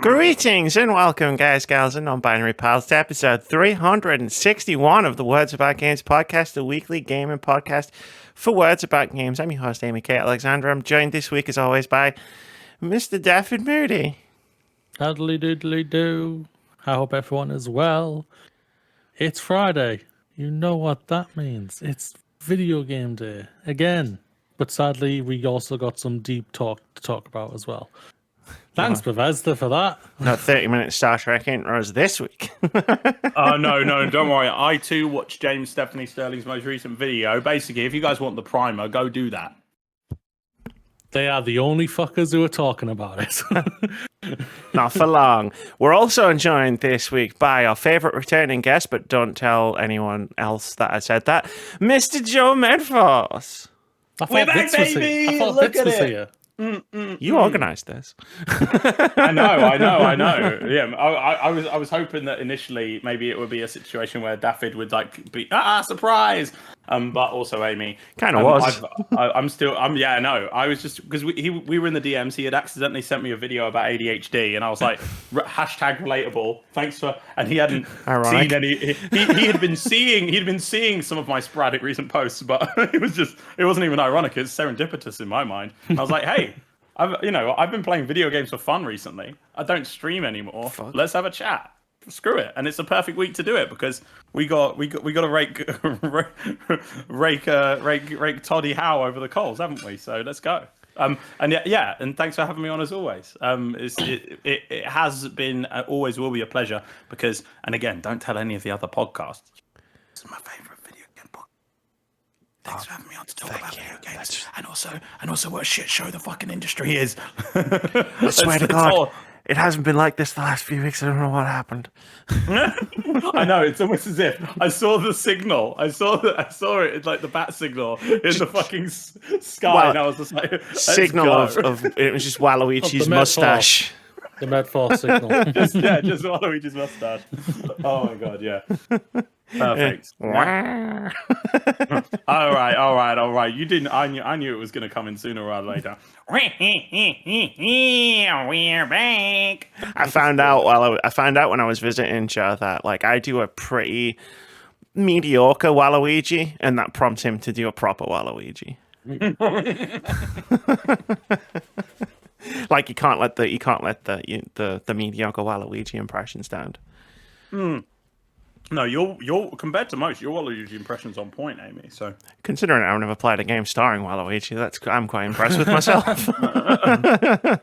Greetings and welcome, guys, gals, and non-binary pals, to episode 361 of the Words About Games podcast, the weekly gaming podcast for Words About Games. I'm your host, Amy Kate Alexander. I'm joined this week, as always, by Mr. Dafford Moody. Howdly doodly do. I hope everyone is well. It's Friday. You know what that means. It's video game day again. But sadly, we also got some deep talk to talk about as well. Thanks, Bethesda, for that. No 30-minute Star Trek intros this week. Oh, no, don't worry. I too watched James Stephanie Sterling's most recent video. Basically, if you guys want the primer, go do that. They are the only fuckers who are talking about it. Not for long. We're also joined this week by our favourite returning guest, but don't tell anyone else that I said that, Mr. Joe Medforce. We're back, baby! Look at it! You organised this. I know. Yeah, I was hoping that initially maybe it would be a situation where Daffod would like be surprise. But also Amy kind of was. I was just because we were in the DMs. He had accidentally sent me a video about ADHD, and I was like hashtag relatable. Thanks for. And he hadn't seen any. He had been seeing some of my sporadic recent posts, but it wasn't even ironic. It's serendipitous in my mind. And I was like, hey. I've been playing video games for fun recently. I don't stream anymore. Fuck. Let's have a chat. Screw it, and it's a perfect week to do it because we got to rake Toddy Howe over the coals, haven't we? So let's go. And thanks for having me on as always. It has been, always will be a pleasure because, and again, don't tell any of the other podcasts. This is my favorite video game podcast. Thanks for having me on to talk about video games, and also what a shit show the fucking industry is. I swear to God. It hasn't been like this the last few weeks. I don't know what happened. I know, it's almost as if I saw the signal. I saw it. It's like the bat signal in the fucking sky, and I was just like, signal of it was just Waluigi's mustache. The Medforce signal. just Waluigi's mustache. Oh my God, yeah. Perfect. All right. You didn't. I knew it was going to come in sooner or later. We're back. I found out when I was visiting Joe that like I do a pretty mediocre Waluigi, and that prompts him to do a proper Waluigi. Like you can't let the mediocre Waluigi impression stand. No, you're compared to most, your Waluigi impression's on point, Amy. So considering I've never played a game starring Waluigi, I'm quite impressed with myself.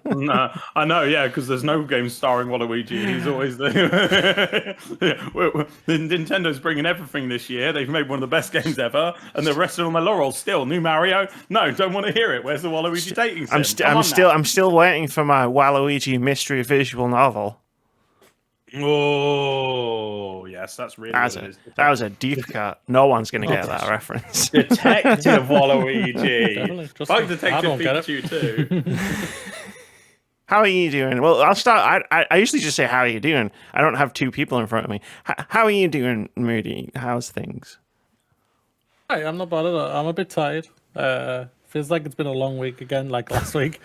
No, I know, yeah, because there's no game starring Waluigi. He's always there. Nintendo's bringing everything this year. They've made one of the best games ever, and they're resting on their laurels. Still, new Mario? No, don't want to hear it. Where's the Waluigi dating sim? I'm still waiting for my Waluigi mystery visual novel. Oh, yes, that's really that was a deep cut. No one's going to get that reference. Detective Waluigi. Fuck Detective Pikachu too. How are you doing? Well, I'll start. I usually just say, how are you doing? I don't have two people in front of me. How are you doing, Moody? How's things? Hey, I'm not bad at all. I'm a bit tired. Feels like it's been a long week again, like last week.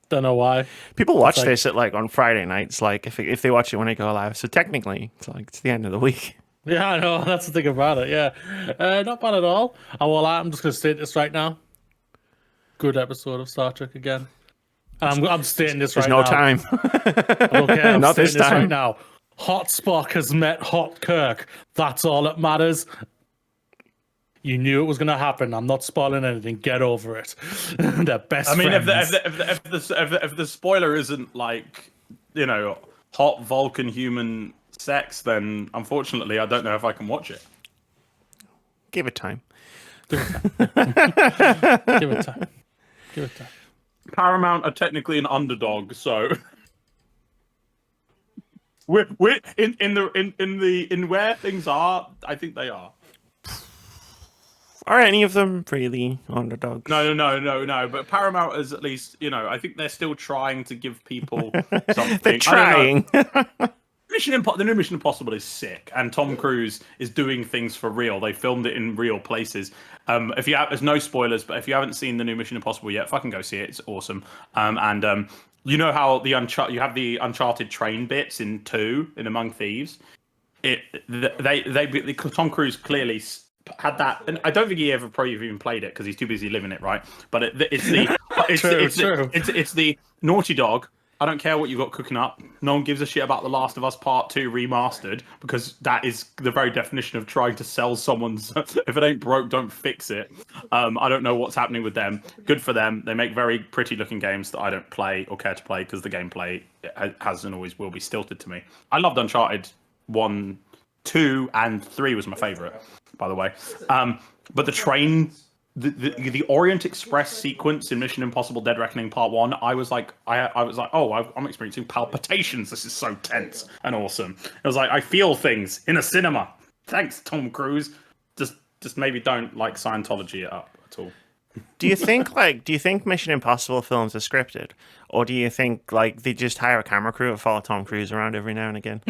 Don't know why. People watch this at like on Friday nights, like if they watch it when it go live. So technically, it's the end of the week. Yeah, I know. That's the thing about it. Yeah, not bad at all. I'm just gonna state this right now. Good episode of Star Trek again. I'm stating this right now. There's no time. Okay, I'm not stating this time. Right now. Hot Spock has met Hot Kirk. That's all that matters. You knew it was going to happen. I'm not spoiling anything. Get over it. They're best friends. If the spoiler isn't like, hot Vulcan human sex, then unfortunately I don't know if I can watch it. Give it time. Give it time. Paramount are technically an underdog, so we're in where things are. I think they are. Are any of them really underdogs? No. But Paramount is at least, I think they're still trying to give people something. They're trying. The new Mission Impossible is sick, and Tom Cruise is doing things for real. They filmed it in real places. There's no spoilers, but if you haven't seen the new Mission Impossible yet, fucking go see it. It's awesome. you know how you have the Uncharted train bits in 2 in Among Thieves. Tom Cruise clearly had that, and I don't think he ever probably even played it because he's too busy living it, right? But it's the Naughty Dog. I don't care what you got cooking up. No one gives a shit about The Last of Us Part 2 remastered, because that is the very definition of trying to sell someone's. If it ain't broke, don't fix it. I don't know what's happening with them. Good for them. They make very pretty looking games that I don't play or care to play because the gameplay has and always will be stilted to me. I loved Uncharted 1, 2, and 3 was my favorite, by the way. But the train. The Orient Express sequence in Mission Impossible: Dead Reckoning Part 1, I was like, oh, I'm experiencing palpitations. This is so tense and awesome. I was like, I feel things in a cinema. Thanks, Tom Cruise. Just maybe don't like Scientology it up at all. Do you think Mission Impossible films are scripted, or do you think like they just hire a camera crew to follow Tom Cruise around every now and again?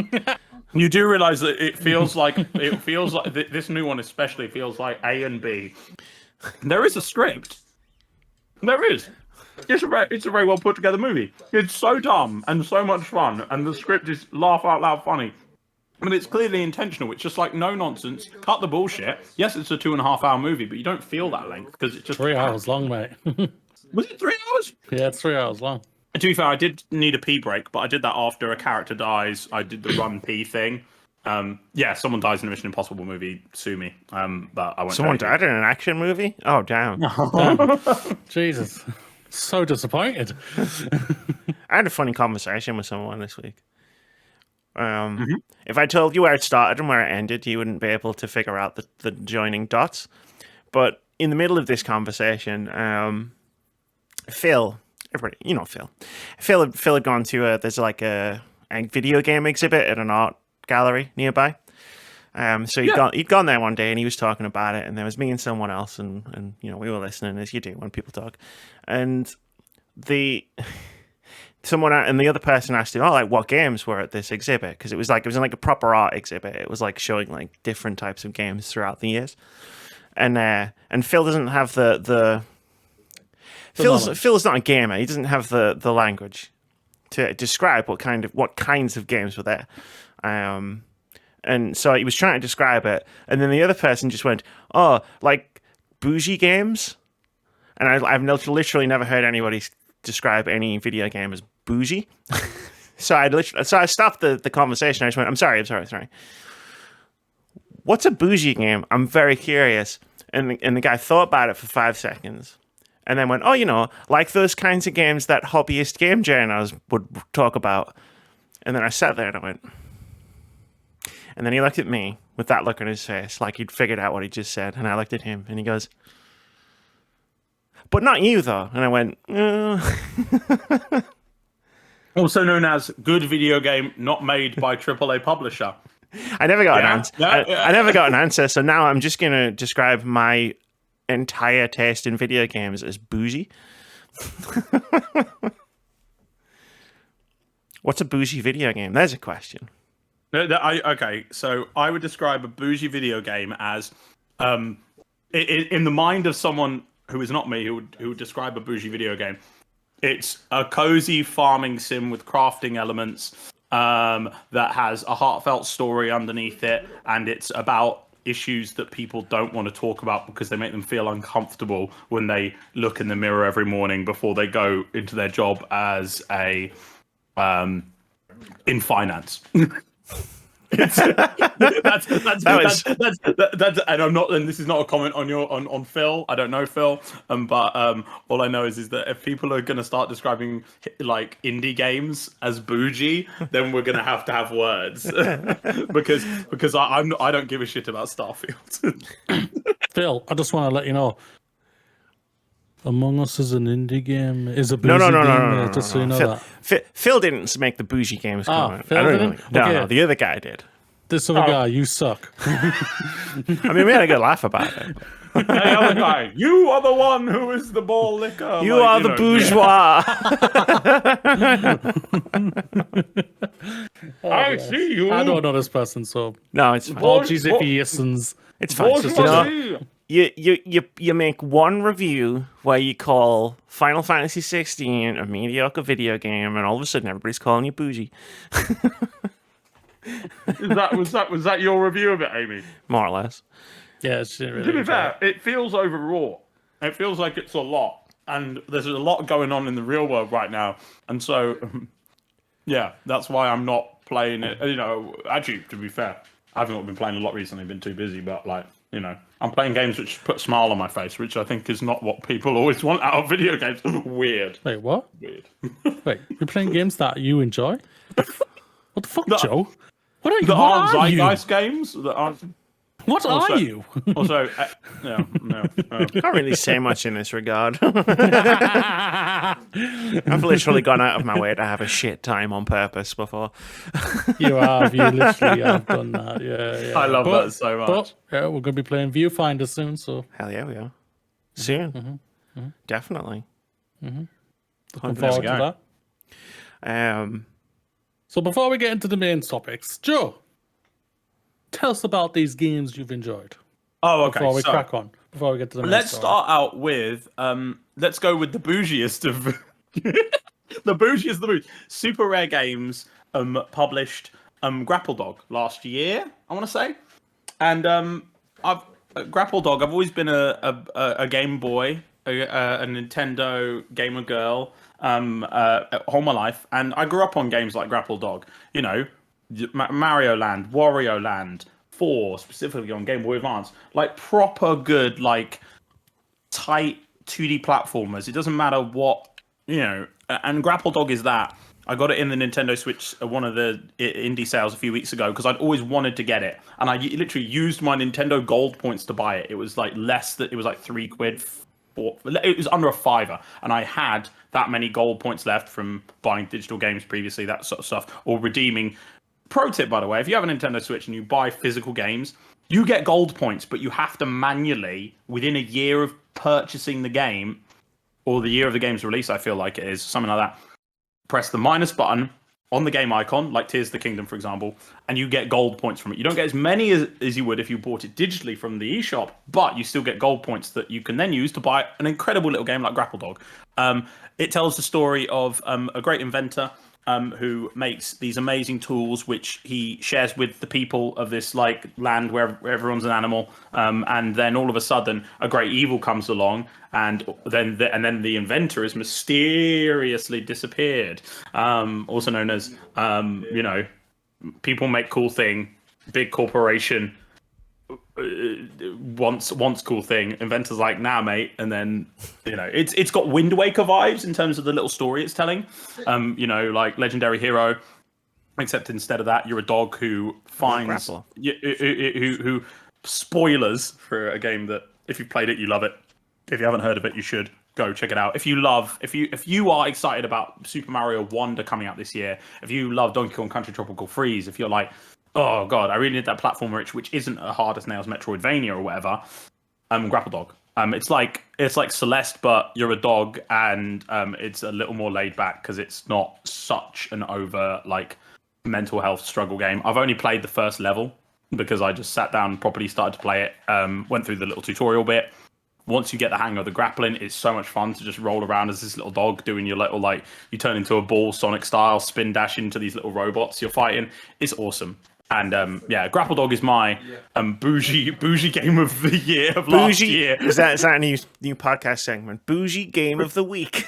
You do realize that it feels like this new one especially feels like A and B. There is a script. There is. It's a very well put together movie. It's so dumb and so much fun, and the script is laugh out loud funny. I mean, it's clearly intentional. It's just like no nonsense. Cut the bullshit. Yes, it's a 2.5 hour movie, but you don't feel that length because it's just 3 hours long, mate. Was it 3 hours? Yeah, it's 3 hours long. To be fair, I did need a pee break, but I did that after a character dies. I did the run pee thing. Yeah, someone dies in a Mission Impossible movie. Sue me. But I won't. Someone died in an action movie? Oh, damn. Jesus. So disappointed. I had a funny conversation with someone this week. If I told you where it started and where it ended, you wouldn't be able to figure out the joining dots. But in the middle of this conversation, Phil, everybody, you know Phil. Phil had gone to there's like a video game exhibit at an art gallery nearby. So he'd gone there one day and he was talking about it, and there was me and someone else, and you know, we were listening as you do when people talk, and the other person asked him, like, what games were at this exhibit, because it was in like a proper art exhibit. It was like showing like different types of games throughout the years, and Phil doesn't have Phil's not a gamer. He doesn't have the language to describe what kinds of games were there. And so he was trying to describe it, and then the other person just went, "Oh, like bougie games," and I've literally never heard anybody describe any video game as bougie. So I stopped the conversation. I just went, "I'm sorry. What's a bougie game? I'm very curious." And the guy thought about it for 5 seconds, and then went, "Oh, you know, like those kinds of games that hobbyist game journals would talk about." And then I sat there and I went. And then he looked at me with that look on his face, like he'd figured out what he just said. And I looked at him, and he goes, "But not you, though." And I went, Also known as good video game not made by AAA publisher. I never got an answer. I never got an answer. So now I'm just going to describe my entire taste in video games as bougie. What's a bougie video game? There's a question. Okay, so I would describe a bougie video game as, in the mind of someone who is not me, who would describe a bougie video game, it's a cozy farming sim with crafting elements that has a heartfelt story underneath it, and it's about issues that people don't want to talk about because they make them feel uncomfortable when they look in the mirror every morning before they go into their job as a in finance. That's and I'm not, and this is not a comment on Phil. I don't know Phil, but all I know is that if people are going to start describing like indie games as bougie, then we're going to have words because I don't give a shit about Starfield. Phil, I just want to let you know, Among Us is an indie game. Is a bougie no, game. Just so you know that. Phil didn't make the bougie games comment. Phil didn't? No, the other guy did. This other guy, you suck. I mean, we had a good laugh about it. Hey, other guy, you are the one who is the ball licker. You are the bourgeois. I see you. I don't know this person, so no, it's fine. apologies if he listens. It's fine. It's just, you make one review where you call Final Fantasy 16 a mediocre video game, and all of a sudden everybody's calling you bougie. Was that your review of it, Amy? More or less. Yeah, she didn't really. To be fair, it feels overwrought. It feels like it's a lot, and there's a lot going on in the real world right now, and so yeah, that's why I'm not playing it. You know, actually, to be fair, I've not been playing a lot recently. Been too busy, but like, you know, I'm playing games which put a smile on my face, which I think is not what people always want out of video games. Weird. Wait, what? Weird. Wait, you're playing games that you enjoy? What the fuck, Joe? What are you? That aren't What are you? Zeitgeist games. That aren't. What are you? Also, no. Can't really say much in this regard. I've literally gone out of my way to have a shit time on purpose before. You have. You literally have done that. Yeah. I love that so much. But yeah, we're going to be playing Viewfinder soon, so. Hell yeah, we are. Soon. Definitely. Looking forward to that. So before we get into the main topics, Joe, tell us about these games you've enjoyed. Oh, okay. Before we crack on, before we get to the main let's story. start out with let's go with the bougiest of the bougiest of the bougie. Super Rare Games published Grapple Dog last year, I want to say, and I've Grapple Dog. I've always been a Game Boy, a Nintendo gamer girl. All my life, and I grew up on games like Grapple Dog, you know, Mario Land, Wario Land 4, specifically on Game Boy Advance, like proper good, like tight 2D platformers. It doesn't matter what, you know, and Grapple Dog is that. I got it in the Nintendo Switch, one of the indie sales a few weeks ago, because I'd always wanted to get it, and I literally used my Nintendo Gold points to buy it. It was like it was like £3. It was under £5, and I had that many gold points left from buying digital games previously, that sort of stuff, or redeeming. Pro tip, by the way, if you have a Nintendo Switch and you buy physical games, you get gold points, but you have to manually, within a year of purchasing the game, or the year of the game's release, I feel like it is, something like that, press the minus button on the game icon, like Tears of the Kingdom, for example, and you get gold points from it. You don't get as many as you would if you bought it digitally from the eShop, but you still get gold points that you can then use to buy an incredible little game like Grapple Dog. It tells the story of a great inventor who makes these amazing tools, which he shares with the people of this like land where everyone's an animal. And then all of a sudden, a great evil comes along, and then the inventor is mysteriously disappeared. Also known as you know, people make cool thing, big corporation wants cool thing, inventors like, nah mate, and then, you know, it's got Wind Waker vibes in terms of the little story it's telling, you know, like Legendary Hero, except instead of that you're a dog who finds who spoilers for a game that if you've played it you love it, if you haven't heard of it you should go check it out. If you are excited about Super Mario Wonder coming out this year, if you love Donkey Kong Country Tropical Freeze, if you're like, oh god, I really need that platformer itch, which isn't a hard as nails Metroidvania or whatever, Grapple Dog. It's like Celeste, but you're a dog, and it's a little more laid back because it's not such an over like mental health struggle game. I've only played the first level because I just sat down and properly started to play it. Went through the little tutorial bit. Once you get the hang of the grappling, it's so much fun to just roll around as this little dog doing your little, like, you turn into a ball Sonic style, spin dash into these little robots you're fighting. It's awesome. And yeah, Grapple Dog is my bougie game of the year of last year. Is that a new podcast segment? Bougie game of the week.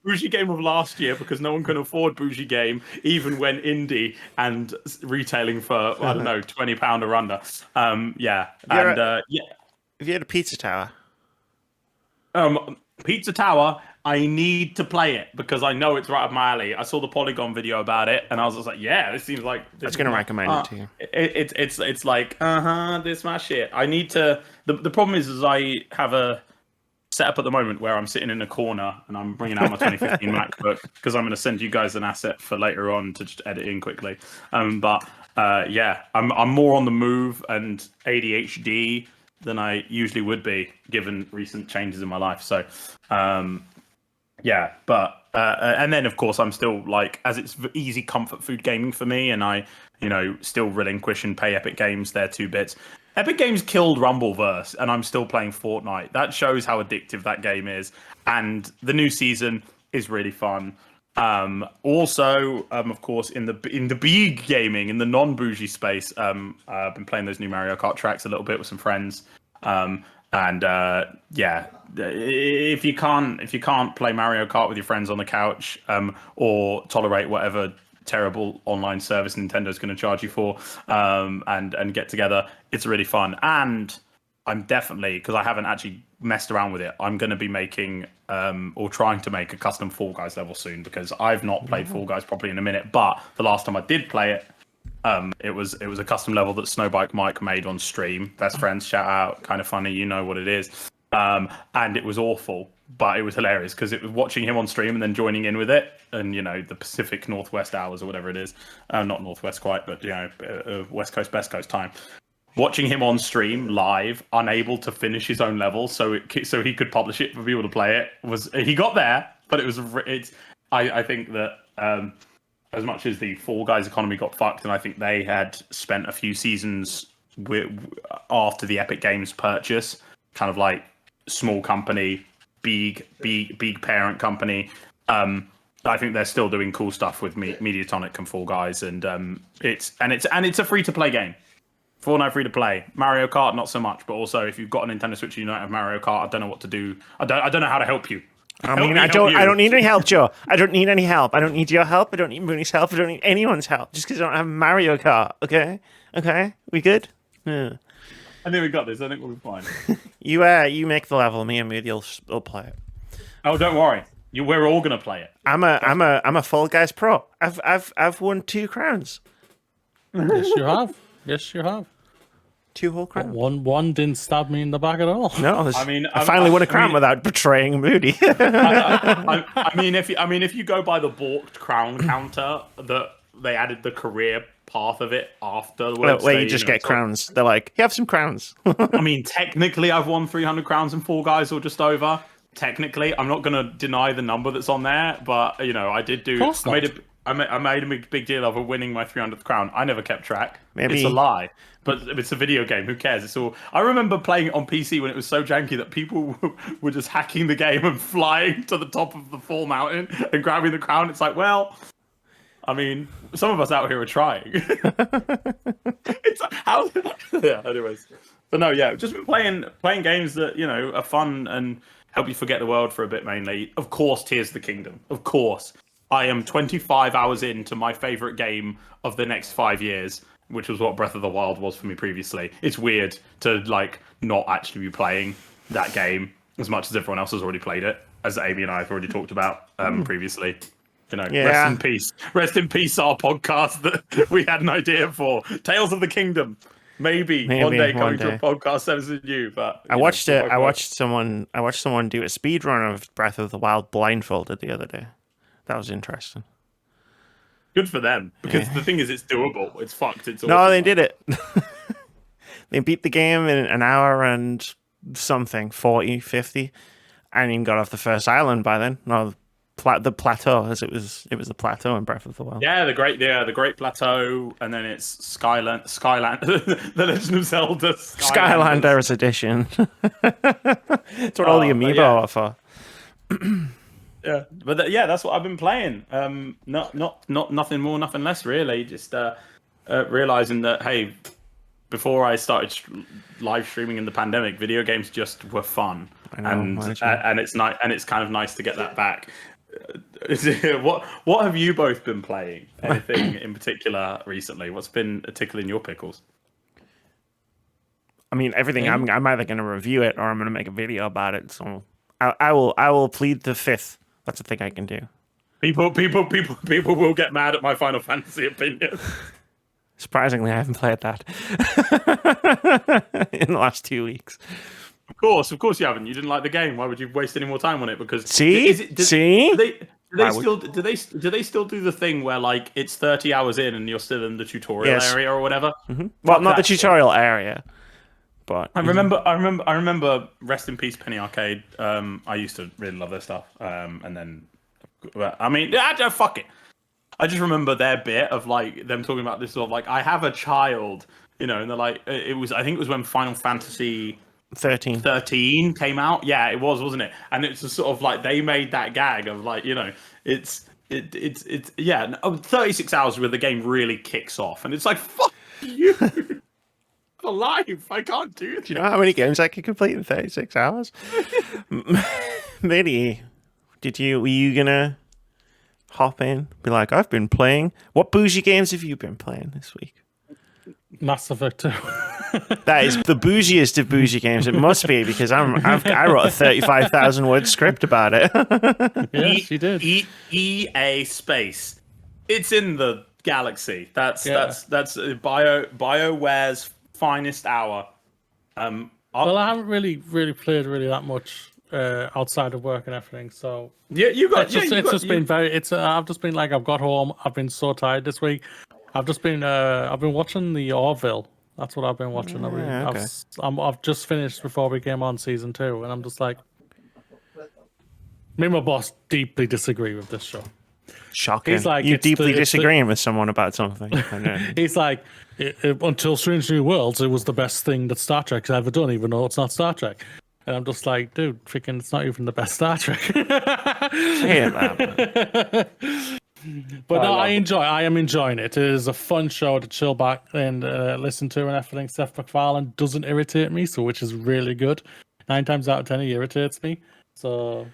Bougie game of last year, because no one can afford bougie game even when indie and retailing for I don't know £20 or under. Yeah, and yeah. Have you had a Pizza Tower? Pizza Tower, I need to play it because I know it's right up my alley. I saw the Polygon video about it, and I was just like, "Yeah, this seems like." I was going to recommend it to you. It's like, this is my shit. I need to. The problem is I have a setup at the moment where I'm sitting in a corner and I'm bringing out my 2015 MacBook because I'm going to send you guys an asset for later on to just edit in quickly. But yeah, I'm more on the move and ADHD than I usually would be given recent changes in my life. So, yeah, but and then of course I'm still like, as it's easy comfort food gaming for me, and I, you know, still relinquish and pay Epic Games their 2 bits. Epic Games killed Rumbleverse, and I'm still playing Fortnite. That shows how addictive that game is. And the new season is really fun. Also, of course, in the big gaming, in the non-bougie space, I've been playing those new Mario Kart tracks a little bit with some friends. If you can't play Mario Kart with your friends on the couch, or tolerate whatever terrible online service Nintendo's going to charge you for, and get together, it's really fun. And I'm definitely, because I haven't actually messed around with it, I'm going to be making or trying to make a custom Fall Guys level soon, because I've not played Fall Guys properly in a minute. But the last time I did play it, it was a custom level that Snowbike Mike made on stream. Best friends, shout out, kind of funny, you know what it is. And it was awful, but it was hilarious because it was watching him on stream and then joining in with it, and the Pacific Northwest hours or whatever it is, not Northwest quite, but West Coast Best Coast time. Watching him on stream live, unable to finish his own level, so he could publish it for people to play it. He got there, but I think that as much as the Fall Guys economy got fucked, and I think they had spent a few seasons after the Epic Games purchase, kind of like small company, big parent company. I think they're still doing cool stuff with Mediatonic and Fall Guys, and it's a free to play game. Fortnite free to play. Mario Kart not so much, but also if you've got a Nintendo Switch and you don't have Mario Kart, I don't know what to do. I don't know how to help you. I don't need any help, Joe. I don't need any help. I don't need your help. I don't need Mooney's help. I don't need anyone's help. Just because I don't have Mario Kart. Okay, we good? Yeah. I think we got this. I think we'll be fine. You make the level. Me and Moody will play it. Oh, don't worry. We're all gonna play it. I'm a Fall Guys pro. I've won 2 crowns. Yes, you have. 2 whole crowns. One didn't stab me in the back at all. No, I finally won a crown without betraying Moody. I mean, if you go by the balked crown counter, that they added the career path of it afterwards. Where you just get crowns. They're like, you have some crowns. I mean, technically, I've won 300 crowns in Fall Guys, or just over. Technically, I'm not going to deny the number that's on there, but I did do. I made a big deal of winning my 300th crown. I never kept track. Maybe it's a lie, but it's a video game. Who cares? It's all. I remember playing it on PC when it was so janky that people were just hacking the game and flying to the top of the Fall Mountain and grabbing the crown. It's like, well, I mean, some of us out here are trying. It's how. Yeah. Anyways, but no, yeah, just been playing games that are fun and help you forget the world for a bit. Mainly, of course, Tears of the Kingdom. Of course. I am 25 hours into my favorite game of the next 5 years, which was what Breath of the Wild was for me previously. It's weird to not actually be playing that game as much as everyone else has already played it, as Amy and I have already talked about previously. Rest in peace. Rest in peace, our podcast that we had an idea for. Tales of the Kingdom. Maybe one day coming to a podcast service with you, but I watched someone do a speed run of Breath of the Wild blindfolded the other day. That was interesting. Good for them, because the thing is, it's doable. It's fucked. It's awesome. No, they did it. They beat the game in an hour and something, 40, 50, and even got off the first island by then. No, the plateau, as it was the plateau in Breath of the Wild. Yeah, the great plateau, and then it's Skyland, The Legend of Zelda, Skylanders edition. That's what all the amiibo are for. Yeah, but that's what I've been playing. Not nothing more, nothing less, really. Just realizing that, hey, before I started live streaming in the pandemic, video games just were fun, and it's nice, and it's kind of nice to get that back. What have you both been playing? Anything in particular recently? What's been tickling your pickles? I mean, everything. I'm either going to review it or I'm going to make a video about it. So I will plead the fifth. That's a thing I can do. People will get mad at my Final Fantasy opinion. Surprisingly, I haven't played that in the last 2 weeks. Of course you haven't. You didn't like the game. Why would you waste any more time on it? Because do they still do the thing where it's 30 hours in and you're still in the tutorial area or whatever? Mm-hmm. Well, not the tutorial area. But I remember. Rest in peace, Penny Arcade. I used to really love their stuff. And then, fuck it. I just remember their bit of like them talking about this sort of like I have a child, and they're like I think it was when Final Fantasy 13 came out. Yeah, it was, wasn't it? And it's just sort of like they made that gag of like it's 36 hours where the game really kicks off, and it's like fuck you. Alive, I can't do that. Do you know how many games I could complete in 36 hours? Maybe. Were you gonna hop in? Be like, I've been playing. What bougie games have you been playing this week? Mass Effect 2. That is the bougiest of bougie games. It must be because I wrote a 35,000 word script about it. Yes, you did. EA Space. It's in the galaxy. That's BioWare's finest hour. Well, I haven't really played that much outside of work and everything. So yeah, I've just been like, I've got home. I've been so tired this week. I've been watching the Orville. That's what I've been watching. I've just finished before we came on season 2, and I'm just like, me and my boss deeply disagree with this show. Shocking. He's like, you deeply disagreeing with someone about something. He's like, until Strange New Worlds, it was the best thing that Star Trek's ever done, even though it's not Star Trek. And I'm just like, dude, freaking, it's not even the best Star Trek. But no, I am enjoying it. It is a fun show to chill back and listen to and everything. Seth MacFarlane doesn't irritate me, which is really good. 9 times out of 10, he irritates me. So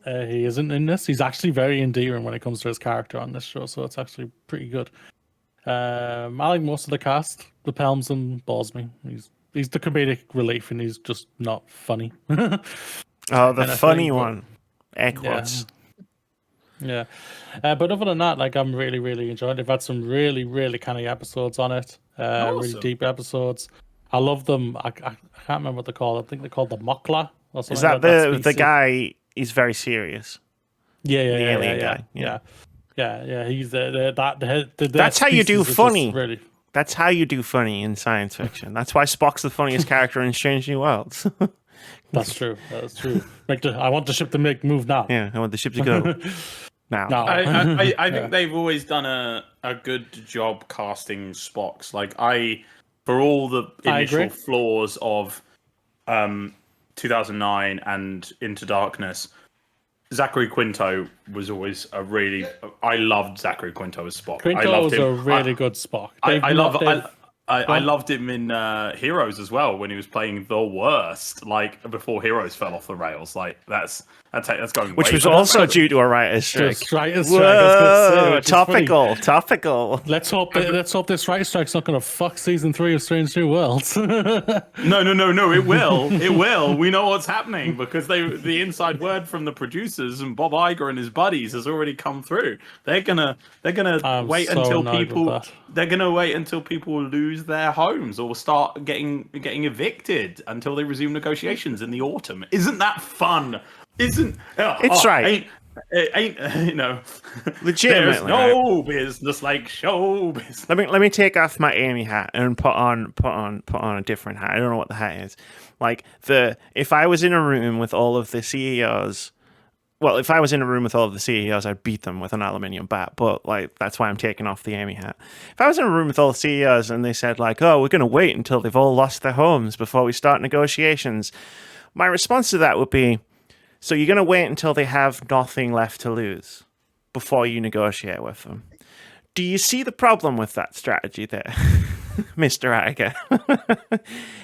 he isn't in this. He's actually very endearing when it comes to his character on this show, so it's actually pretty good. I like most of the cast. The Pelmson bores me. He's the comedic relief, and he's just not funny. The funny one. Equals. Yeah. But other than that, like, I'm really, really enjoying it. They've had some really, really canny episodes on it. Awesome. Really deep episodes. I love them. I can't remember what they're called. I think they're called the Mockler or something. Is that the guy? He's very serious. Yeah. The alien guy. Yeah. He's that's how you do funny. Really... That's how you do funny in science fiction. That's why Spock's the funniest character in Strange New Worlds. That's true. I want the ship to move now. Yeah, I want the ship to go now. I think they've always done a good job casting Spocks. Like for all the initial flaws of 2009 and Into Darkness, Zachary Quinto was always I loved Zachary Quinto as Spock. Quinto was a really good Spock. I loved him in Heroes as well when he was playing the worst, like before Heroes fell off the rails. Like that's going. Which way was also due to a writer's strike. Whoa, topical. Let's hope this writer's strike's not going to fuck season 3 of Strange New Worlds. No, it will. It will. We know what's happening because the inside word from the producers and Bob Iger and his buddies has already come through. They're gonna wait until people. They're gonna wait until people lose their homes or start getting evicted until they resume negotiations in the autumn. Isn't that fun? It's right. Ain't legitimately. There's no business like show business. Let me take off my Amy hat and put on a different hat. I don't know what the hat is. Like if I was in a room with all of the CEOs. Well, if I was in a room with all of the CEOs, I'd beat them with an aluminium bat. But like that's why I'm taking off the Amy hat. If I was in a room with all the CEOs and they said like, "Oh, we're going to wait until they've all lost their homes before we start negotiations," my response to that would be, "So you're going to wait until they have nothing left to lose before you negotiate with them?" Do you see the problem with that strategy there, Mr. Iger?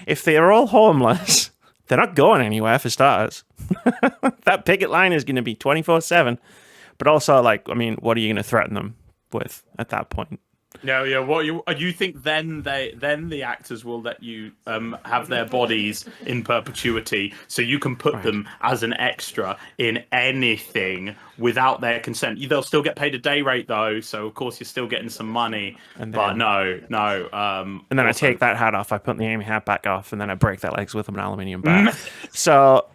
If they are all homeless, they're not going anywhere for starters. That picket line is going to be 24/7. But also, like, I mean, what are you going to threaten them with at that point? Yeah. What you think? Then the actors will let you have their bodies in perpetuity, so you can put them as an extra in anything without their consent. They'll still get paid a day rate though, so of course you're still getting some money. But no. And then I take that hat off. I put the Amy hat back off, and then I break their legs with an aluminium bat. So,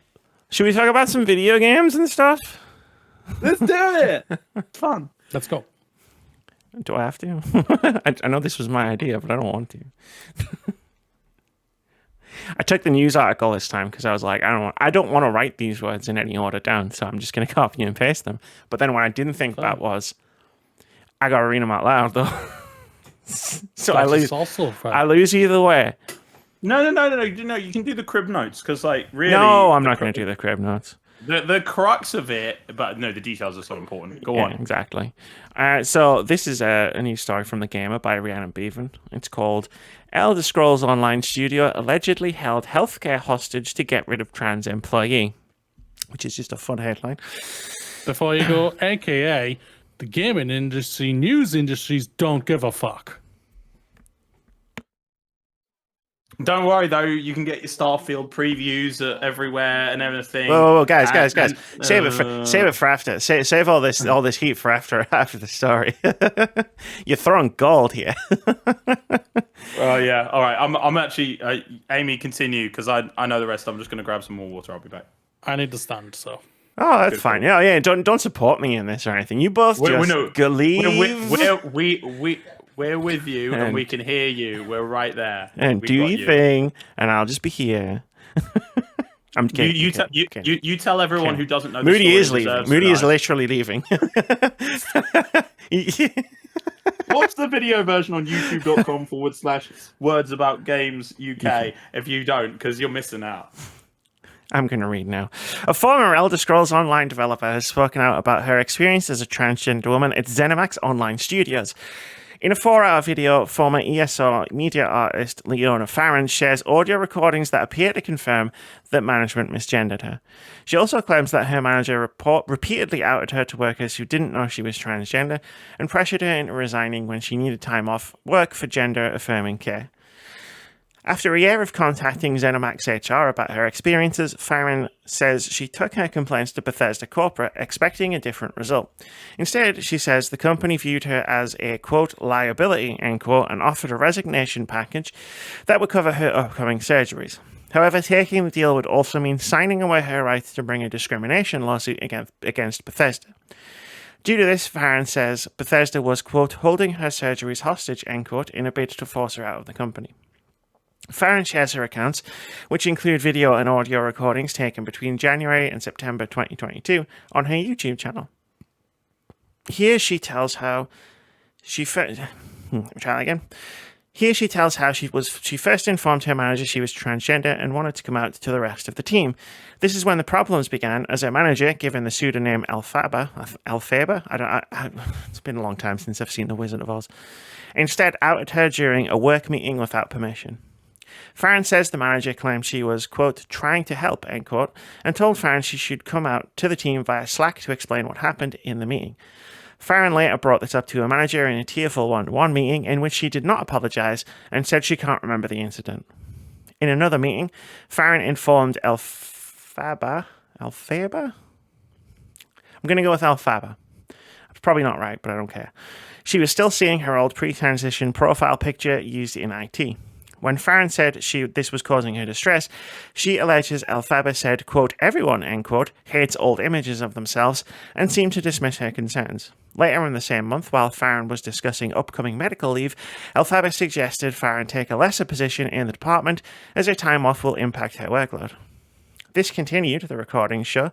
should we talk about some video games and stuff? Let's do it. Fun. Let's go. Do I have to? I know this was my idea, but I don't want to. I took the news article this time because I was like, I don't want to write these words in any order down, so I'm just going to copy and paste them. But then what I didn't think about was, I got to read them out loud, though. So I lose either way. No. You can do the crib notes because, like, really. No, I'm not going to do the crib notes. The crux of it, but no, the details are so important. Go on. Exactly. So this is a new story from The Gamer by Rhiannon Bevan. It's called Elder Scrolls Online Studio Allegedly Held Healthcare Hostage to Get Rid of Trans Employee, which is just a fun headline. Before you go, AKA, the gaming industry, news industries don't give a fuck. Don't worry though, you can get your Starfield previews everywhere and everything. Whoa, guys! Save it for after. Save all this heat for after the story. You're throwing gold here. Oh yeah, all right. I'm actually Amy. Continue because I know the rest. I'm just going to grab some more water. I'll be back. I need to stand. So. Oh, that's fine. Yeah. Don't support me in this or anything. You both leave. We're with you, and we can hear you. We're right there. And do your thing, and I'll just be here. I'm kidding. You tell everyone who doesn't know. Moody is leaving. Moody is literally leaving. Watch the video version on youtube.com/words about games UK if you don't, because you're missing out. I'm going to read now. A former Elder Scrolls Online developer has spoken out about her experience as a transgender woman at Zenimax Online Studios. In a 4-hour video, former ESO media artist Leona Farron shares audio recordings that appear to confirm that management misgendered her. She also claims that her manager repeatedly outed her to workers who didn't know she was transgender and pressured her into resigning when she needed time off work for gender-affirming care. After a year of contacting Zenimax HR about her experiences, Farron says she took her complaints to Bethesda corporate, expecting a different result. Instead, she says the company viewed her as a, quote, liability, end quote, and offered a resignation package that would cover her upcoming surgeries. However, taking the deal would also mean signing away her right to bring a discrimination lawsuit against Bethesda. Due to this, Farron says Bethesda was, quote, holding her surgeries hostage, end quote, in a bid to force her out of the company. Farron shares her accounts, which include video and audio recordings taken between January and September 2022, on her YouTube channel. Here she tells how she first informed her manager she was transgender and wanted to come out to the rest of the team. This is when the problems began, as her manager, given the pseudonym Elphaba, it's been a long time since I've seen The Wizard of Oz, instead outed her during a work meeting without permission. Farron says the manager claimed she was, quote, trying to help, end quote, and told Farron she should come out to the team via Slack to explain what happened in the meeting. Farron later brought this up to her manager in a tearful one-to-one meeting in which she did not apologize and said she can't remember the incident. In another meeting, Farron informed Elphaba? I'm going to go with Elphaba. It's probably not right, but I don't care. She was still seeing her old pre-transition profile picture used in IT. When Farron said this was causing her distress, she alleges Elphaba said, quote, everyone, end quote, hates old images of themselves and seemed to dismiss her concerns. Later in the same month, while Farron was discussing upcoming medical leave, Elphaba suggested Farron take a lesser position in the department as her time off will impact her workload. This continued, the recordings show,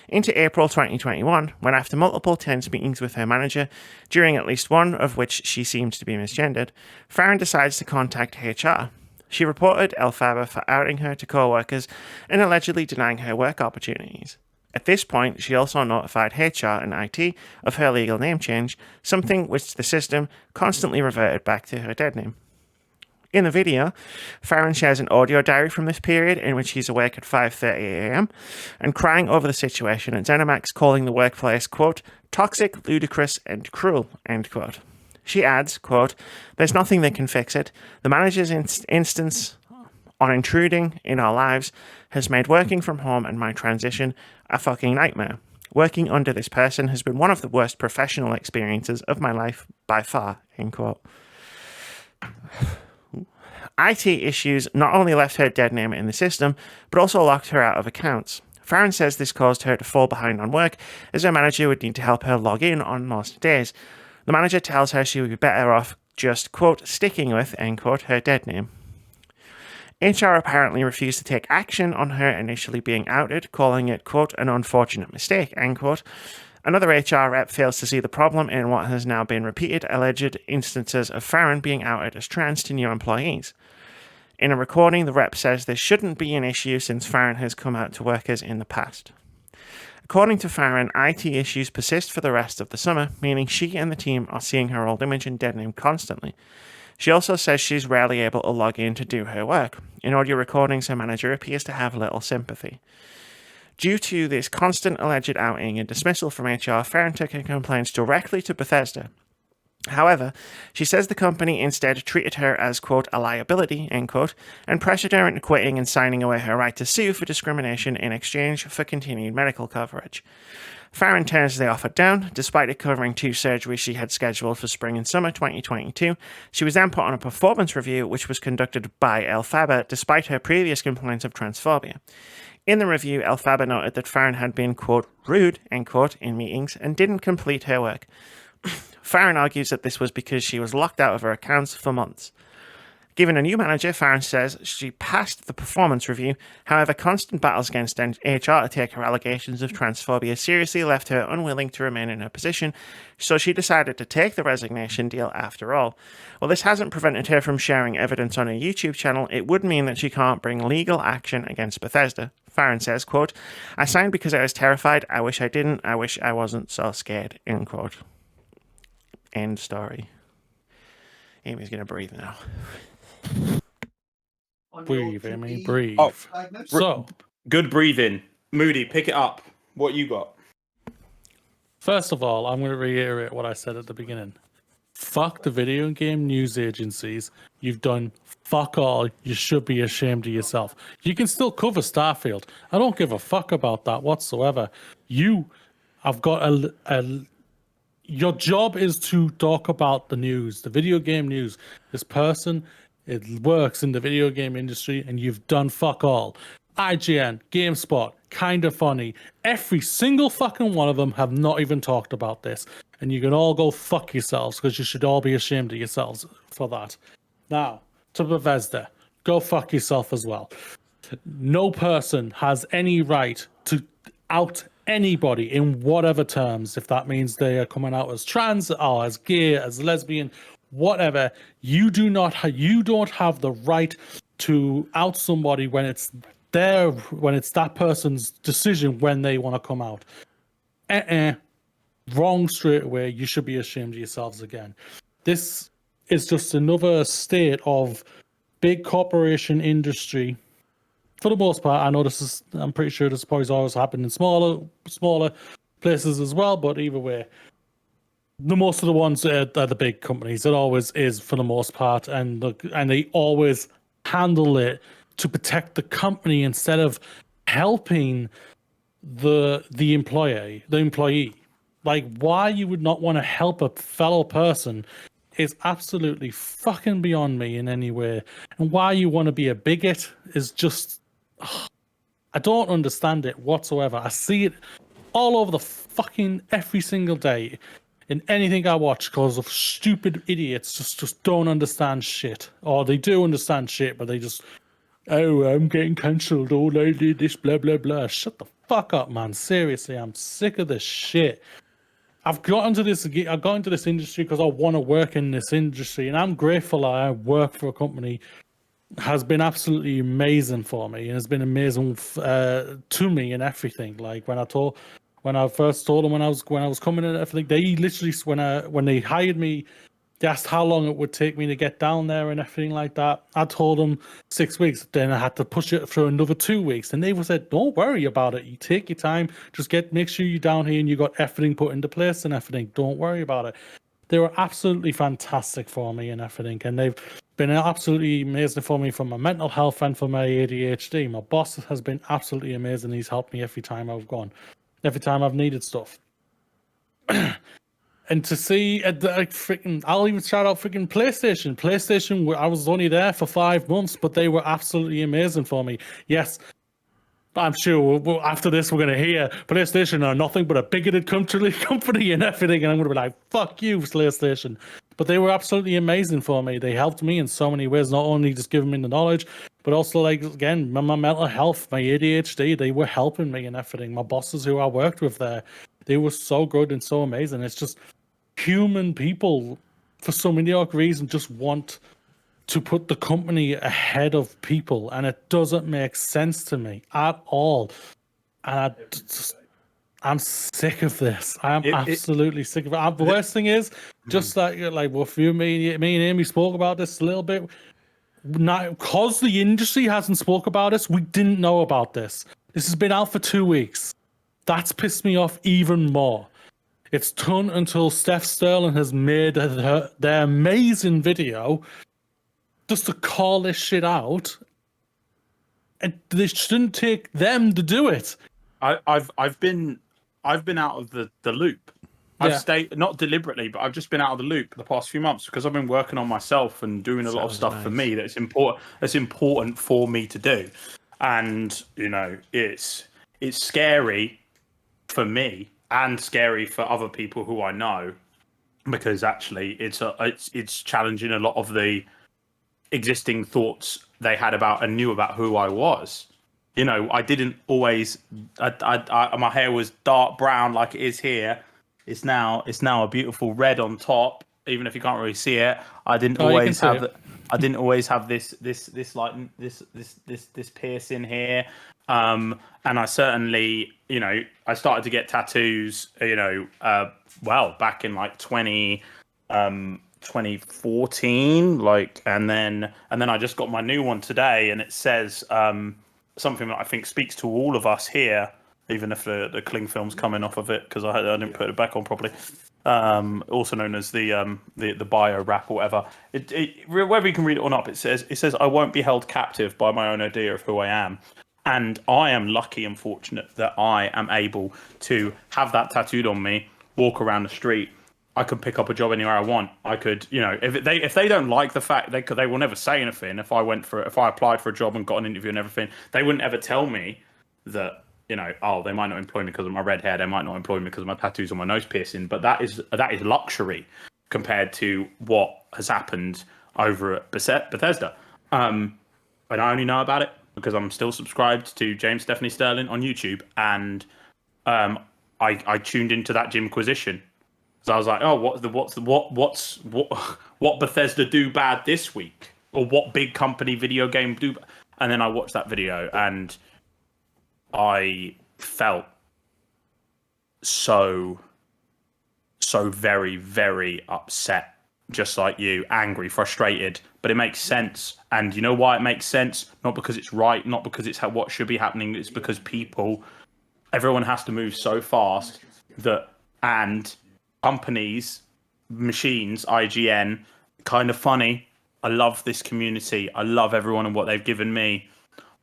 into April 2021, when after multiple tense meetings with her manager, during at least one of which she seemed to be misgendered, Farron decides to contact HR. She reported Elphaba for outing her to co-workers and allegedly denying her work opportunities. At this point, she also notified HR and IT of her legal name change, something which the system constantly reverted back to her dead name. In the video, Farron shares an audio diary from this period in which he's awake at 5:30 a.m. and crying over the situation at Zenimax, calling the workplace, quote, toxic, ludicrous, and cruel, end quote. She adds, quote, there's nothing that can fix it. The manager's instance on intruding in our lives has made working from home and my transition a fucking nightmare. Working under this person has been one of the worst professional experiences of my life by far, end quote. IT issues not only left her dead name in the system, but also locked her out of accounts. Farron says this caused her to fall behind on work, as her manager would need to help her log in on most days. The manager tells her she would be better off just, quote, sticking with, end quote, her dead name. HR apparently refused to take action on her initially being outed, calling it, quote, an unfortunate mistake, end quote, Another HR rep fails to see the problem in what has now been repeated alleged instances of Farron being outed as trans to new employees. In a recording, the rep says this shouldn't be an issue since Farron has come out to workers in the past. According to Farron, IT issues persist for the rest of the summer, meaning she and the team are seeing her old image and dead name constantly. She also says she's rarely able to log in to do her work. In audio recordings, her manager appears to have little sympathy. Due to this constant alleged outing and dismissal from HR, Farron took her complaints directly to Bethesda. However, she says the company instead treated her as, quote, a liability, end quote, and pressured her into quitting and signing away her right to sue for discrimination in exchange for continued medical coverage. Farron turns the offer down, despite it covering 2 surgeries she had scheduled for spring and summer 2022. She was then put on a performance review, which was conducted by Elphaba, despite her previous complaints of transphobia. In the review, Elphaba noted that Farron had been, quote, rude, end quote, in meetings and didn't complete her work. Farron argues that this was because she was locked out of her accounts for months. Given a new manager, Farron says she passed the performance review. However, constant battles against HR to take her allegations of transphobia seriously left her unwilling to remain in her position, so she decided to take the resignation deal after all. While this hasn't prevented her from sharing evidence on her YouTube channel, it would mean that she can't bring legal action against Bethesda. Farron says, quote, I signed because I was terrified. I wish I didn't. I wish I wasn't so scared, end quote. End story. Amy's going to breathe now. Breathe, Amy, breathe. Oh, so, good breathing. Moody, pick it up. What you got? first of all, I'm going to reiterate what I said at the beginning. Fuck the video game news agencies. You've done fuck all. You should be ashamed of yourself. You can still cover Starfield. I don't give a fuck about that whatsoever. You have got your job is to talk about the news, the video game news. This person, it works in the video game industry, and you've done fuck all. IGN, GameSpot, Kinda Funny, every single fucking one of them have not even talked about this. And you can all go fuck yourselves, because you should all be ashamed of yourselves for that. Now, to Bethesda, go fuck yourself as well. No person has any right to out anybody in whatever terms, if that means they are coming out as trans or as gay, as lesbian, whatever. You don't have the right to out somebody when it's that person's decision when they want to come out. Wrong straight away. You should be ashamed of yourselves again. This is just another state of big corporation industry. For the most part, I know I'm pretty sure this probably always happened in smaller places as well, but either way, most of the ones are the big companies. It always is for the most part, and they always handle it to protect the company instead of helping the employee. Like, why you would not want to help a fellow person is absolutely fucking beyond me in any way. And why you want to be a bigot is just, I don't understand it whatsoever. I see it all over the fucking every single day in anything I watch because of stupid idiots just don't understand shit. Or they do understand shit, but they just, oh, I'm getting cancelled. Oh, they did this, blah, blah, blah. Shut the fuck up, man. Seriously, I'm sick of this shit. I've got into this industry because I want to work in this industry, and I'm grateful that I work for a company has been absolutely amazing for me, and has been amazing to me and everything. Like when I first told them when I was coming in and everything, they literally when they hired me, they asked how long it would take me to get down there and everything like that. I told them 6 weeks. Then I had to push it for another 2 weeks. And they said, don't worry about it. You take your time. Just make sure you're down here and you got everything put into place and everything. Don't worry about it. They were absolutely fantastic for me and everything. And they've been absolutely amazing for me for my mental health and for my ADHD. My boss has been absolutely amazing. He's helped me every time I've gone. Every time I've needed stuff. And to see, I'll even shout out freaking PlayStation. PlayStation, I was only there for 5 months, but they were absolutely amazing for me. Yes, I'm sure after this we're going to hear PlayStation are nothing but a bigoted company and everything, and I'm going to be like, fuck you, PlayStation. But they were absolutely amazing for me. They helped me in so many ways, not only just giving me the knowledge, but also, like, again, my mental health, my ADHD, they were helping me and everything. My bosses who I worked with there, They were so good and so amazing. It's just human people, for some idiotic reason, just want to put the company ahead of people, and it doesn't make sense to me at all. And I'm sick of this. I'm absolutely sick of it. The worst thing is, just like well, me and Amy spoke about this a little bit. Now, because the industry hasn't spoke about this, we didn't know about this. This has been out for 2 weeks. That's pissed me off even more. It's done until Steph Sterling has made their amazing video just to call this shit out. And they shouldn't take them to do it. I've been out of the loop. I've stayed, not deliberately, but I've just been out of the loop the past few months because I've been working on myself and doing a lot of stuff for me that's important for me to do. And it's scary for me and scary for other people who I know, because actually it's challenging a lot of the existing thoughts they had about and knew about who I was. I didn't always. My hair was dark brown like it is here. It's now a beautiful red on top, even if you can't really see it. I didn't always have. I didn't always have this piercing here. And I certainly, I started to get tattoos, back in like 2014, and then I just got my new one today, and it says something that I think speaks to all of us here, even if the cling film's coming off of it because I didn't put it back on properly. Also known as the bio wrap or whatever. Whether you can read it or not, it says I won't be held captive by my own idea of who I am. And I am lucky and fortunate that I am able to have that tattooed on me, walk around the street. I could pick up a job anywhere I want. I could, if they don't like the fact, they will never say anything. If I applied for a job and got an interview and everything, they wouldn't ever tell me that, they might not employ me because of my red hair. They might not employ me because of my tattoos or my nose piercing. But that is luxury compared to what has happened over at Bethesda. And I only know about it because I'm still subscribed to James Stephanie Sterling on YouTube, and I tuned into that Jimquisition. So I was like, oh, what Bethesda do bad this week, or what big company video game do? And then I watched that video, and I felt so very, very upset, just like you, angry, frustrated. But it makes sense, and you know why it makes sense? Not because it's right, not because it's what should be happening. It's because everyone has to move so fast and companies, machines, IGN, kind of funny. I love this community. I love everyone and what they've given me.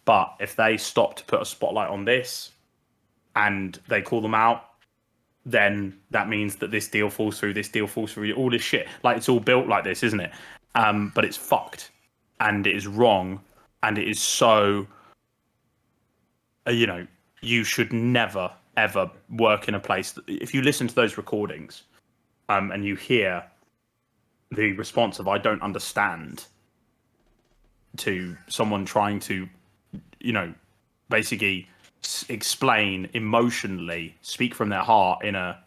But if they stop to put a spotlight on this and they call them out, then that means that this deal falls through, all this shit. Like, it's all built like this, isn't it? But it's fucked, and it is wrong, and it is so, you should never, ever work in a place that, if you listen to those recordings and you hear the response of I don't understand to someone trying to, basically explain emotionally, speak from their heart in a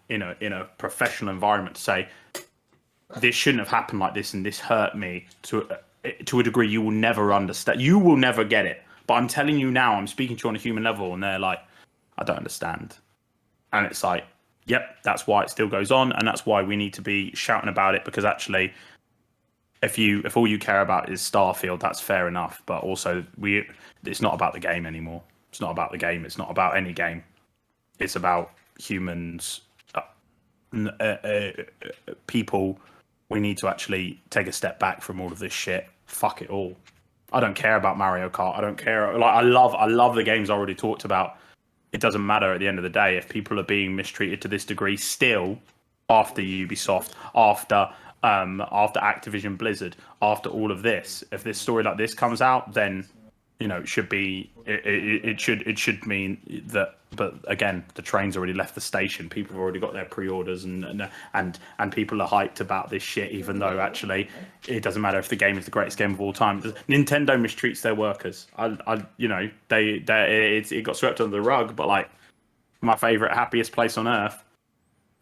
professional environment to say, this shouldn't have happened like this and this hurt me to a degree you will never understand. You will never get it. But I'm telling you now, I'm speaking to you on a human level, and they're like, I don't understand. And it's like, yep, that's why it still goes on, and that's why we need to be shouting about it, because actually, if all you care about is Starfield, that's fair enough. But also, it's not about the game anymore. It's not about the game. It's not about any game. It's about humans, people. We need to actually take a step back from all of this shit. Fuck it all. I don't care about Mario Kart. I don't care. Like, I love the games I already talked about. It doesn't matter at the end of the day if people are being mistreated to this degree still after Ubisoft, after Activision Blizzard, after all of this. If this story like this comes out, then it should be it should mean that. But again, the train's already left the station. People have already got their pre-orders, and people are hyped about this shit, even though actually it doesn't matter if the game is the greatest game of all time. Nintendo mistreats their workers. It got swept under the rug. But like, my favorite, happiest place on earth,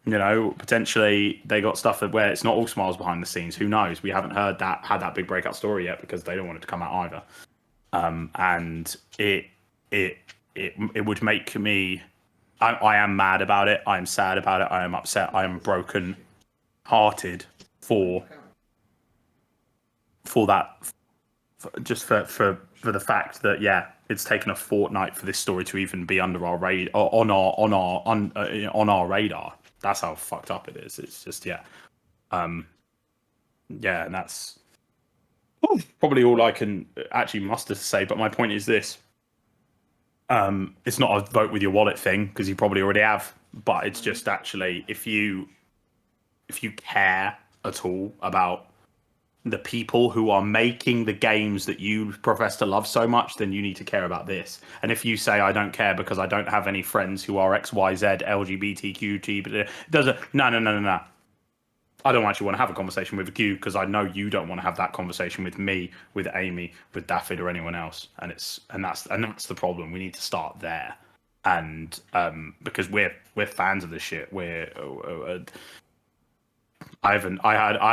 Potentially they got stuff where it's not all smiles behind the had who knows? We haven't had that big breakout story yet because they don't want it to come out either. And it would make me. I am mad about it. I am sad about it. I am upset. I am broken hearted for that. Just for the fact that it's taken a fortnight for this story to even be under our radar on our radar. That's how fucked up it is. It's just and that's probably all I can actually muster to say. But my point is this: it's not a vote with your wallet thing because you probably already have. But it's just actually if you care at all about the people who are making the games that you profess to love so much, then you need to care about this. And if you say I don't care because I don't have any friends who are XYZ LGBTQ but it doesn't. No. I don't actually want to have a conversation with you because I know you don't want to have that conversation with me, with Amy, with Daffyd, or anyone else. And that's the problem. We need to start there. And because we're fans of this shit. I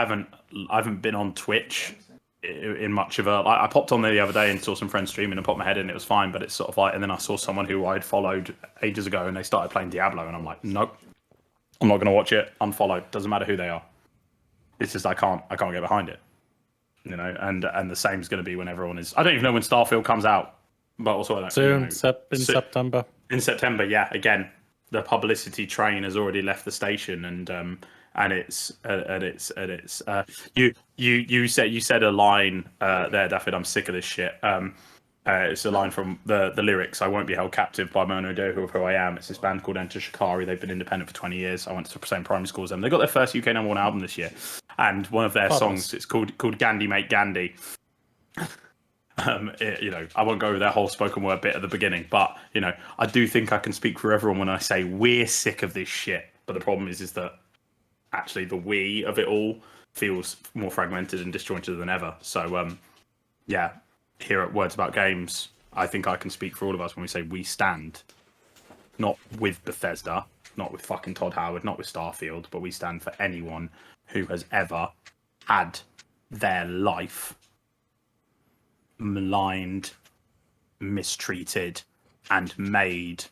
haven't been on Twitch in much of a. I popped on there the other day and saw some friends streaming and popped my head in. And it was fine, but it's sort of like. And then I saw someone who I'd followed ages ago, and they started playing Diablo, and I'm like, nope, I'm not going to watch it. Unfollow. Doesn't matter who they are. It's just I can't get behind it, And the same is going to be when everyone is. I don't even know when Starfield comes out, but also I don't. Soon, in September. In September, yeah. Again, the publicity train has already left the station, and you said a line there, Daffyd. I'm sick of this shit. It's a line from the lyrics. I won't be held captive by Mono Dohu of who I am. It's this band called Enter Shikari. They've been independent for 20 years. I went to the same primary school as them. They got their first UK #1 album this year, and one of their songs it's called Gandhi Mate Gandhi. I won't go over their whole spoken word bit at the beginning, but I do think I can speak for everyone when I say we're sick of this shit. But the problem is that actually the we of it all feels more fragmented and disjointed than ever. So here at Words About Games, I think I can speak for all of us when we say we stand, not with Bethesda, not with fucking Todd Howard, not with Starfield, but we stand for anyone who has ever had their life maligned, mistreated, and made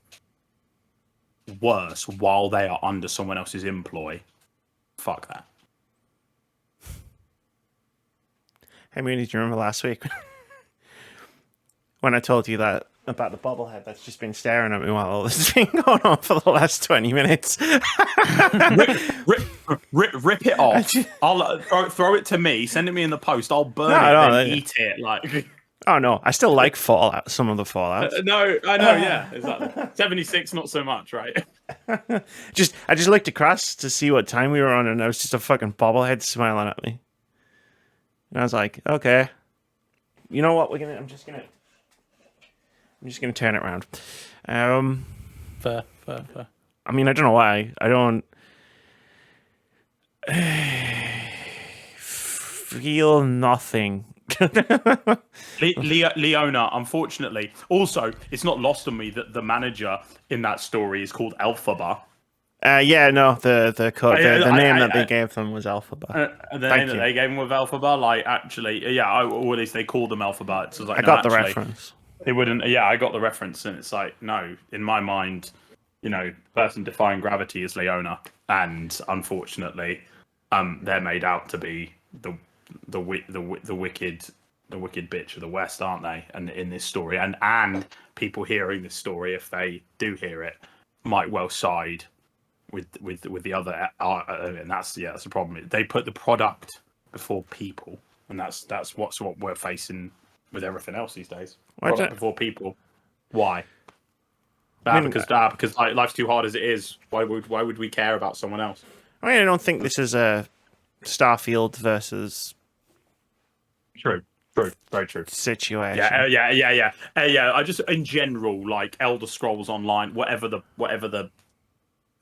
worse while they are under someone else's employ. Fuck that. Hey, Mooney, do you remember last week when I told you that about the bobblehead that's just been staring at me while all this has been going on for the last 20 minutes? Rip it off. I'll throw it to me. Send it me in the post. I'll burn and eat it. Like. Oh no, I still like Fallout. Some of the Fallout. No, I know. Yeah, exactly. 76, not so much, right? I just looked across to see what time we were on, and there was just a fucking bobblehead smiling at me. And I was like, okay, you know what? I'm just gonna turn it around. Fair. I mean, I don't know why. I don't feel nothing. Leona, unfortunately. Also, it's not lost on me that the manager in that story is called Alphaba. The name that they gave them was Alphaba. The name that they gave them was Alphaba. Like, actually, or at least they called them Alphaba. So I got the reference. They wouldn't. Yeah, I got the reference, and it's like, no, in my mind, person defying gravity is Leona, and unfortunately, they're made out to be the wicked bitch of the West, aren't they? And in this story, and people hearing this story, if they do hear it, might well side with the other. And that's the problem. They put the product before people, and that's what we're facing with everything else these days. Product before people. Why? Because life's too hard as it is. Why would we care about someone else? I mean, I don't think this is a Starfield versus True, very true situation. Yeah. I just in general, like Elder Scrolls Online, whatever the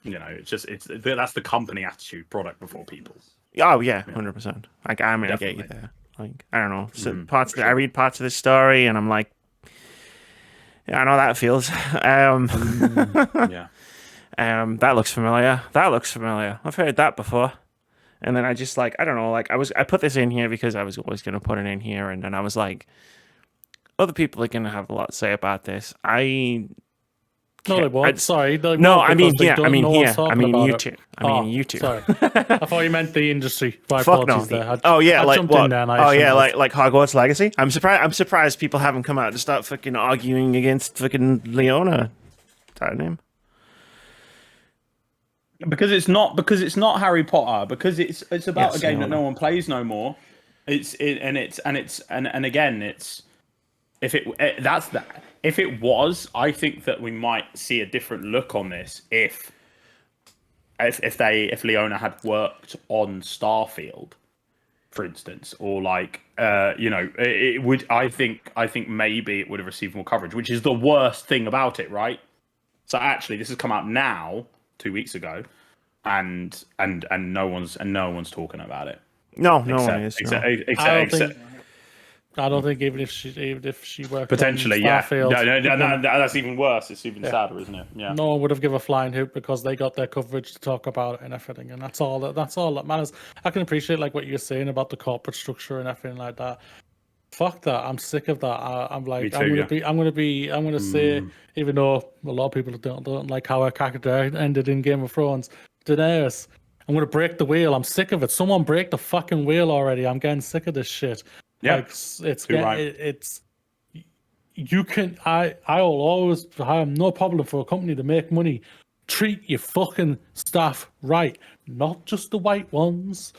that's the company attitude. Product before people. Oh yeah, 100%. Like I'm gonna get you there. Like I don't know. So I read parts of this story, and I'm like, yeah, I know how that feels. Yeah. That looks familiar. That looks familiar. I've heard that before. And then I just like, I don't know, like I put this in here because I was always going to put it in here. And then I was like, other people are going to have a lot to say about this. No, they won't. Sorry. They no, won't I mean because here. they I mean no here. one's talking I mean about you it. two. I mean you two. Sorry. I thought you meant the industry. My Fuck no. apologies there. I like jumped in there and oh yeah, like Hogwarts Legacy. I'm surprised people haven't come out to start fucking arguing against fucking Leona. Is that her name? Because it's not Harry Potter. Because it's about a game that no one plays no more. If it was, I think that we might see a different look on this if Leona had worked on Starfield, for instance, or like it would. I think maybe it would have received more coverage, which is the worst thing about it, right? So actually, this has come out now, 2 weeks ago, and no one's talking about it. No one is. I don't think even if she worked potentially, on Starfield, no, that's even worse. It's even sadder, isn't it? Yeah. No one would have given a flying hoot because they got their coverage to talk about it and everything, and that's all that matters. I can appreciate like what you're saying about the corporate structure and everything like that. Fuck that! I'm sick of that. I'm like, I'm gonna say, even though a lot of people don't like how her character ended in Game of Thrones, Daenerys. I'm gonna break the wheel. I'm sick of it. Someone break the fucking wheel already. I'm getting sick of this shit. Yeah, like, it's you can. I will always have no problem for a company to make money. Treat your fucking staff right, not just the white ones.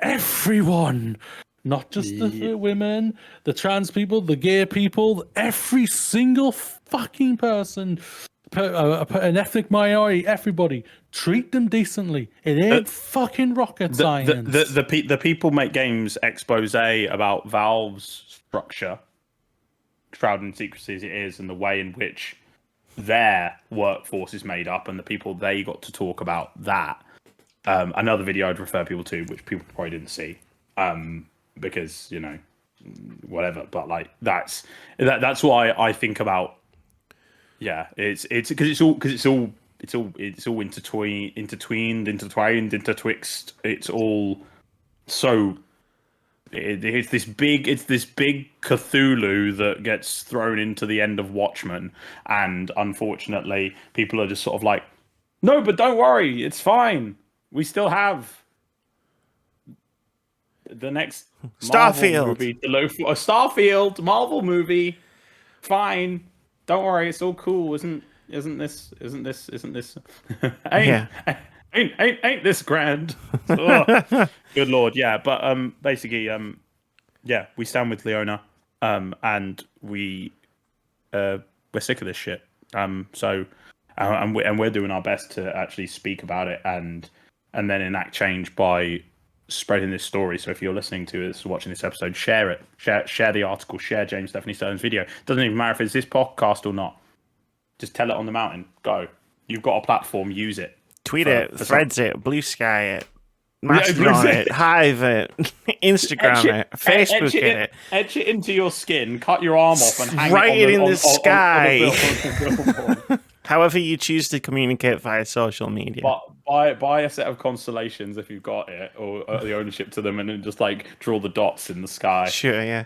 Everyone. Not just the women, the trans people, the gay people, every single fucking person, an ethnic minority, everybody. Treat them decently. It ain't fucking rocket science. The people make games expose about Valve's structure, shrouded in secrecy as it is, and the way in which their workforce is made up, and the people they got to talk about that. Another video I'd refer people to, which people probably didn't see. Because whatever, but like that's why I think about it's because it's all intertwined, intertwixed. It's all so it's this big Cthulhu that gets thrown into the end of Watchmen, and unfortunately people are just sort of like, no, but don't worry, it's fine, we still have the next Starfield movie, Starfield Marvel movie. Fine, don't worry, it's all cool. Isn't this? ain't this grand? Good lord, yeah. But basically, we stand with Leona, and we're sick of this shit. And we're doing our best to actually speak about it and then enact change by spreading this story. So if you're listening to this, watching this episode, share it. Share the article. Share James Stephanie Stone's video. Doesn't even matter if it's this podcast or not. Just tell it on the mountain. Go. You've got a platform. Use it. Tweet it. Threads it. Blue Sky it. Mastodon it. Hive it. Instagram it. Facebook it. Etch it into your skin. Cut your arm off and hang it in the sky. On However you choose to communicate via social media. Buy a set of constellations if you've got it, or the ownership to them, and then just like draw the dots in the sky. Sure, yeah.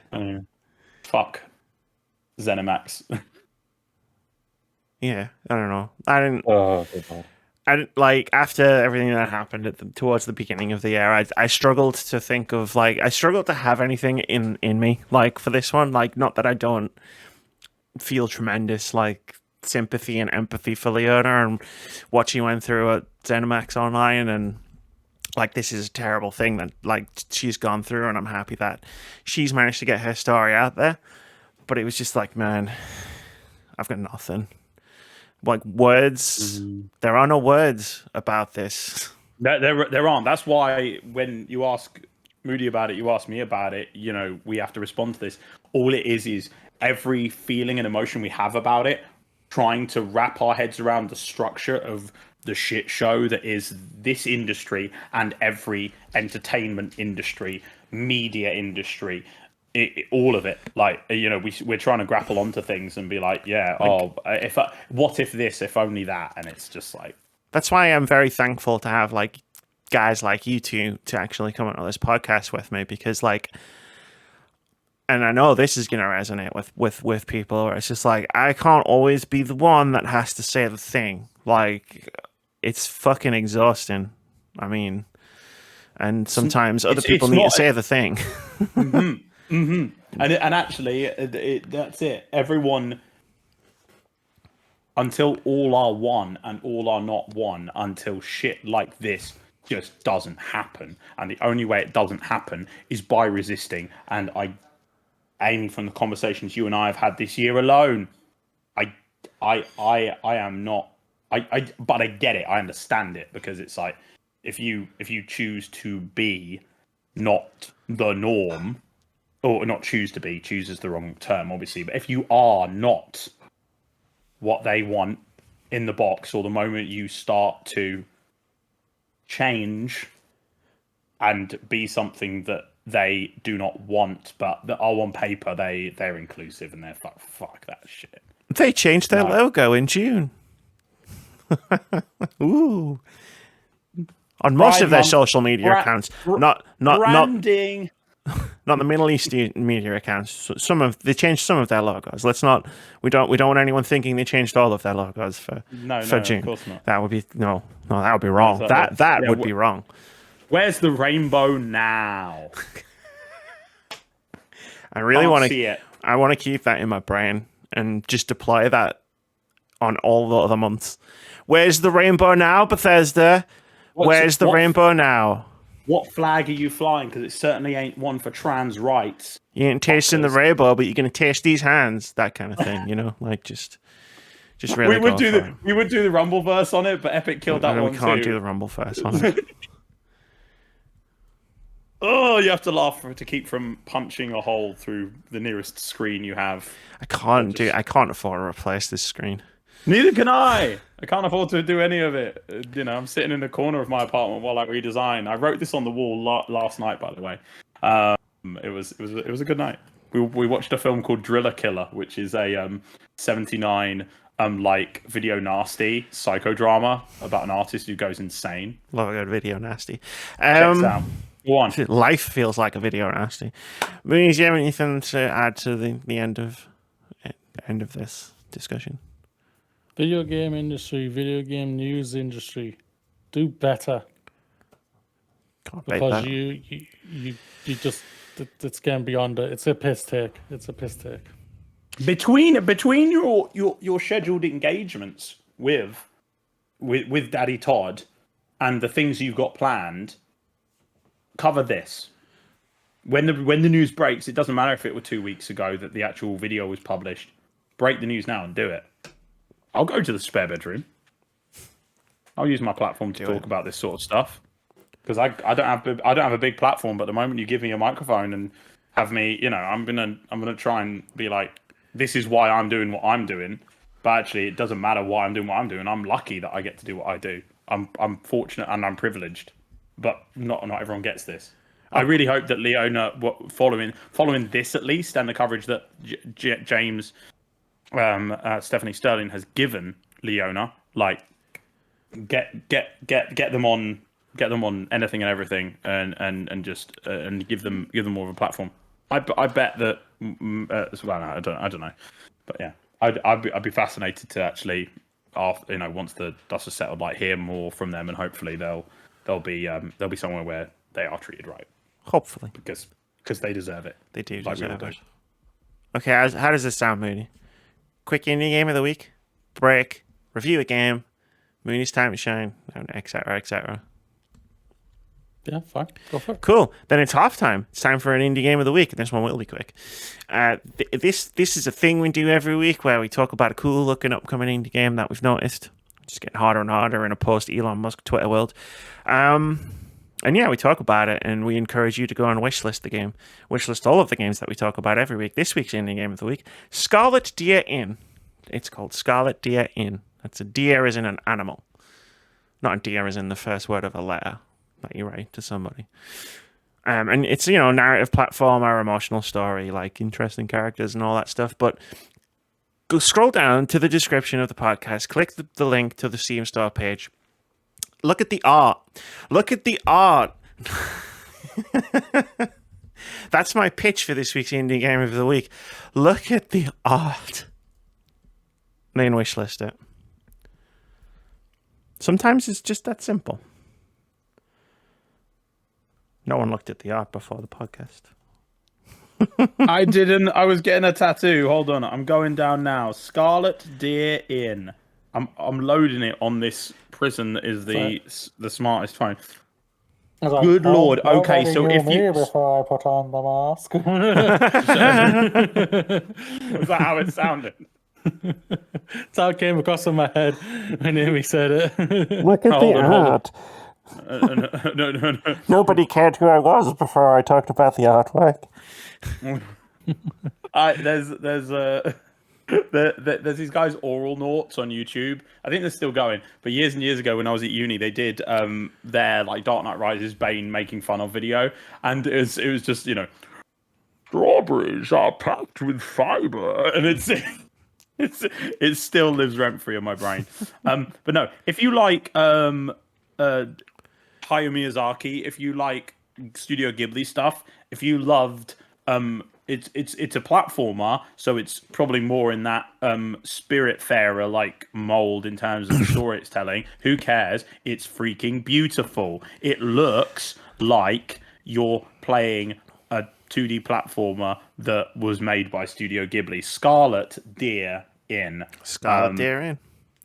Fuck Zenimax. Yeah, I don't know. I didn't like after everything that happened towards the beginning of the year. I struggled to think of I struggled to have anything in me like for this one. Like, not that I don't feel tremendous sympathy and empathy for Leona and what she went through at Zenimax Online, and this is a terrible thing that she's gone through, and I'm happy that she's managed to get her story out there. But it was just man, I've got nothing. Words. There are no words about this. There aren't. That's why when you ask Moody about it, you ask me about it, we have to respond to this. All it is every feeling and emotion we have about it, trying to wrap our heads around the structure of the shit show that is this industry and every entertainment industry, media industry, all of it. Like, you know, we're trying to grapple onto things and be like, yeah, what if this, if only that, and it's just like. That's why I'm very thankful to have like guys like you two to actually come on this podcast with me, because like, and I know this is going to resonate with people, where it's just like, I can't always be the one that has to say the thing. Like, it's fucking exhausting. I mean, and sometimes other people need to say the thing. Mm-hmm, mm-hmm. And actually, that's it. Everyone, until all are one and all are not one, until shit like this just doesn't happen. And the only way it doesn't happen is by resisting. And aiming from the conversations you and I have had this year alone, I am not. But I get it. I understand it, because it's like, if you choose to be not the norm, or not choose to be, choose is the wrong term, obviously, but if you are not what they want in the box, or the moment you start to change and be something that they do not want, but that are on paper they're inclusive and they're fuck that shit. They changed their logo in June. Ooh. On most of their social media accounts, not branding. Not the Middle East media accounts. They changed some of their logos. We don't want anyone thinking they changed all of their logos for June. Of course not. That would be that would be wrong. That would be wrong. Where's the rainbow now? I really want to see it. I want to keep that in my brain and just deploy that on all the other months. Where's the rainbow now, Bethesda? Where's the rainbow now? What flag are you flying? Because it certainly ain't one for trans rights. You ain't tasting the rainbow, but you're going to taste these hands. That kind of thing, you know? Like, just really we would do the Rumble verse on it, but Epic killed that one too. We can't do the Rumble verse on it. Oh, you have to laugh to keep from punching a hole through the nearest screen you have. I can't afford to replace this screen. Neither can I. I can't afford to do any of it. You know, I'm sitting in the corner of my apartment while I redesign. I wrote this on the wall last night, by the way. It was a good night. We watched a film called Driller Killer, which is a 79 like video nasty psychodrama about an artist who goes insane. Love a good video nasty. Checks out. Go on. Life feels like a video nasty. Moonies, do you have anything to add to the end of this discussion? Video game industry, video game news industry, do better. Because you just, it's getting beyond it. It's a piss take. Between your scheduled engagements with Daddy Todd and the things you've got planned, cover this. When the news breaks, it doesn't matter if it were 2 weeks ago that the actual video was published. Break the news now and do it. I'll go to the spare bedroom. I'll use my platform to talk about this sort of stuff, because I don't have a big platform. But the moment you give me a microphone and have me, you know, I'm gonna try and be like, this is why I'm doing what I'm doing. But actually, it doesn't matter why I'm doing what I'm doing. I'm lucky that I get to do what I do. I'm fortunate and I'm privileged. But not everyone gets this. I really hope that Leona, following this at least, and the coverage that James. Stephanie Sterling has given Leona, like get them on anything and everything, and just give them more of a platform. I bet that well, no, I don't know, but yeah, I'd be fascinated to actually, after, you know, once the dust is settled, like hear more from them, and hopefully they'll be somewhere where they are treated right. Hopefully, because they deserve it. They do deserve it. Okay, how does this sound, Mooney? Quick indie game of the week, break, review a game, Mooney's time to shine, etc., etc. Yeah, fine. Go for it. Cool. Then it's halftime. It's time for an indie game of the week, and this one will be quick. This is a thing we do every week where we talk about a cool looking upcoming indie game that we've noticed. Just getting harder and harder in a post-Elon Musk Twitter world. And yeah, we talk about it, and we encourage you to go and wishlist the game. Wishlist all of the games that we talk about every week. This week's indie game of the week, Scarlet Deer Inn. It's called Scarlet Deer Inn. That's a deer as in an animal. Not a deer as in the first word of a letter that you write to somebody. And it's, narrative platformer, emotional story, like interesting characters and all that stuff. But go scroll down to the description of the podcast, click the link to the Steam Store page. Look at the art. Look at the art. That's my pitch for this week's Indie Game of the Week. Look at the art. Then wishlist it. Sometimes it's just that simple. No one looked at the art before the podcast. I didn't. I was getting a tattoo. Hold on. I'm going down now. Scarlet Deer Inn. I'm loading it on this prison that is the smartest phone. Good lord. Okay, so if you before I put on the mask. Was that how it sounded? That's how it came across in my head when Amy said it. Look at the art. No. Nobody cared who I was before I talked about the artwork. There's these guys Oral Noughts on YouTube. I think they're still going. But years and years ago when I was at uni, they did their like Dark Knight Rises Bane making fun of video, and it was just strawberries are packed with fiber, and it still lives rent free in my brain. But no, if you like Hayao Miyazaki, if you like Studio Ghibli stuff, if you loved it's a platformer, so it's probably more in that Spiritfarer like mold in terms of the story it's telling. Who cares? It's freaking beautiful. It looks like you're playing a 2D platformer that was made by Studio Ghibli. Scarlet Deer Inn. Scarlet Deer Inn.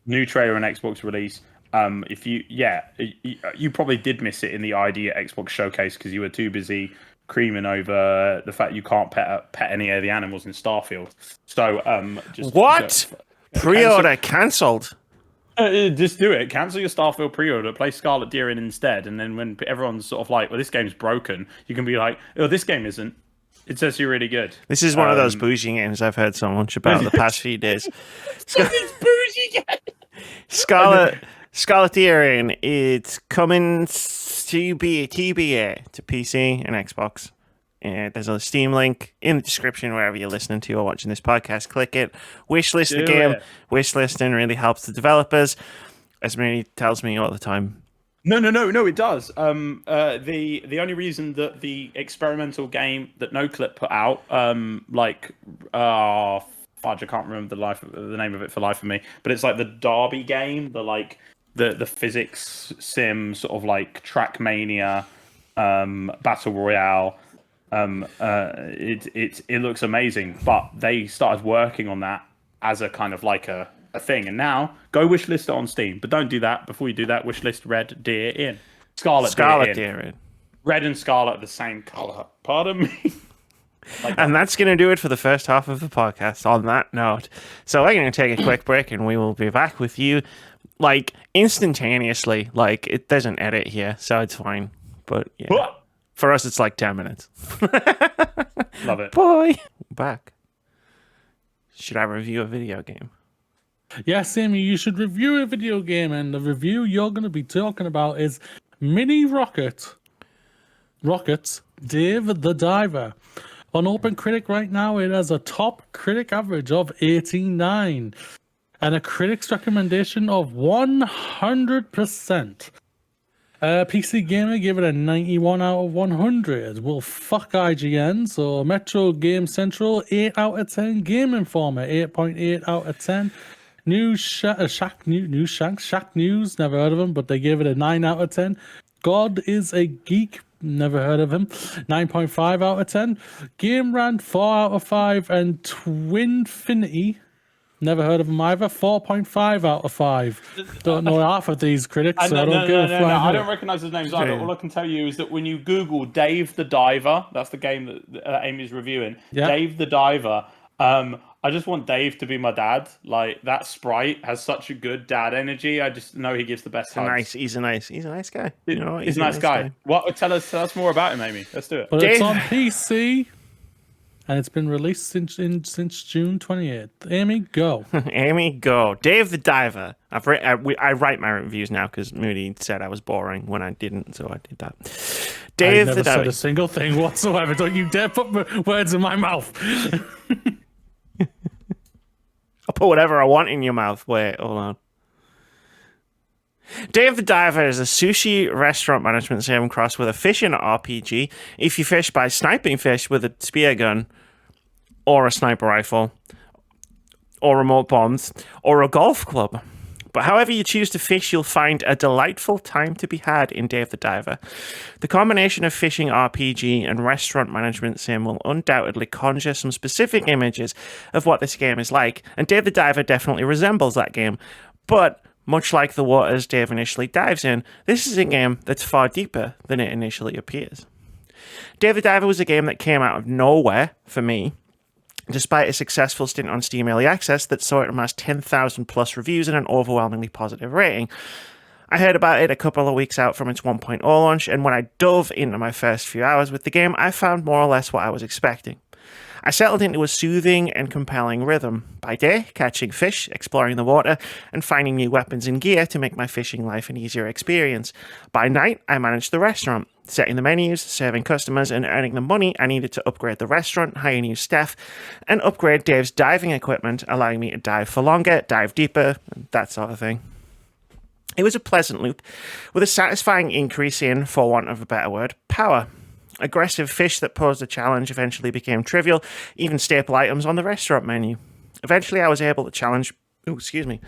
New trailer and Xbox release. If you probably did miss it in the ID at Xbox Showcase because you were too busy creaming over the fact you can't pet any of the animals in Starfield. So Pre-order cancelled. Just do it. Cancel your Starfield pre-order. Play Scarlet Deer Inn instead, and then when everyone's sort of like, "Well, this game's broken," you can be like, "Oh, this game isn't. It says you're really good." This is one of those bougie games I've heard so much about the past few days. Bougie game. Scarlet Deer Inn, it's coming to be TBA to PC and Xbox. There's a Steam link in the description wherever you're listening to or watching this podcast. Click it. Wishlist the game. Wishlisting really helps the developers, as Mary tells me all the time. No, it does. The only reason that the experimental game that NoClip put out, I can't remember the name of it for life of me, but it's like the Derby game, the physics sim sort of like Trackmania battle royale. It looks amazing, but they started working on that as a kind of like a thing, and now go wishlist it on Steam. But don't do that. Before you do that, wishlist Red Deer Inn. Scarlet Deer Inn. Red and Scarlet are the same color. Pardon me. And that's going to do it for the first half of the podcast on that note. So we're going to take a quick break and we will be back with you instantaneously. It doesn't edit here, so it's fine. But yeah, for us, it's 10 minutes. Love it. Bye. Back. Should I review a video game? Yes, Sammy, you should review a video game, and the review you're going to be talking about is Mini Rockets, Dave the Diver. On OpenCritic right now, it has a top critic average of 89 and a critic's recommendation of 100%. PC Gamer gave it a 91 out of 100. Well, fuck IGN. So Metro Game Central, 8 out of 10. Game Informer, 8.8 out of 10. Shack News, never heard of him, but they gave it a 9 out of 10. God is a Geek, never heard of him, 9.5 out of 10. Game Rant, 4 out of 5. And Twinfinity, never heard of him either, 4.5 out of 5. Don't know half of these critics, so I don't give a fuck. I don't recognize his names either. All I can tell you is that when you Google Dave the Diver, that's the game that Amy's reviewing, Dave the Diver, I just want Dave to be my dad. That sprite has such a good dad energy. I just know he gives the best hugs. He's a nice guy. He's a nice guy. What? Tell us more about him, Amy. Let's do it. But it's on PC. And it's been released since June 28th. Amy, go. Amy, go. Dave the Diver. I write my reviews now because Moody said I was boring when I didn't, so I did that. Dave I never the Diver. said a single thing whatsoever. Don't you dare put words in my mouth. I'll put whatever I want in your mouth. Wait, hold on. Dave the Diver is a sushi restaurant management sim cross with a fishing RPG. If you fish by sniping fish with a spear gun, or a sniper rifle, or remote bombs, or a golf club. But however you choose to fish, you'll find a delightful time to be had in Dave the Diver. The combination of fishing RPG and restaurant management sim will undoubtedly conjure some specific images of what this game is like, and Dave the Diver definitely resembles that game. But much like the waters Dave initially dives in, this is a game that's far deeper than it initially appears. Dave the Diver was a game that came out of nowhere for me, despite a successful stint on Steam Early Access that saw it amass 10,000 plus reviews and an overwhelmingly positive rating. I heard about it a couple of weeks out from its 1.0 launch, and when I dove into my first few hours with the game, I found more or less what I was expecting. I settled into a soothing and compelling rhythm. By day, catching fish, exploring the water, and finding new weapons and gear to make my fishing life an easier experience. By night, I managed the restaurant, setting the menus, serving customers, and earning the money I needed to upgrade the restaurant, hire new staff, and upgrade Dave's diving equipment, allowing me to dive for longer, dive deeper, that sort of thing. It was a pleasant loop, with a satisfying increase in, for want of a better word, power. Aggressive fish that posed a challenge eventually became trivial, even staple items on the restaurant menu. Eventually, I was able to challenge... Oh, excuse me.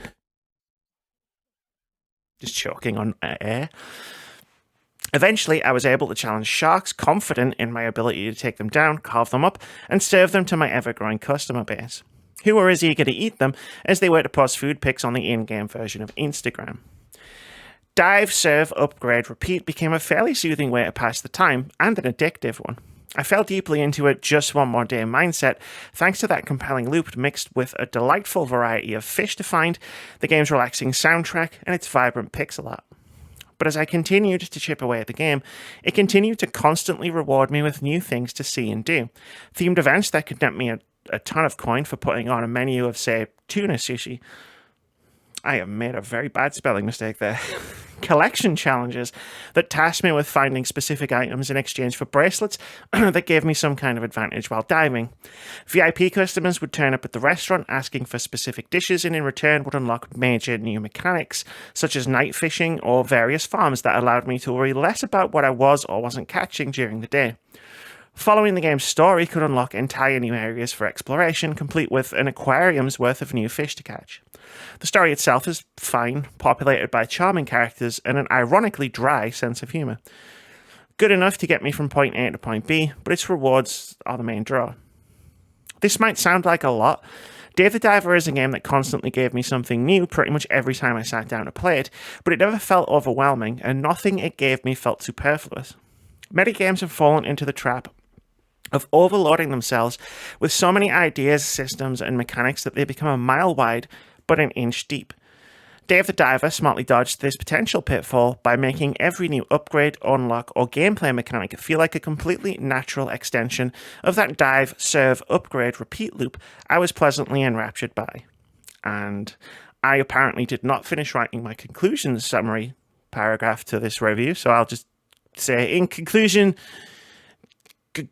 Just choking on air. Eventually, I was able to challenge sharks, confident in my ability to take them down, carve them up, and serve them to my ever-growing customer base, who were as eager to eat them as they were to post food pics on the in-game version of Instagram. Dive, serve, upgrade, repeat became a fairly soothing way to pass the time, and an addictive one. I fell deeply into a just one more day mindset, thanks to that compelling loop mixed with a delightful variety of fish to find, the game's relaxing soundtrack, and its vibrant pixel art. But as I continued to chip away at the game, it continued to constantly reward me with new things to see and do. Themed events that could net me a ton of coin for putting on a menu of, say, tuna sushi. I have made a very bad spelling mistake there. Collection challenges that tasked me with finding specific items in exchange for bracelets that gave me some kind of advantage while diving. VIP customers would turn up at the restaurant asking for specific dishes and in return would unlock major new mechanics, such as night fishing or various farms that allowed me to worry less about what I was or wasn't catching during the day. Following the game's story could unlock entire new areas for exploration, complete with an aquarium's worth of new fish to catch. The story itself is fine, populated by charming characters and an ironically dry sense of humour. Good enough to get me from point A to point B, but its rewards are the main draw. This might sound like a lot. Dave the Diver is a game that constantly gave me something new pretty much every time I sat down to play it, but it never felt overwhelming, and nothing it gave me felt superfluous. Many games have fallen into the trap of overloading themselves with so many ideas, systems, and mechanics that they become a mile wide but an inch deep. Dave the Diver smartly dodged this potential pitfall by making every new upgrade, unlock, or gameplay mechanic feel like a completely natural extension of that dive, serve, upgrade, repeat loop I was pleasantly enraptured by. And I apparently did not finish writing my conclusion summary paragraph to this review, so I'll just say, in conclusion,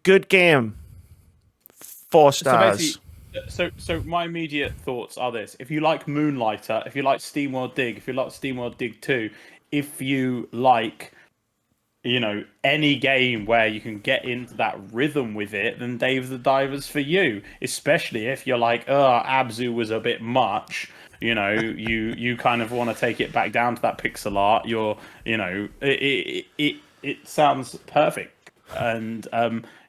good game. 4 stars. So my immediate thoughts are this: if you like Moonlighter, if you like SteamWorld Dig, if you like SteamWorld Dig 2, if you like, any game where you can get into that rhythm with it, then Dave the Diver's for you. Especially if you're like, Abzu was a bit much. You kind of want to take it back down to that pixel art. It sounds perfect, and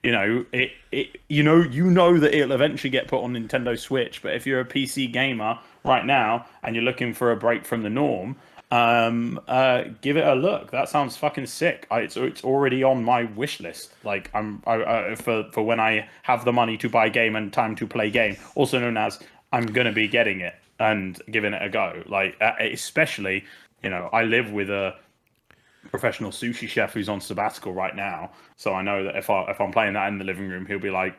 you know that it'll eventually get put on Nintendo Switch. But if you're a PC gamer right now and you're looking for a break from the norm, give it a look. That sounds fucking sick. It's already on my wish list. Like for when I have the money to buy game and time to play game, also known as I'm gonna be getting it and giving it a go. Like especially, I live with a professional sushi chef who's on sabbatical right now, so I know that if I'm playing that in the living room, he'll be like,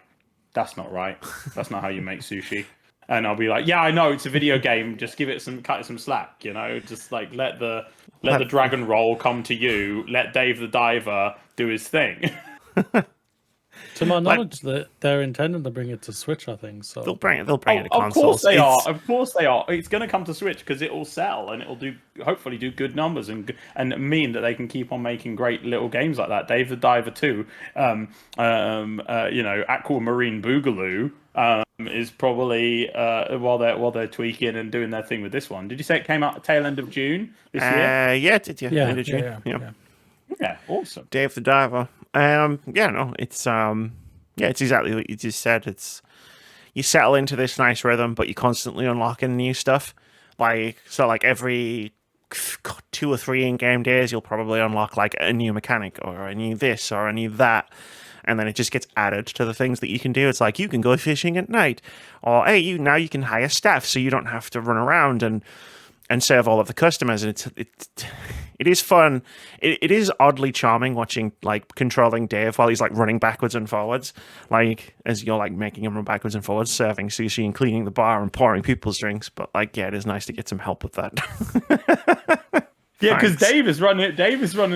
that's not right. That's not how you make sushi. And I'll be like, yeah, I know it's a video game. Just cut it some slack, Just like let the dragon roll come to you. Let Dave the Diver do his thing. To my knowledge, they're intending to bring it to Switch, I think. So they'll bring it to consoles. Of course they are. Of course they are. It's going to come to Switch because it will sell and it will hopefully do good numbers and mean that they can keep on making great little games like that. Dave the Diver 2, Aquamarine Boogaloo is probably while they're tweaking and doing their thing with this one. Did you say it came out tail end of June this year? Yeah, did you? Yeah, end of June. Yeah, awesome. Dave the Diver. It's it's exactly what you just said. It's you settle into this nice rhythm, but you're constantly unlocking new stuff. Like every 2 or 3 in-game days, you'll probably unlock like a new mechanic or a new this or a new that. And then it just gets added to the things that you can do. It's like you can go fishing at night, or hey, now you can hire staff, so you don't have to run around and serve all of the customers. And it is fun. It is oddly charming watching like controlling Dave while he's like running backwards and forwards, like as you're like making him run backwards and forwards, serving sushi and cleaning the bar and pouring people's drinks. But like, yeah, it is nice to get some help with that. Yeah, because Dave is running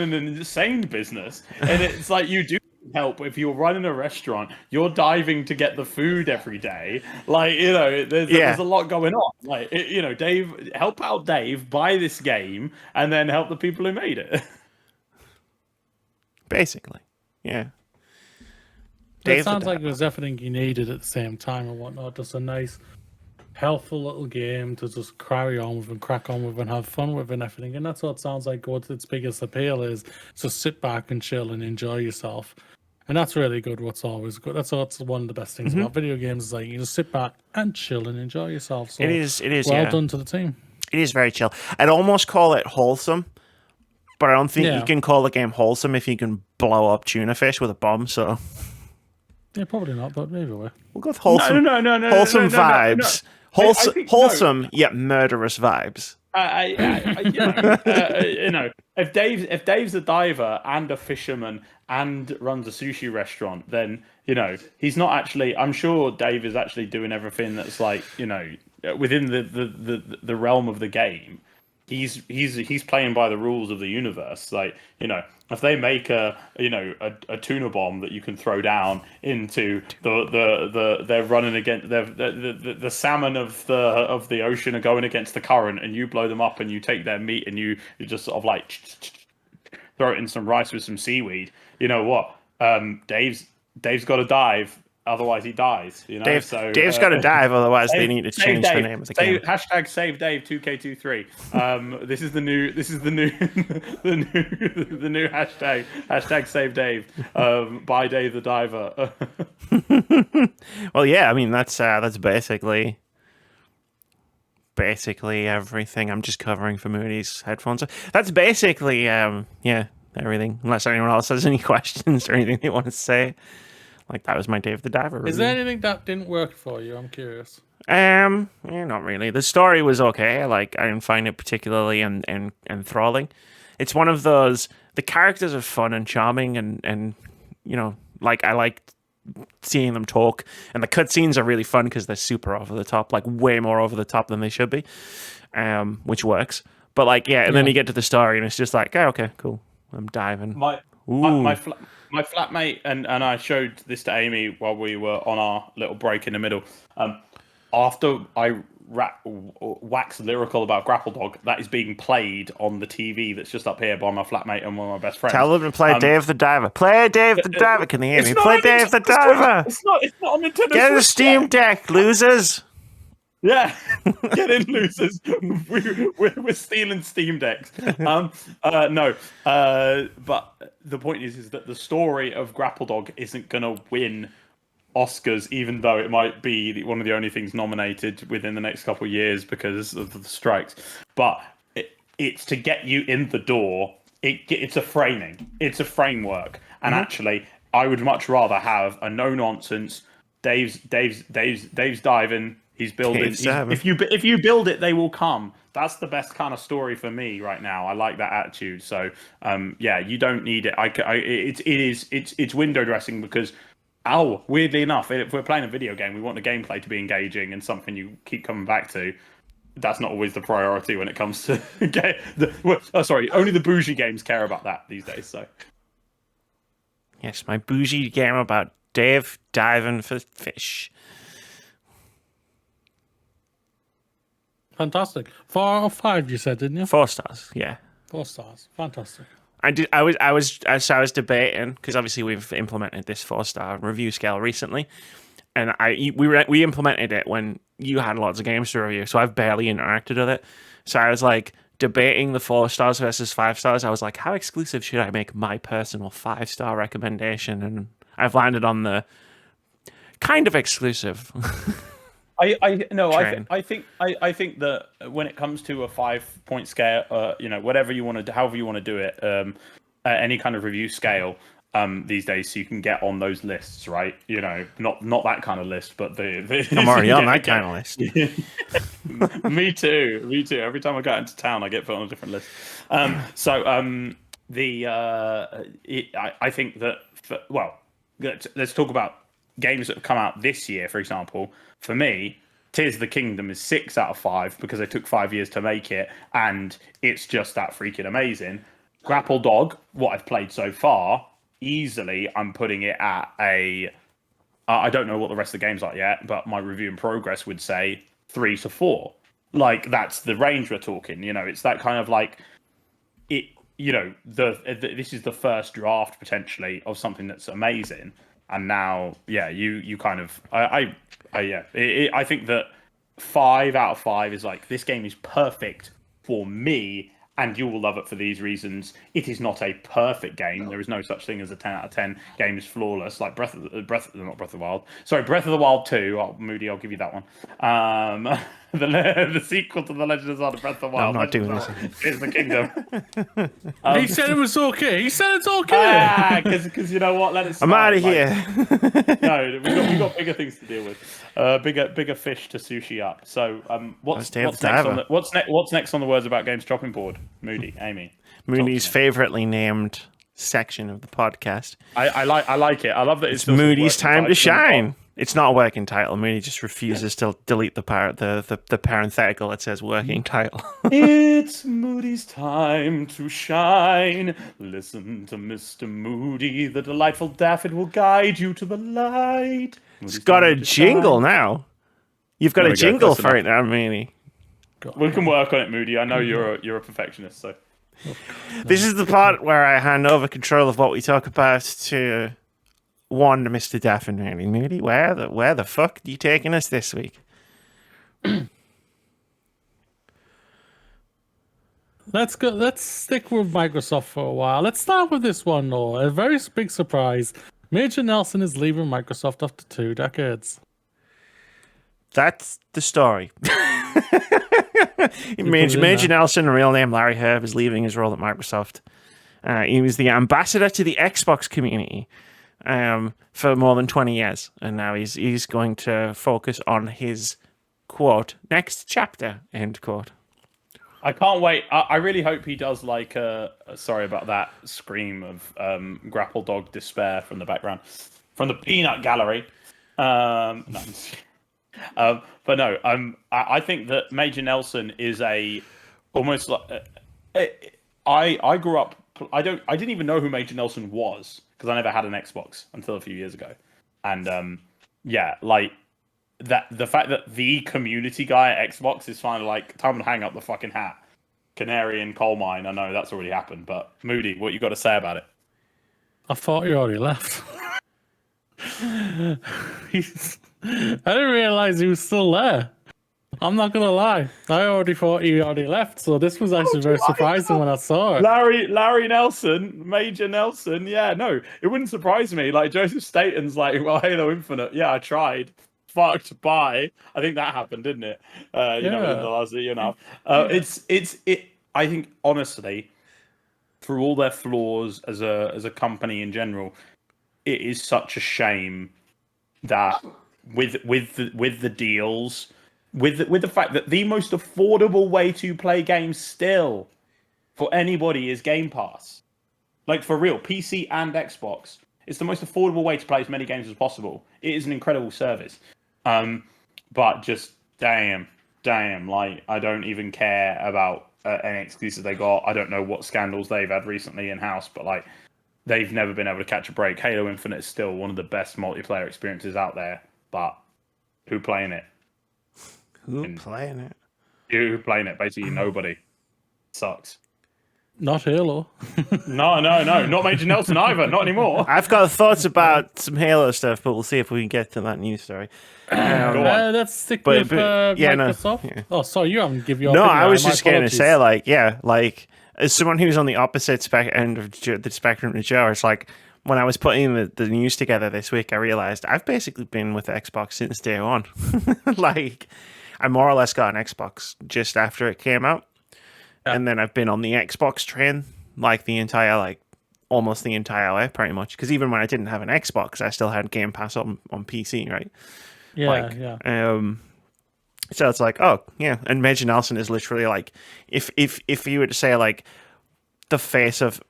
an insane business, and it's like you do help if you're running a restaurant. You're diving to get the food every day. Like there's a lot going on. Like Dave, help out Dave, buy this game, and then help the people who made it. Basically, yeah. It sounds like it was everything you needed at the same time and whatnot. Just a nice, helpful little game to just carry on with and crack on with and have fun with and everything. And that's what it sounds like what its biggest appeal is. Just sit back and chill and enjoy yourself. And that's really good. What's always good. That's one of the best things about video games is like you just sit back and chill and enjoy yourself. So it is. Well done to the team. It is very chill. I'd almost call it wholesome, but I don't think you can call the game wholesome if you can blow up tuna fish with a bomb. So yeah, probably not. But maybe we'll go with wholesome. No, wholesome vibes. No. Wholesome yet murderous vibes. If Dave's a diver and a fisherman and runs a sushi restaurant, then he's not actually. I'm sure Dave is actually doing everything that's like within the realm of the game. He's playing by the rules of the universe. Like if they make a tuna bomb that you can throw down into they're running against the salmon of the ocean are going against the current, and you blow them up and you take their meat and you just sort of like throw it in some rice with some seaweed. You know what? Dave's got to dive. Otherwise, he dies. Dave's got to dive. Otherwise, they need to change the name of the game. Hashtag save Dave 2K23. This is the new the new hashtag. Hashtag save Dave. By Dave the Diver. Well, yeah. I mean, that's basically everything. I'm just covering for Moody's headphones. That's basically everything. Unless anyone else has any questions or anything they want to say. Like, that was my Dave the Diver review. Is there anything that didn't work for you? I'm curious. Not really. The story was okay. I didn't find it particularly enthralling. It's one of those, the characters are fun and charming and I liked seeing them talk, and the cutscenes are really fun because they're super over the top, like way more over the top than they should be, which works. But then you get to the story and it's just like, oh, okay, cool. I'm diving. My flatmate and I showed this to Amy while we were on our little break in the middle. After I wax lyrical about Grapple Dog, that is being played on the TV that's just up here by my flatmate and one of my best friends. Tell them to play Dave the Diver. Play Dave the Diver. Can they hear me? Play Dave the Diver. It's not on Nintendo. Get a Steam Deck, losers. Yeah, get in, losers. We're stealing Steam Decks. But the point is that the story of Grapple Dog isn't going to win Oscars, even though it might be one of the only things nominated within the next couple of years because of the strikes. But it's to get you in the door. It's a framing. It's a framework. And actually, I would much rather have a no-nonsense Dave's diving. He's building. If you build it, they will come. That's the best kind of story for me right now. I like that attitude. So, you don't need it. It's window dressing because weirdly enough, if we're playing a video game, we want the gameplay to be engaging and something you keep coming back to. That's not always the priority when it comes to only the bougie games care about that these days. So yes, my bougie game about Dave diving for fish. Fantastic. 4 out of 5, you said, didn't you? 4 stars. Yeah. 4 stars. Fantastic. I was debating because obviously we've implemented this 4-star review scale recently, and we implemented it when you had lots of games to review, so I've barely interacted with it. So I was like debating the 4 stars versus 5 stars. I was like, how exclusive should I make my personal 5-star recommendation? And I've landed on the kind of exclusive. I think that when it comes to a 5-point scale, whatever you want to, however you want to do it, any kind of review scale these days, so you can get on those lists, right? Not that kind of list, but I'm already on that kind of list. Me too. Every time I go into town, I get put on a different list. I think that let's talk about games that have come out this year, for example. For me, Tears of the Kingdom is 6 out of 5 because it took 5 years to make it, and it's just that freaking amazing. Grapple Dog, what I've played so far, easily I'm putting it at a... I don't know what the rest of the game's like yet, but my review in progress would say 3 to 4. Like, that's the range we're talking. It's that kind of like... this is the first draft, potentially, of something that's amazing. And now, you kind of... I think that 5 out of 5 is like, this game is perfect for me, and you will love it for these reasons. It is not a perfect game. There is no such thing as a 10 out of 10 game is flawless. Like Breath of the Wild. Sorry, Breath of the Wild 2. Moody, I'll give you that one. The sequel to The Legend of Zelda Breath of the Wild. I'm not doing this. Tears of the Kingdom. He said it was okay. He said it's okay. Because you know what? Let it slide. I'm out of here. No, we got bigger things to deal with. Bigger fish to sushi up. So, what's next on the Words About Games chopping board? Moody, Amy. Moody's favoritely named section of the podcast. I like it. I love that it's Moody's time to shine. It's not a working title. Moody just refuses to delete the parenthetical that says working title. It's Moody's time to shine. Listen to Mr. Moody. The delightful daffodil will guide you to the light. It's got a jingle now. You've got a jingle for it now, Moody. We can work on it, Moody. I know you're a perfectionist, so. This is the part where I hand over control of what we talk about to one Mr. Daffin. Really, Moody, where the fuck are you taking us this week? Let's go. Let's stick with Microsoft for a while. Let's start with this one, though. A very big surprise. Major Nelson is leaving Microsoft after 2 decades. That's the story. Major Nelson, real name Larry Herb, is leaving his role at Microsoft. He was the ambassador to the Xbox community for more than 20 years, and now he's going to focus on his, quote, next chapter, end quote. I can't wait. I really hope he does like sorry about that scream of grapple dog despair from the background, from the peanut gallery. No, but no, I think that Major Nelson is almost like I grew up. I didn't even know who Major Nelson was because I never had an Xbox until a few years ago, and like that the fact that the community guy at Xbox is finally like, time to hang up the fucking hat. Canary in coal mine. I know that's already happened, but Moody, what you got to say about it? I thought you already left. I didn't realize he was still there. I'm not gonna lie. I already thought he already left, so this was actually very surprising when I saw it. Larry Nelson, Major Nelson. Yeah, no, it wouldn't surprise me. Like Joseph Staten's like, well, Halo Infinite. Yeah, I tried. Fucked by. I think that happened, didn't it? In the last year and a half. I think honestly, for all their flaws as a company in general, it is such a shame that with the deals, with the fact that the most affordable way to play games still for anybody is Game Pass. Like for real, PC and Xbox. It's the most affordable way to play as many games as possible. It is an incredible service. But just damn, like I don't even care about any exclusives they got. I don't know what scandals they've had recently in house, but like they've never been able to catch a break. Halo Infinite is still one of the best multiplayer experiences out there, but who playing it? Who playing it? Who playing it? Basically nobody. Sucks. Not Halo. No, not Major Nelson either. Not anymore. I've got thoughts about some Halo stuff, but we'll see if we can get to that news story. Go on. Let's stick with Microsoft. No, yeah. Oh, sorry, you haven't given your No, opinion. I was just going to apologies. say, like, as someone who's on the opposite end of the spectrum to Joe, it's like when I was putting the news together this week, I realized I've basically been with Xbox since day one. Like, I more or less got an Xbox just after it came out. Yeah. And then I've been on the Xbox train, like, almost the entire way, pretty much. Because even when I didn't have an Xbox, I still had Game Pass on PC, right? Yeah, So it's like, oh, yeah. And Major Nelson is literally like, if you were to say, like, the face of,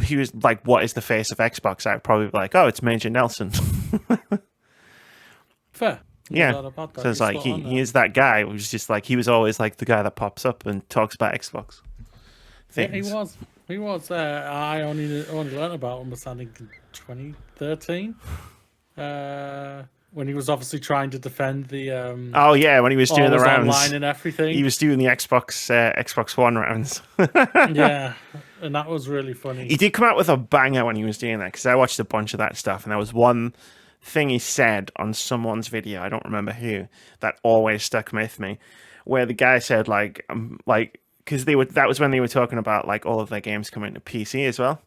he was like, what is the face of Xbox? I'd probably be like, oh, it's Major Nelson. Fair. Yeah. So it's like, he is that guy who's just like, he was always like the guy that pops up and talks about Xbox things. Yeah, he was. I only learned about him, I think, in 2013. When he was obviously trying to defend the oh yeah, when he was doing the rounds online and everything, he was doing the Xbox One rounds. Yeah, and that was really funny. He did come out with a banger when he was doing that, because I watched a bunch of that stuff, and there was one thing he said on someone's video, I don't remember who, that always stuck with me, where the guy said like because that was when they were talking about like all of their games coming to PC as well.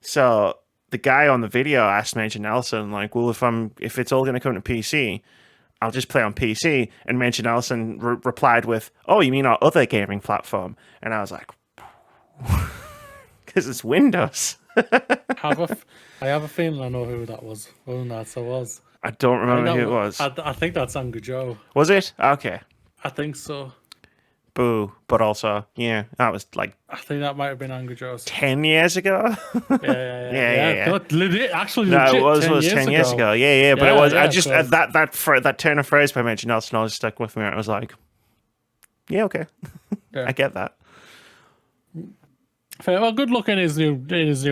So the guy on the video asked Major Nelson, like, well, if it's all going to come to PC, I'll just play on PC. And Major Nelson replied with, oh, you mean our other gaming platform? And I was like, because it's Windows. I have a feeling I know who that was. Who that was. I don't remember who it was. I think that's Angry Joe. Was it? Okay. I think so. Boo. But also, yeah, that was like, I think that might have been Angry Joe's. 10 years ago? Yeah. No, legit, it was 10 years ago. Yeah. But it was, I just, so. that turn of phrase by Major Nelson always stuck with me. I was like, yeah, okay. Yeah. I get that. Fair. Well, good luck in his new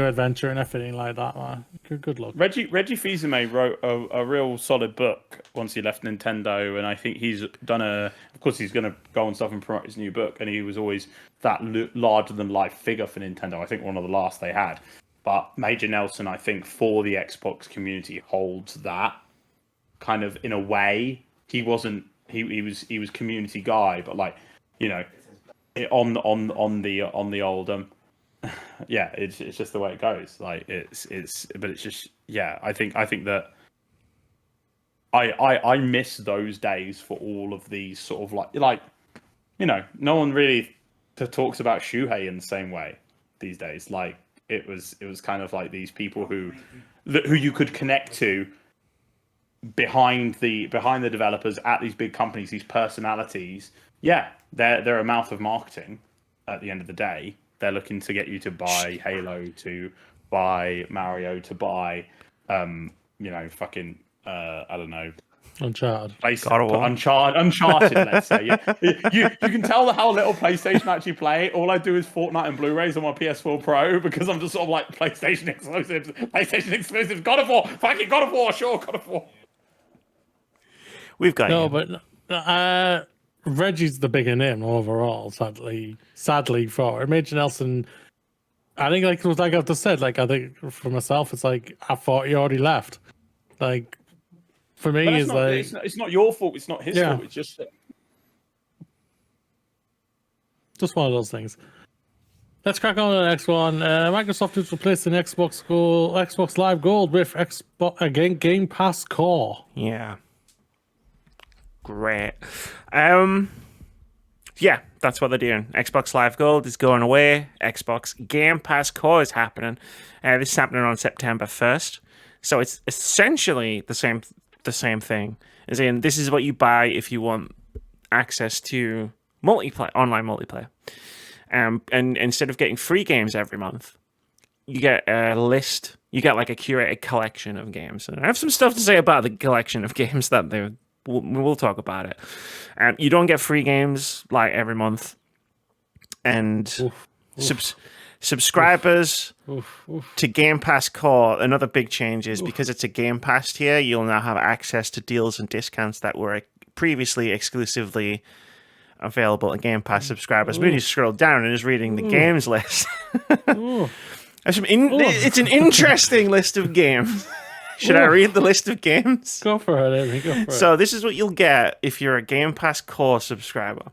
adventure and everything like that, man. Good luck. Reggie Fils-Aimé wrote a real solid book once he left Nintendo, and I think he's done of course he's going to go and stuff and promote his new book, and he was always that larger than life figure for Nintendo. I think one of the last they had. But Major Nelson, I think, for the Xbox community holds that kind of in a way. He was community guy, but like, you know, on the old yeah, it's just the way it goes. Like but it's just, yeah. I think that I miss those days for all of these sort of like you know, no one really talks about Shuhei in the same way these days. Like it was kind of like these people who you could connect to behind the developers at these big companies, these personalities. Yeah, they're a mouth of marketing at the end of the day. They're looking to get you to buy Halo, to buy Mario, to buy, you know, fucking, I don't know, Uncharted. Uncharted, let's say. Yeah, you can tell how little PlayStation actually play. All I do is Fortnite and Blu-rays on my PS4 Pro because I'm just sort of like PlayStation exclusives. God of War, fucking God of War, sure, God of War. We've got no, but Reggie's the bigger name overall, sadly for Major Nelson. I think like I've just said, like I think for myself, it's like I thought he already left. Like for me, it's not your fault. It's not his fault. It's just one of those things. Let's crack on to the next one. Microsoft is replacing Xbox Live Gold with Game Pass Core. Yeah. Great. Yeah, that's what they're doing. Xbox Live Gold is going away. Xbox Game Pass Core is happening. This is happening on September 1st. So it's essentially the same thing. As in, this is what you buy if you want access to online multiplayer. And instead of getting free games every month, you get a list. You get like a curated collection of games, and I have some stuff to say about the collection of games that we'll talk about it. You don't get free games like every month, and subscribers to Game Pass Core. Another big change is because it's a Game Pass tier, you'll now have access to deals and discounts that were previously exclusively available to Game Pass subscribers. Mooney scrolled down and is reading the games list. It's an interesting list of games. Should I read the list of games? Go for it, Amy. Go for it. So this is what you'll get if you're a Game Pass Core subscriber.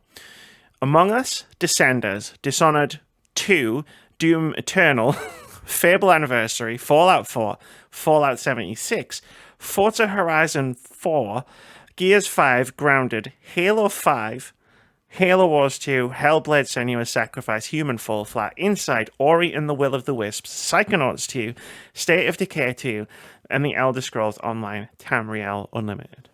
Among Us, Descenders, Dishonored 2, Doom Eternal, Fable Anniversary, Fallout 4, Fallout 76, Forza Horizon 4, Gears 5, Grounded, Halo 5, Halo Wars 2, Hellblade Senua's Sacrifice, Human Fall Flat, Inside, Ori and the Will of the Wisps, Psychonauts 2, State of Decay 2, and The Elder Scrolls Online Tamriel Unlimited.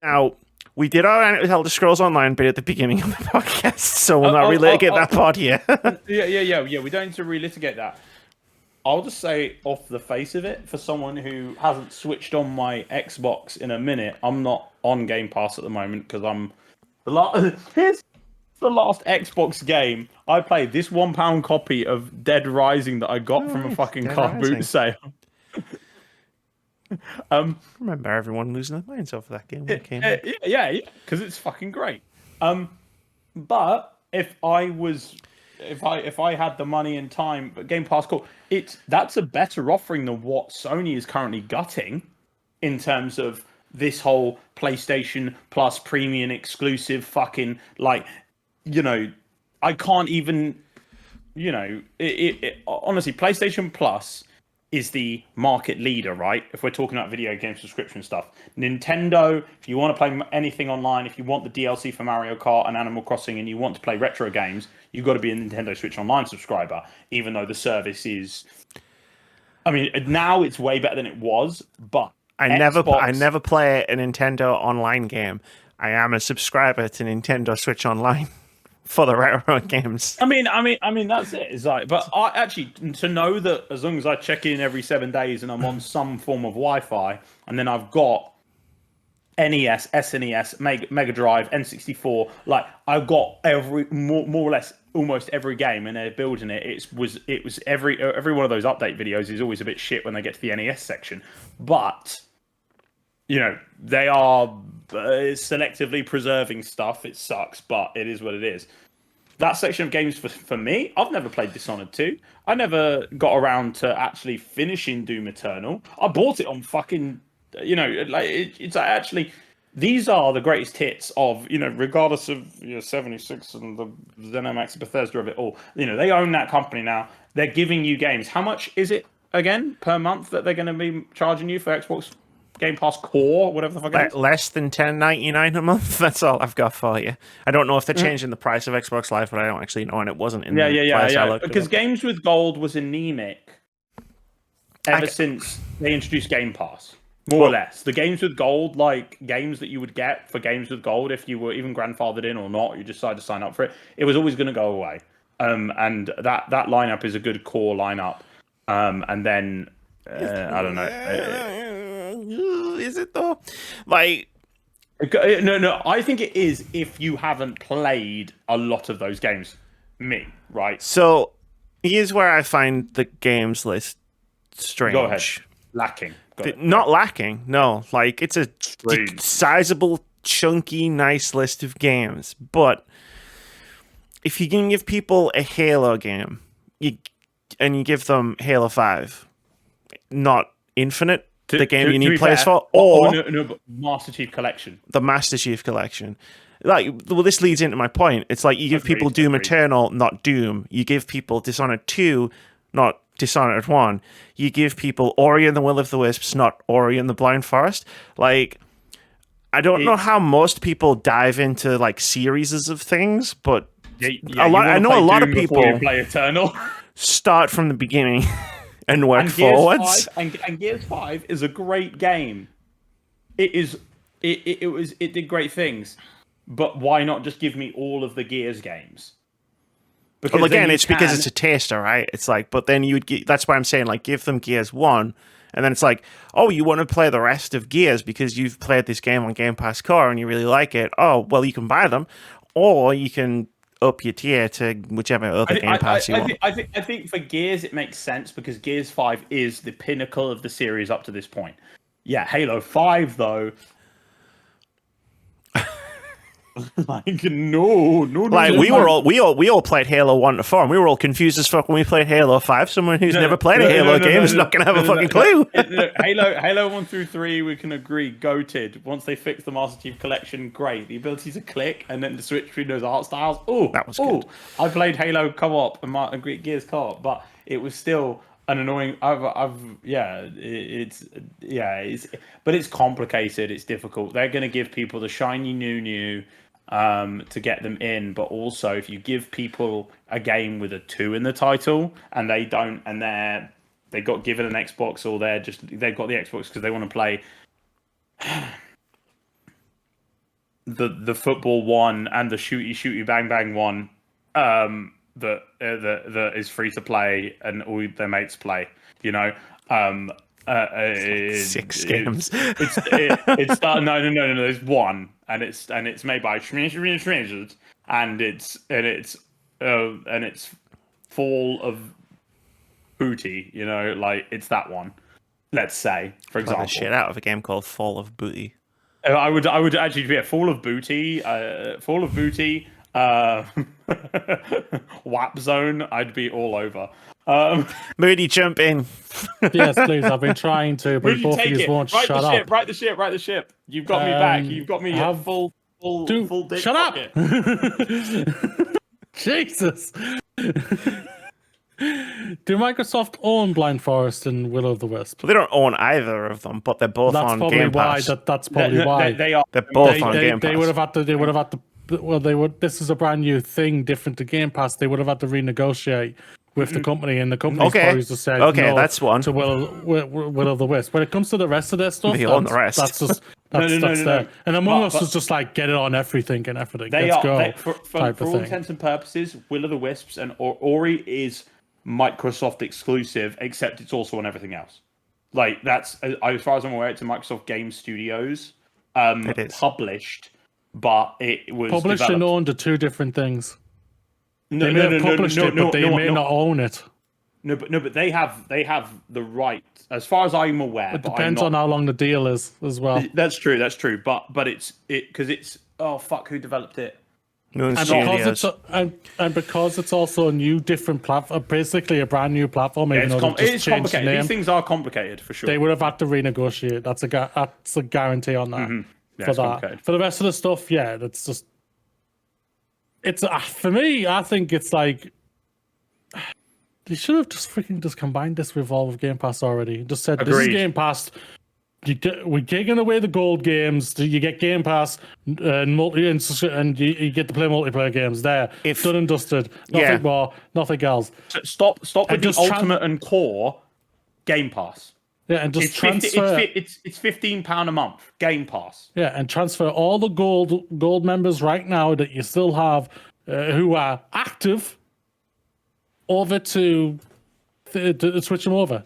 Now, we did our Elder Scrolls Online bit at the beginning of the podcast, so we'll not relitigate that part here. Yeah. We don't need to relitigate that. I'll just say off the face of it, for someone who hasn't switched on my Xbox in a minute, I'm not on Game Pass at the moment because I'm here's the last Xbox game I played. This £1 copy of Dead Rising that I got from a fucking car boot sale. I remember everyone losing their minds over that game when it came out. Yeah, because it's fucking great. But if I had the money and time, Game Pass Core, that's a better offering than what Sony is currently gutting in terms of this whole PlayStation Plus premium exclusive fucking, like, you know, I can't even, you know, honestly, PlayStation Plus is the market leader, right? If we're talking about video game subscription stuff. Nintendo, if you want to play anything online, if you want the DLC for Mario Kart and Animal Crossing and you want to play retro games, you've got to be a Nintendo Switch Online subscriber, even though the service is... I mean, now it's way better than it was, but I never play a Nintendo Online game. I am a subscriber to Nintendo Switch Online for the retro games. I mean, that's it. It's like, but I actually, to know that as long as I check in every 7 days and I'm on some form of Wi-Fi, and then I've got NES, SNES, Mega Drive, N64, like I've got more or less almost every game, and they're building it. It was every one of those update videos is always a bit shit when they get to the NES section, but you know they are selectively preserving stuff. It sucks, but it is what it is. That section of games for me, I've never played Dishonored 2. I never got around to actually finishing Doom Eternal. I bought it on fucking, you know, like it's actually, these are the greatest hits of, you know, regardless of 76 and the Zenimax Bethesda of it all. You know, they own that company now. They're giving you games. How much is it again per month that they're going to be charging you for Xbox Game Pass Core, whatever the fuck it is? Less than $10.99 a month. That's all I've got for you. I don't know if they're changing the price of Xbox Live, but I don't actually know, and it wasn't in the price I looked because Games with Gold was anemic ever since they introduced Game Pass, more or less. The Games with Gold, like games that you would get for Games with Gold, if you were even grandfathered in or not, you decided to sign up for it, it was always going to go away. And that lineup is a good core lineup. And then I don't know. Is it though? Like, no. I think it is if you haven't played a lot of those games. Me, right? So here's where I find the games list strange. Go ahead. Lacking. Not lacking. No, like it's a sizable, chunky, nice list of games. But if you can give people a Halo game, you give them Halo 5, not Infinite. The game you need players for, or but Master Chief Collection. The Master Chief Collection. Like, well, this leads into my point. It's like you give people Doom Eternal, not Doom. You give people Dishonored 2, not Dishonored 1. You give people Ori and the Will of the Wisps, not Ori and the Blind Forest. Like, I don't know how most people dive into like series of things, but I know a lot of people play Eternal. Start from the beginning. And work forwards. And Gears 5 is a great game. It did great things. But why not just give me all of the Gears games? Well, again, it's because it's a taster, right? It's like, but then that's why I'm saying, like, give them Gears 1, and then it's like, oh, you want to play the rest of Gears because you've played this game on Game Pass Core and you really like it. Oh, well, you can buy them, or you can up your tier to whichever other Game Pass you want. I think for Gears, it makes sense because Gears 5 is the pinnacle of the series up to this point. Yeah, Halo 5, though... like no. Like we all played Halo 1 to 4, and we were all confused as fuck when we played Halo 5. Someone who's never played a Halo game is not going to have a fucking clue. Halo 1 through 3, we can agree, goated. Once they fix the Master Chief Collection, great. The ability to click and then to switch between those art styles. Oh, that was good. I played Halo co-op and Gears co-op, but it was still an annoying. But it's complicated. It's difficult. They're going to give people the shiny new. To get them in, but also if you give people a game with a 2 in the title and they don't, and they got given an Xbox, or they've got the Xbox because they want to play the football one and the shooty bang bang one that is free to play and all their mates play, you know. 6 games. It's no. There's one, and it's made by Schmidt's, and it's full of booty. You know, like it's that one. Let's say, for example, the shit out of a game called Fall of Booty. I would actually be a Fall of Booty. WAP zone. I'd be all over. Moody, jump in. Yes, please. I've been trying to, but Moody, both of you won't shut up. Right the ship. You've got me back. You've got me full dick. Shut up! Jesus. Do Microsoft own Blind Forest and Will of the Wisp? Well, they don't own either of them, but they're both on Game Pass. That's probably why they are. They're both on Game Pass. They would have had to. Well, they would. This is a brand new thing, different to Game Pass. They would have had to renegotiate with the company, and the company's probably just said no that's one. To Will of the Wisp. When it comes to the rest of their stuff, they own the rest. That's just that's there. And Among Us was just like get it on everything and everything. They Let's are go. for all intents and purposes. Will of the Wisps and Ori is Microsoft exclusive, except it's also on everything else. Like that's as far as I'm aware, it's a Microsoft Game Studios published, but it was published developed. and owned are two different things. They may have published it, but they may not own it. No, but they have the right, as far as I'm aware. It depends on how long the deal is as well. That's true. But it's who developed it? And because it's also a new, different platform, basically a brand new platform. It's complicated. These things are complicated for sure. They would have had to renegotiate. That's a guarantee on that. Mm-hmm. Yeah, for that. For the rest of the stuff, yeah, that's just. It's for me. I think it's like they should have just combined this with all of Game Pass already. Just said this is Game Pass. We're taking away the gold games. You get Game Pass and you get to play multiplayer games. There, done and dusted. Nothing more, nothing else. Stop with the Ultimate and Core Game Pass. Yeah, and just transfer. It's £15 a month. Game Pass. Yeah, and transfer all the gold members right now that you still have, who are active, over to switch them over.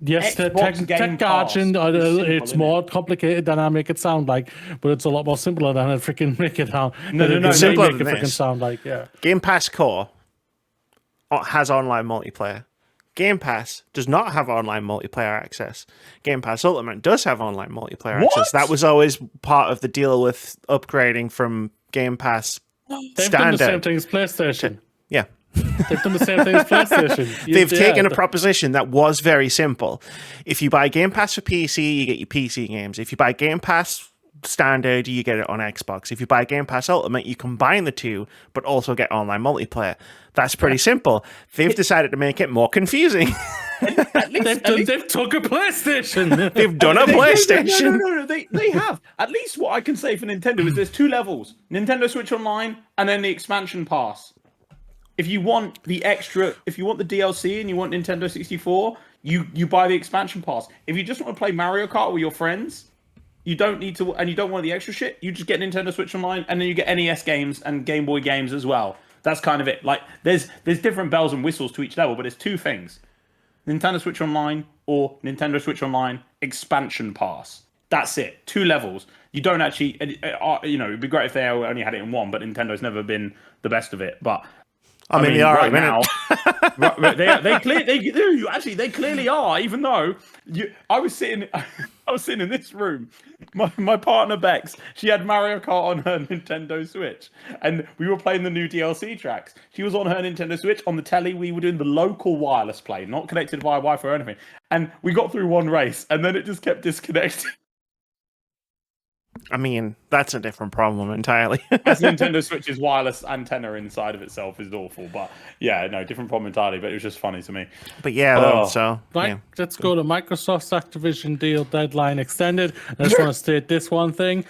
Yes, the tech guardian, it's more complicated than I make it sound like, but it's a lot more simpler than I freaking make it sound. No, simpler than this. Sound like, yeah. Game Pass Core has online multiplayer. Game Pass does not have online multiplayer access. Game Pass Ultimate does have online multiplayer access. That was always part of the deal with upgrading from Game Pass They've done the same thing as PlayStation. Yeah. They've done the same thing as PlayStation. They've taken a proposition that was very simple. If you buy Game Pass for PC, you get your PC games. If you buy Game Pass Standard, you get it on Xbox. If you buy Game Pass Ultimate, you combine the two, but also get online multiplayer. That's pretty simple. They've decided to make it more confusing. They've took a PlayStation. They've done a PlayStation. No, they have. At least what I can say for Nintendo is there's two levels. Nintendo Switch Online and then the expansion pass. If you want the DLC and you want Nintendo 64, you buy the expansion pass. If you just want to play Mario Kart with your friends, you don't need to, and you don't want the extra shit, you just get Nintendo Switch Online and then you get NES games and Game Boy games as well. That's kind of it. Like, there's different bells and whistles to each level, but it's two things: Nintendo Switch Online or Nintendo Switch Online expansion pass. That's it. 2 levels. You don't actually, it'd be great if they only had it in one, but Nintendo's never been the best of it. But I mean, they are right now. They clearly are. Even though I was sitting in this room. My partner Bex, she had Mario Kart on her Nintendo Switch, and we were playing the new DLC tracks. She was on her Nintendo Switch on the telly. We were doing the local wireless play, not connected via Wi-Fi or anything. And we got through one race, and then it just kept disconnecting. I mean, that's a different problem entirely. As Nintendo Switch's wireless antenna inside of itself is awful, but yeah, no, different problem entirely. But it was just funny to me. But yeah, so right, yeah. Let's go to Microsoft's Activision deal deadline extended. I just want to state this one thing.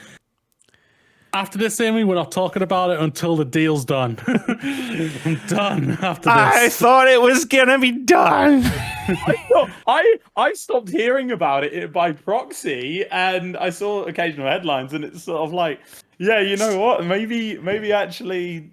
After this, Amy, we're not talking about it until the deal's done. I'm done after this. I thought it was gonna be done. I stopped hearing about it by proxy, and I saw occasional headlines, and it's sort of like, yeah, you know what? Maybe actually,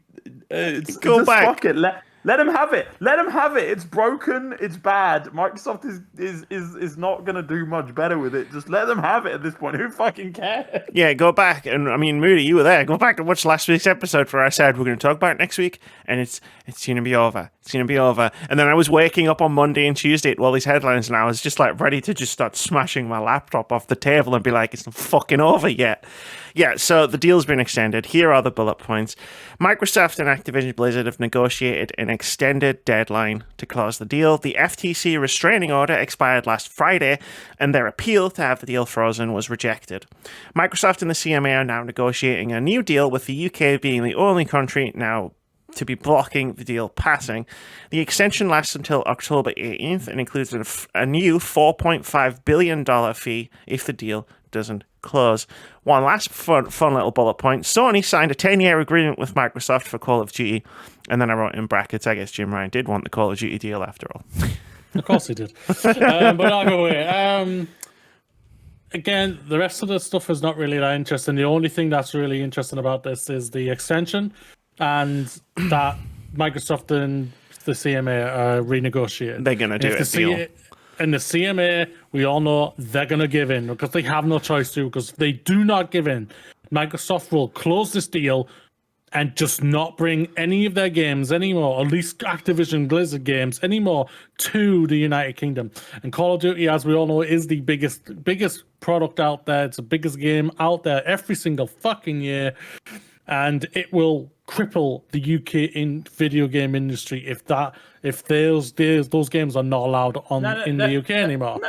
go back. Fuck it. Let him have it. Let him have it. It's broken. It's bad. Microsoft is not going to do much better with it. Just let them have it at this point. Who fucking cares? Yeah, go back. And I mean, Moody, you were there. Go back and watch last week's episode where I said we're going to talk about it next week. And it's going to be over. It's going to be over. And then I was waking up on Monday and Tuesday at all these headlines. And I was just like ready to just start smashing my laptop off the table and be like, it's not fucking over yet. Yeah, so the deal's been extended. Here are the bullet points. Microsoft and Activision Blizzard have negotiated an extended deadline to close the deal. The FTC restraining order expired last Friday, and their appeal to have the deal frozen was rejected. Microsoft and the CMA are now negotiating a new deal, with the UK being the only country now to be blocking the deal passing. The extension lasts until October 18th and includes a new $4.5 billion fee if the deal doesn't close. One last fun little bullet point. Sony signed a 10-year agreement with Microsoft for Call of Duty, and then I wrote in brackets, I guess Jim Ryan did want the Call of Duty deal after all. Of course he did. But either way, again, the rest of the stuff is not really that interesting. The only thing that's really interesting about this is the extension, and that Microsoft and the CMA are renegotiating. They're going to do it. And the CMA, we all know they're going to give in because they have no choice to, because if they do not give in, Microsoft will close this deal and just not bring any of their games anymore, at least Activision Blizzard games anymore, to the United Kingdom. And Call of Duty, as we all know, is the biggest product out there. It's the biggest game out there every single fucking year. And it will cripple the UK video game industry if those games are not allowed in the UK anymore.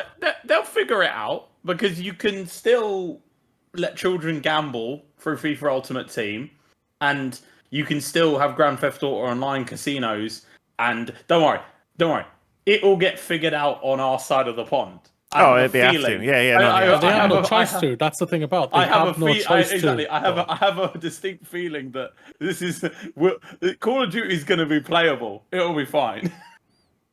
They'll figure it out, because you can still let children gamble through FIFA Ultimate Team, and you can still have Grand Theft Auto Online casinos. And don't worry, it will get figured out on our side of the pond. They have to. Yeah. They have no choice to. That's the thing about. They have no choice to. I have a distinct feeling that Call of Duty is going to be playable. It'll be fine.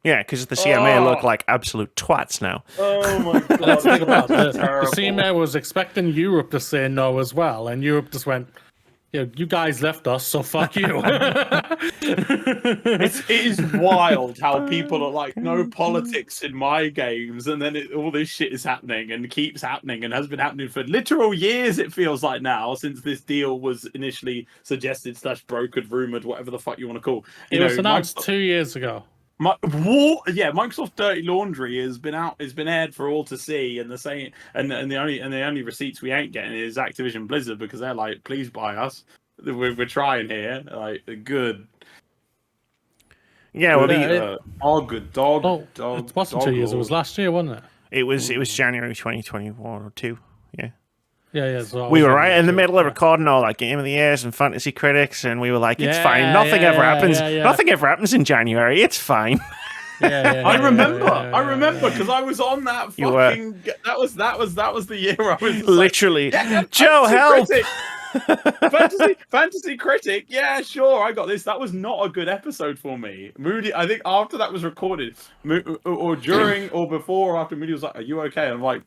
Yeah, because the CMA look like absolute twats now. Oh my god! That's the thing about it. The CMA was expecting Europe to say no as well, and Europe just went, you guys left us, so fuck you. It is wild how people are like, no politics in my games, and then all this shit is happening and keeps happening and has been happening for literal years, it feels like now, since this deal was initially suggested / brokered, rumored, whatever the fuck you want to call. It was announced 2 years ago. Microsoft Dirty Laundry has been aired for all to see, and the only receipts we ain't getting is Activision Blizzard, because they're like, please buy us. We're trying here, like, good. Yeah, well, good. It wasn't 2 years. It was last year, wasn't it? It was January 2021 or 2. Yeah. Yeah. So we were right in the middle of recording all that Game of the Years and Fantasy Critics, and we were like, it's fine. Nothing ever happens. Nothing ever happens in January. It's fine. I remember because I was on that fucking. That was the year I was literally. Like, Joe, help! Fantasy Critic. Yeah, sure. I got this. That was not a good episode for me. Moody. I think after that was recorded, or during, or before, or after, Moody was like, "Are you okay?" And I'm like,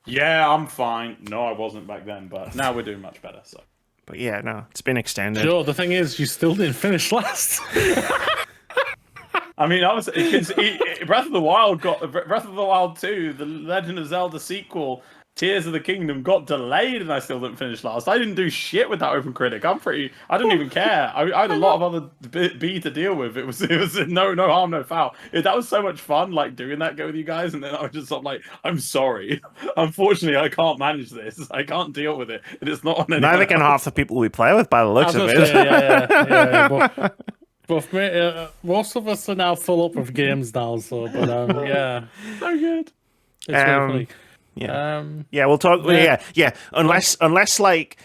yeah, I'm fine. No, I wasn't back then, but now we're doing much better. So But yeah, no, it's been extended. Sure, the thing is, you still didn't finish last. I mean, I was because Breath of the Wild 2, the Legend of Zelda sequel, Tears of the Kingdom got delayed, and I still didn't finish last. I didn't do shit with that OpenCritic. I didn't even care. I had a lot of other B to deal with. It was no harm, no foul. That was so much fun, like doing that go with you guys, and then I was just sort of like, I'm sorry, unfortunately, I can't manage this. I can't deal with it, and it's not on anyone Neither can half the people we play with, by the looks of it. Yeah. But most of us are now full up with games now, so yeah, so good. It's really funny. Yeah, we'll talk. Yeah. Unless like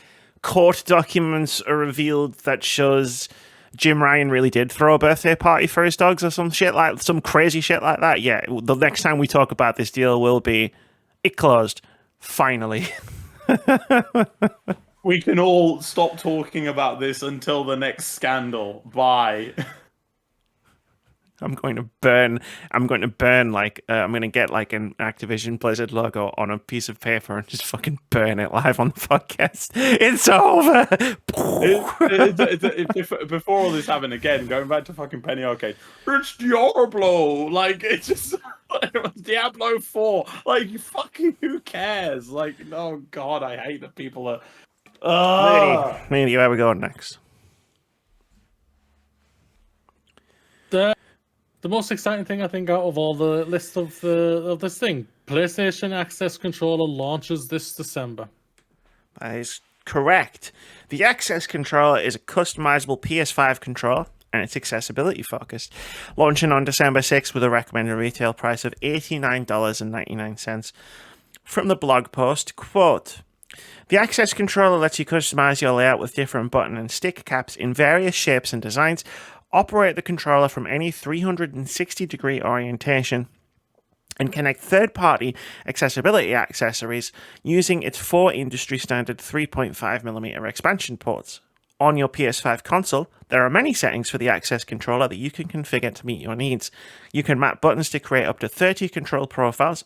court documents are revealed that shows Jim Ryan really did throw a birthday party for his dogs or some crazy shit like that. Yeah, the next time we talk about this deal will be it closed finally. We can all stop talking about this until the next scandal. Bye. I'm going to burn like I'm going to get like an Activision Blizzard logo on a piece of paper and just fucking burn it live on the podcast. It's over. Before all this happened again, going back to fucking Penny Arcade, it's Diablo. Like it's just Diablo 4. Like fucking who cares? Like oh god, I hate that people are. Maybe where we going next? The most exciting thing I think out of all the list of this thing, PlayStation Access Controller launches this December. That is correct. The Access Controller is a customizable PS5 controller, and it's accessibility focused. Launching on December 6th with a recommended retail price of $89.99. From the blog post, quote, the Access Controller lets you customize your layout with different button and stick caps in various shapes and designs. Operate the controller from any 360-degree orientation and connect third-party accessibility accessories using its 4 industry-standard 3.5mm expansion ports. On your PS5 console, there are many settings for the Access Controller that you can configure to meet your needs. You can map buttons to create up to 30 control profiles,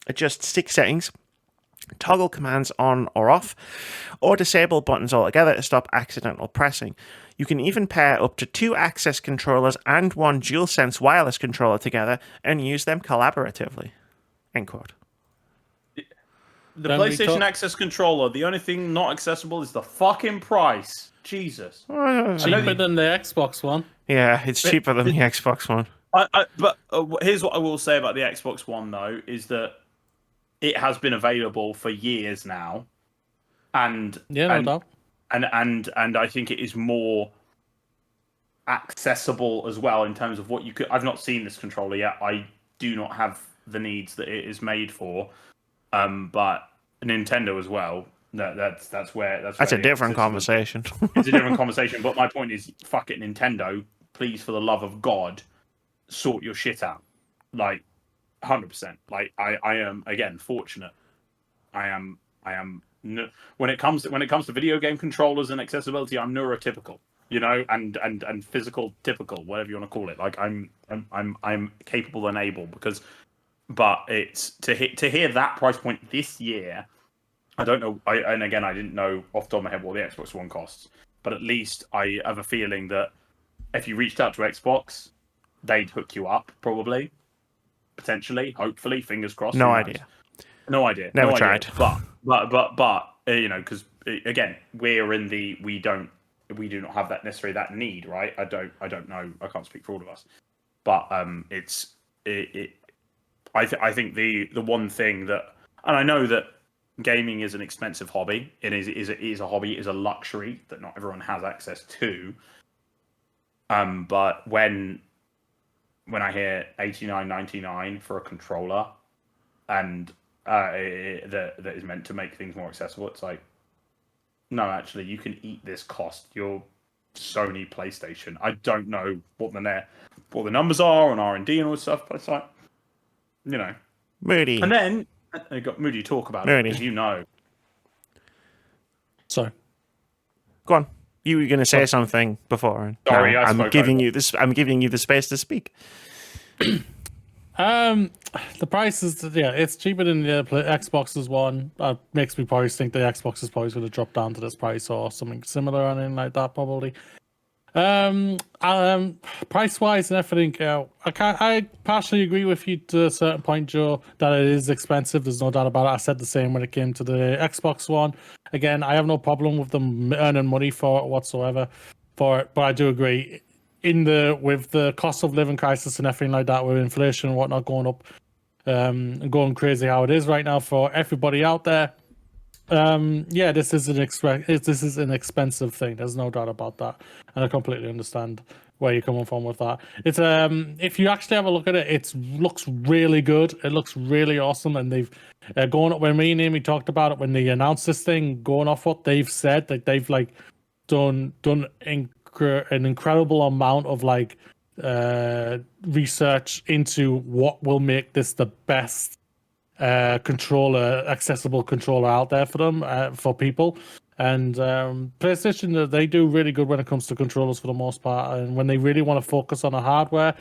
adjust stick settings, toggle commands on or off, or disable buttons altogether to stop accidental pressing. You can even pair up to 2 Access controllers and 1 DualSense wireless controller together and use them collaboratively. End quote. The PlayStation Access controller, the only thing not accessible is the fucking price. Jesus. Cheaper than the Xbox One. Yeah, it's cheaper than the Xbox One. But here's what I will say about the Xbox One, though, is that it has been available for years now. And yeah, no doubt. And I think it is more accessible as well in terms of what you could. I've not seen this controller yet. I do not have the needs that it is made for. But Nintendo as well. That's a different conversation. It's a different conversation. But my point is, fuck it, Nintendo. Please, for the love of God, sort your shit out. Like 100%. Like I am again fortunate. I am. When it comes to video game controllers and accessibility, I'm neurotypical, and physical typical, whatever you want to call it. Like I'm capable and able but it's to hear that price point this year. I don't know. I didn't know off the top of my head what the Xbox One costs, but at least I have a feeling that if you reached out to Xbox, they'd hook you up probably, potentially, hopefully, fingers crossed. No idea. Never tried. But because again, we do not have that need, right? I don't know. I can't speak for all of us, but I think the one thing that, and I know that gaming is an expensive hobby. It is a hobby. It is a luxury that not everyone has access to. But when I hear $89.99 for a controller, and that is meant to make things more accessible, it's like, no, actually, you can eat this cost. Your Sony PlayStation. I don't know what the numbers are on R&D and all this stuff, but it's like, Moody. And then I got Moody talk about it, because Sorry. Go on. You were going to say something before. Sorry, I'm giving you the space to speak. The price is it's cheaper than the Xbox's one. Makes me probably think the Xbox is probably going to drop down to this price or something similar or anything like that probably. Price wise and everything, I partially agree with you to a certain point, Joe, that it is expensive. There's no doubt about it. I said the same when it came to the Xbox One. Again, I have no problem with them earning money for it whatsoever for it, but I do agree with the cost of living crisis and everything like that, with inflation and whatnot going up, and going crazy how it is right now for everybody out there. This is an expensive thing. There's no doubt about that, and I completely understand where you're coming from with that. It's if you actually have a look at it, it looks really good. It looks really awesome, and they've going up when me and Amy talked about it when they announced this thing. Going off what they've said, that they've like done an incredible amount of like research into what will make this the best accessible controller out there for them, for people. And PlayStation, they do really good when it comes to controllers for the most part, and when they really want to focus on the hardware,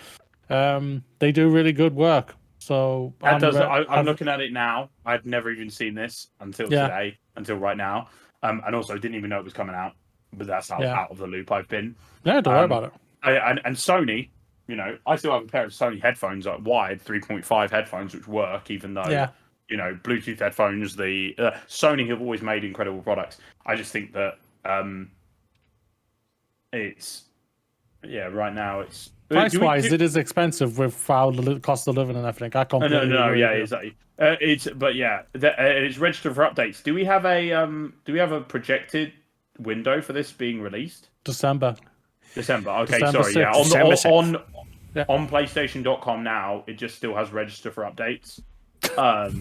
they do really good work. So I'm looking at it now. I've never even seen this until today, until right now, and also didn't even know it was coming out. But that's how out of the loop I've been. Yeah, don't worry about it. And Sony, you know, I still have a pair of Sony headphones, like wired 3.5 headphones, which work, even though, you know, Bluetooth headphones, the Sony have always made incredible products. I just think that right now it's... Price-wise, it is expensive with how the cost of living and everything. I completely agree. Exactly. It's registered for updates. Do we have a projected window for this being released? December. Okay, December sorry. 6th. On PlayStation.com now, it just still has register for updates. Which that's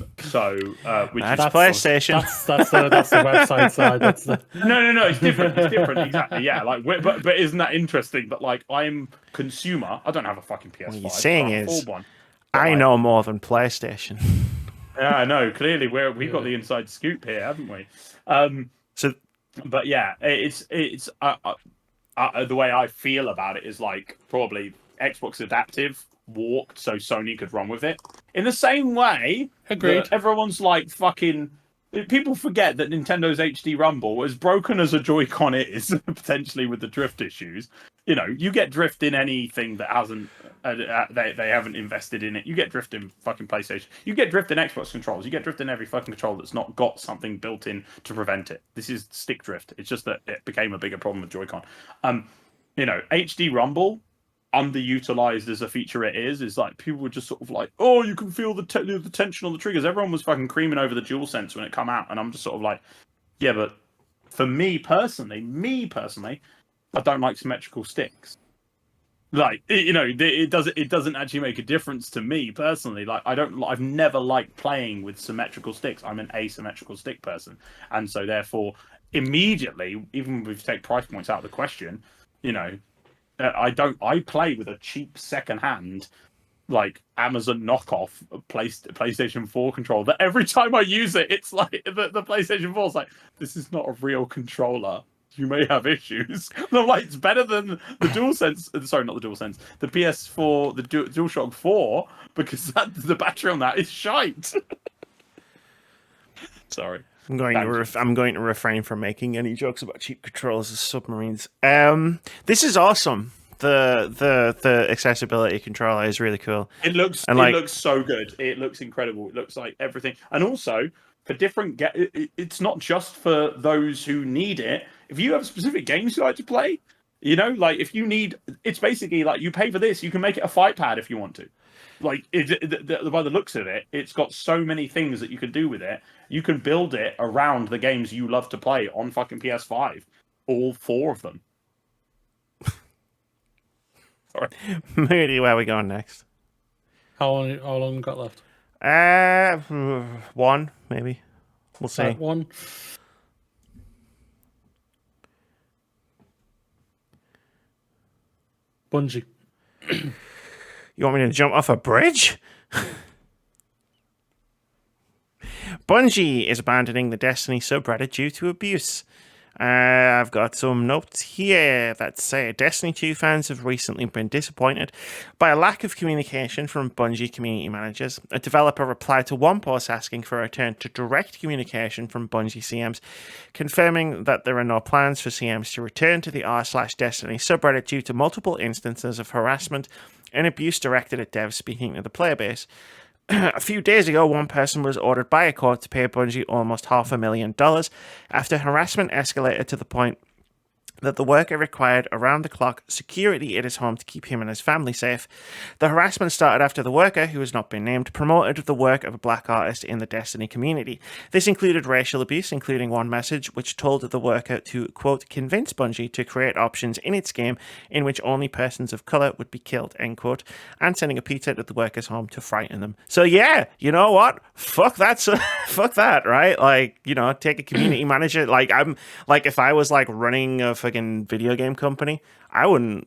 PlayStation. That's the website side. That's the... No. It's different. Exactly. Yeah. Like, but isn't that interesting? But like, I'm consumer. I don't have a fucking PS5. What you're saying is, one, I know more than PlayStation. Yeah, I know. Clearly, we've got the inside scoop here, haven't we? But yeah, it's the way I feel about it is like probably Xbox Adaptive walked so Sony could run with it. In the same way, agreed. Everyone's like fucking... People forget that Nintendo's HD Rumble, as broken as a Joy-Con is, potentially with the drift issues, you know, you get drift in anything that hasn't... they haven't invested in it. You get drift in fucking PlayStation. You get drift in Xbox controls. You get drift in every fucking control that's not got something built in to prevent it. This is stick drift. It's just that it became a bigger problem with Joy-Con. You know, HD Rumble, underutilized as a feature it is like people were just sort of like, oh, you can feel the tension on the triggers. Everyone was fucking creaming over the DualSense when it come out, and I'm just sort of like, yeah, but for me personally, I don't like symmetrical sticks. Like, you know, it doesn't actually make a difference to me personally. Like, I've never liked playing with symmetrical sticks. I'm an asymmetrical stick person, and so therefore immediately, even if you take price points out of the question, you know, I play with a cheap second-hand, like Amazon knockoff PlayStation 4 controller. That every time I use it, it's like the PlayStation 4 is like, this is not a real controller. You may have issues. And I'm like, it's better than the DualSense. Sorry, not the DualSense. The PS4, the DualShock 4, because the battery on that is shite. Sorry. I'm going to refrain from making any jokes about cheap controls as submarines. This is awesome. The accessibility controller is really cool. It looks so good. It looks incredible. It looks like everything. And also for different it's not just for those who need it. If you have specific games you like to play, you know, like if you need, it's basically like you pay for this, you can make it a fight pad if you want to. Like, by the looks of it, it's got so many things that you can do with it. You can build it around the games you love to play on fucking PS5. All 4 of them. Sorry. Moody, where are we going next? How long got left? 1, maybe. We'll see. 1. Bungie. You want me to jump off a bridge? Bungie is abandoning the Destiny subreddit due to abuse. I've got some notes here that say Destiny 2 fans have recently been disappointed by a lack of communication from Bungie community managers. A developer replied to one post asking for a return to direct communication from Bungie CMs, confirming that there are no plans for CMs to return to the r/Destiny subreddit due to multiple instances of harassment and abuse directed at devs speaking to the player base. A few days ago, one person was ordered by a court to pay Bungie almost $500,000 after harassment escalated to the point that the worker required around-the-clock security at his home to keep him and his family safe. The harassment started after the worker, who has not been named, promoted the work of a black artist in the Destiny community. This included racial abuse, including one message which told the worker to, quote, convince Bungie to create options in its game in which only persons of color would be killed, end quote, and sending a pizza to the worker's home to frighten them. So yeah, you know what? Fuck that, fuck that, right? Like, you know, take a community manager. Like, if I was like running a fucking video game company, I would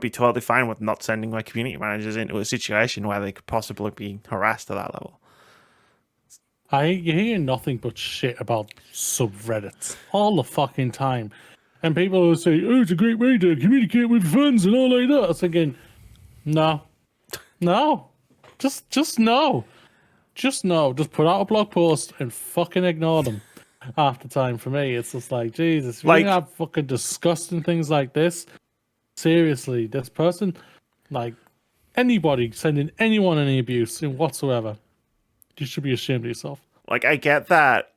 be totally fine with not sending my community managers into a situation where they could possibly be harassed to that level. You hear nothing but shit about subreddits all the fucking time. And people will say, oh, it's a great way to communicate with friends and all like that. I was thinking, no. Just no. Just no. Just put out a blog post and fucking ignore them. Half the time for me, it's just like, Jesus, we have fucking disgusting things like this. Seriously, this person, like, anybody sending anyone any abuse in whatsoever, you should be ashamed of yourself. Like, I get that,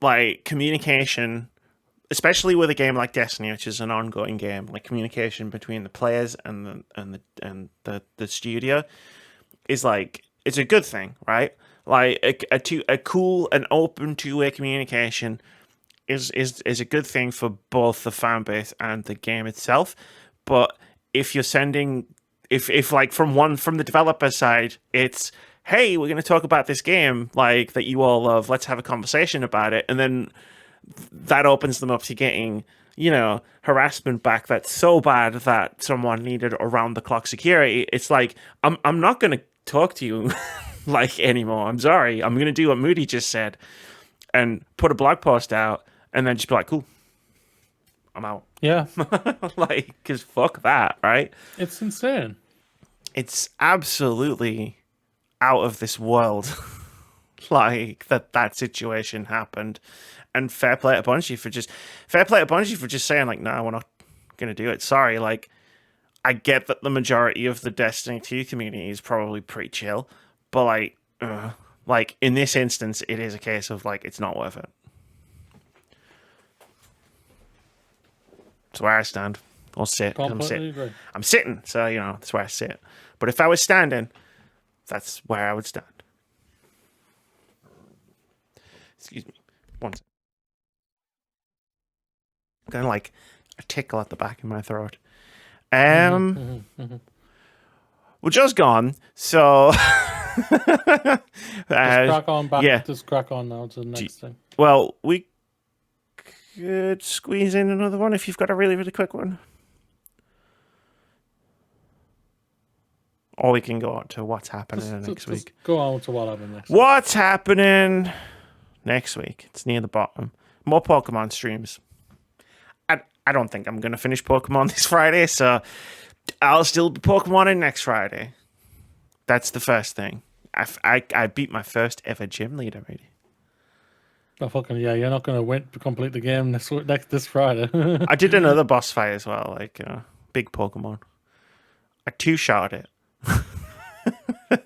like, communication, especially with a game like Destiny, which is an ongoing game, like communication between the players and the studio is like, it's a good thing, right? Like a cool and open two-way communication is a good thing for both the fan base and the game itself. But if you're sending, if like from the developer side, it's, hey, we're going to talk about this game like that you all love, let's have a conversation about it, and then that opens them up to getting, you know, harassment back that's so bad that someone needed around-the-clock security. It's like, I'm not going to talk to you like anymore. I'm sorry. I'm going to do what Moody just said and put a blog post out and then just be like, cool, I'm out. Yeah. Like, because fuck that, right? It's insane. It's absolutely out of this world. Like, that situation happened. And fair play to Bungie for just saying, like, no, we're not going to do it. Sorry. Like, I get that the majority of the Destiny 2 community is probably pretty chill. But, like in this instance, it is a case of, like, it's not worth it. That's where I stand. Or sit. I'm sitting, so, you know, that's where I sit. But if I was standing, that's where I would stand. Excuse me. One second. I'm going like a tickle at the back of my throat. Well, Joe's gone, so just crack on back. Yeah. Just crack on now to the next thing. Well, we could squeeze in another one if you've got a really, really quick one. Or we can go on to what's happening next week. Go on to what happened next week. What's happening next week? It's near the bottom. More Pokemon streams. I don't think I'm going to finish Pokemon this Friday, so I'll still be Pokemoning next Friday. That's the first thing. I beat my first ever gym lead already. Oh, fucking yeah, you're not going to win to complete the game this Friday. I did another boss fight as well, like big Pokemon. I two-shot it.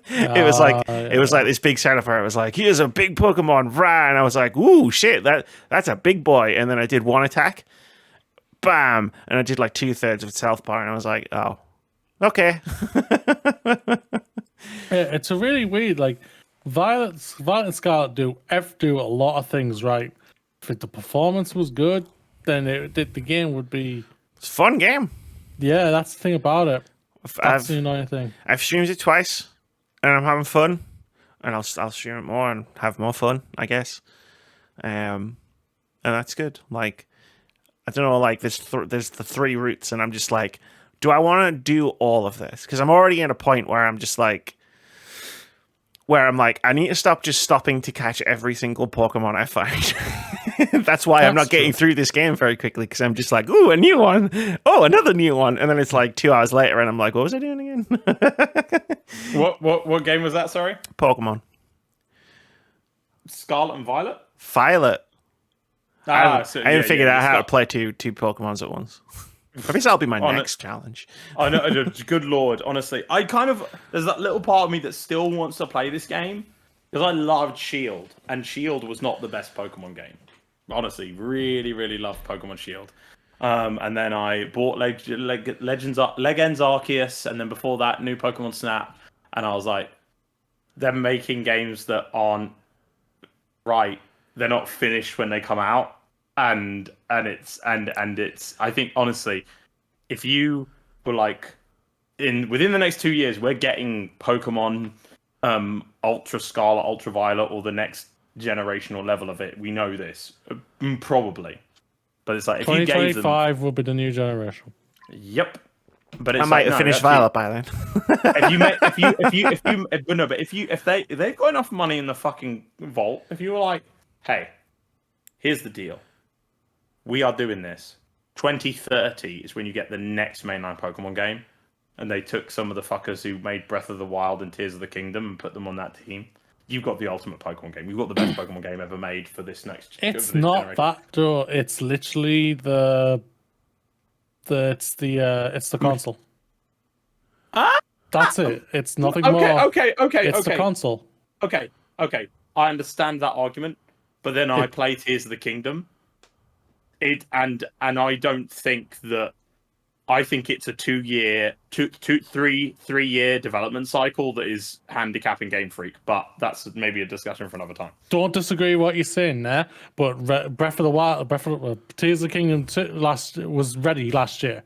It was like this big setup where it was like, here's a big Pokemon, rah, and I was like, ooh, shit, that's a big boy. And then I did one attack, bam, and I did like 2/3 of its health bar, and I was like, oh, okay. Yeah, it's a really weird, like, Violet and Scarlet do a lot of things right. If the performance was good, then the game would be... It's a fun game. Yeah, that's the thing about it. That's the annoying thing. I've streamed it twice, and I'm having fun, and I'll stream it more and have more fun, I guess. And that's good. Like, I don't know, like, there's the 3 routes, and I'm just like, do I want to do all of this? Because I'm already at a point where I'm just like, I need to stop just stopping to catch every single Pokemon I find. That's why I'm not getting through this game very quickly, because I'm just like, ooh, a new one. Oh, another new one. And then it's like 2 hours later and I'm like, what was I doing again? What game was that, sorry? Pokemon. Scarlet and Violet? Violet. I haven't figured out how to Scarlet. play two Pokemons at once. I guess that'll be my next challenge. I know, good lord, honestly. There's that little part of me that still wants to play this game, because I loved Shield, and Shield was not the best Pokemon game. Honestly, really, really loved Pokemon Shield. And then I bought Legends Arceus, and then before that, new Pokemon Snap, and I was like, they're making games that aren't right. They're not finished when they come out. And it's I think honestly, if you were like within the next 2 years we're getting Pokemon Ultra Scarlet, Ultra Violet, or the next generational level of it, we know this probably, but it's like if you gave them 2025 will be the new generation. Yep, but it's I might have finished Violet by then. if they've got enough money in the fucking vault, if you were like, hey, here's the deal. We are doing this. 2030 is when you get the next mainline Pokemon game. And they took some of the fuckers who made Breath of the Wild and Tears of the Kingdom and put them on that team. You've got the ultimate Pokemon game. You've got the best Pokemon game ever made for this next It's not generation. that though. It's literally it's the console. That's it. It's nothing more. Okay. It's the console. Okay. I understand that argument, but then I play Tears of the Kingdom. And I don't think that. I think it's a 3 year development cycle that is handicapping Game Freak, but that's maybe a discussion for another time. Don't disagree with what you're saying there, but Breath of the Wild, Tears of the Kingdom was ready last year.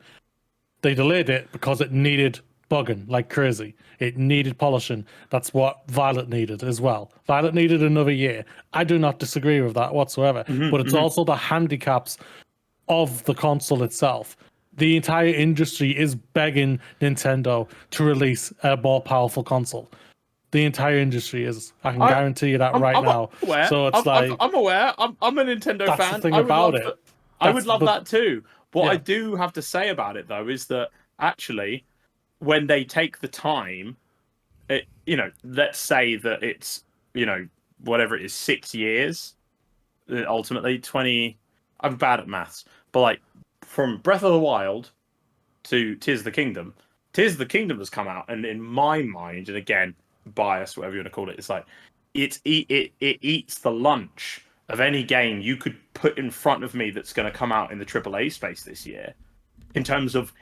They delayed it because it needed bugging like crazy. It needed polishing. That's what Violet needed as well. Violet needed another year. I do not disagree with that whatsoever, but it's also the handicaps of the console itself. The entire industry is begging Nintendo to release a more powerful console. The entire industry is. I can guarantee you that I'm now. Aware. So it's I'm aware. I'm a Nintendo that's fan. The thing about it. I would love that too. What I do have to say about it though is that actually, when they take the time, let's say that it's whatever it is, 6 years. Ultimately, 20. I'm bad at maths, but like. From Breath of the Wild to Tears of the Kingdom has come out, and in my mind, and again, bias, whatever you want to call it, it's like it eats the lunch of any game you could put in front of me that's going to come out in the AAA space this year. In terms of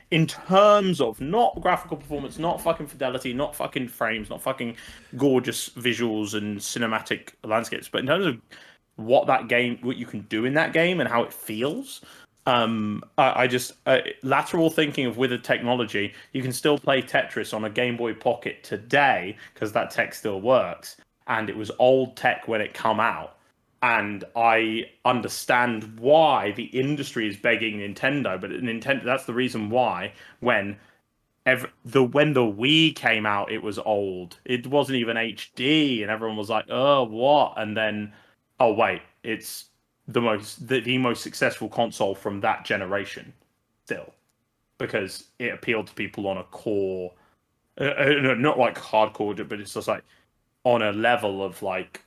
not graphical performance, not fucking fidelity, not fucking frames, not fucking gorgeous visuals and cinematic landscapes, but in terms of what you can do in that game and how it feels. Lateral thinking of with the technology, you can still play Tetris on a Game Boy Pocket today because that tech still works, and it was old tech when it come out. And I understand why the industry is begging Nintendo, but Nintendo, that's the reason why when the Wii came out, it was old. It wasn't even HD, and everyone was like, "Oh, what?" And then, oh wait, it's the most successful console from that generation still, because it appealed to people on a core, not like hardcore, but it's just like on a level of like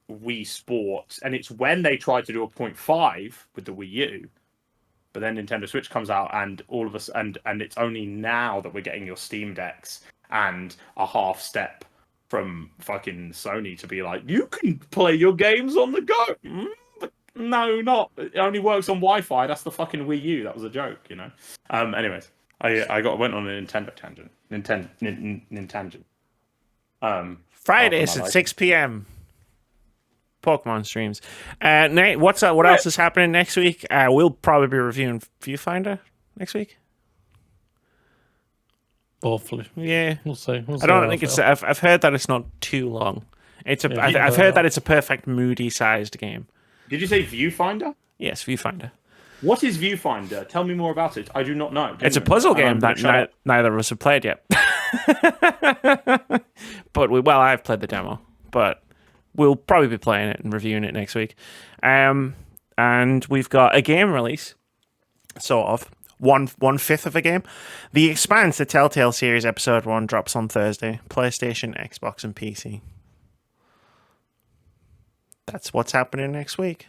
Wii Sports. And it's when they tried to do a 0.5 with the Wii U, but then Nintendo Switch comes out, and all of us, and it's only now that we're getting your Steam Decks and a half step from fucking Sony to be like, you can play your games on the go. No, not. It only works on Wi-Fi. That's the fucking Wii U. That was a joke, Anyways, I went on a Nintendo tangent. Nintendo. Fridays at 6 p.m. Pokemon streams. Nate, what else is happening next week? We'll probably be reviewing Viewfinder next week. Hopefully, yeah, we'll see. I don't think it's. I've heard that it's not too long. I've heard that it's a perfect moody-sized game. Did you say Viewfinder? Yes, Viewfinder. What is Viewfinder? Tell me more about it. I do not know. It's a puzzle game that neither of us have played yet. But I've played the demo, but we'll probably be playing it and reviewing it next week. And and we've got a game release, sort of. One-fifth of a game. The Expanse, the Telltale series episode 1 drops on Thursday. PlayStation, Xbox, and PC. That's what's happening next week.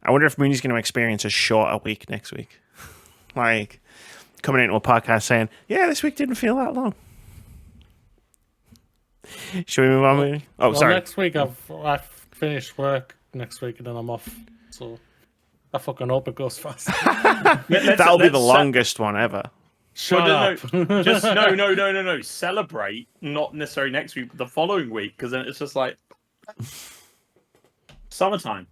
I wonder if Mooney's going to experience a shorter week next week. Like, coming into a podcast saying, yeah, this week didn't feel that long. Should we move on, Mooney? Oh, sorry. Next week, I finish work next week, and then I'm off. So I fucking hope it goes fast. That'll be the longest one ever. Shut up. Just no. Celebrate, not necessarily next week, but the following week, because then it's just like summertime.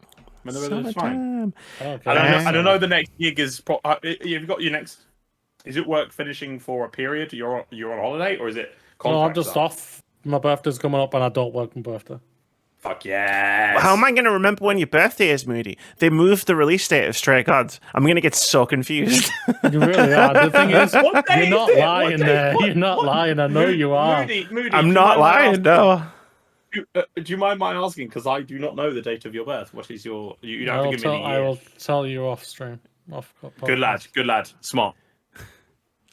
It's fine. Okay. I don't know. The next gig is. You've got your next. Is it work finishing for a period? You're on holiday, or is it? No, I'm just off. My birthday's coming up, and I don't work on birthday. Fuck yeah! How am I going to remember when your birthday is, Moody? They moved the release date of Stray Gods. I'm going to get so confused. You really are. The thing is, you're not lying there. You're not lying. I know you are. Moody, I'm not lying, no. Do you mind my asking? Because I do not know the date of your birth. What is your... You don't have to give me any I will tell you off stream. Good lad. Smart.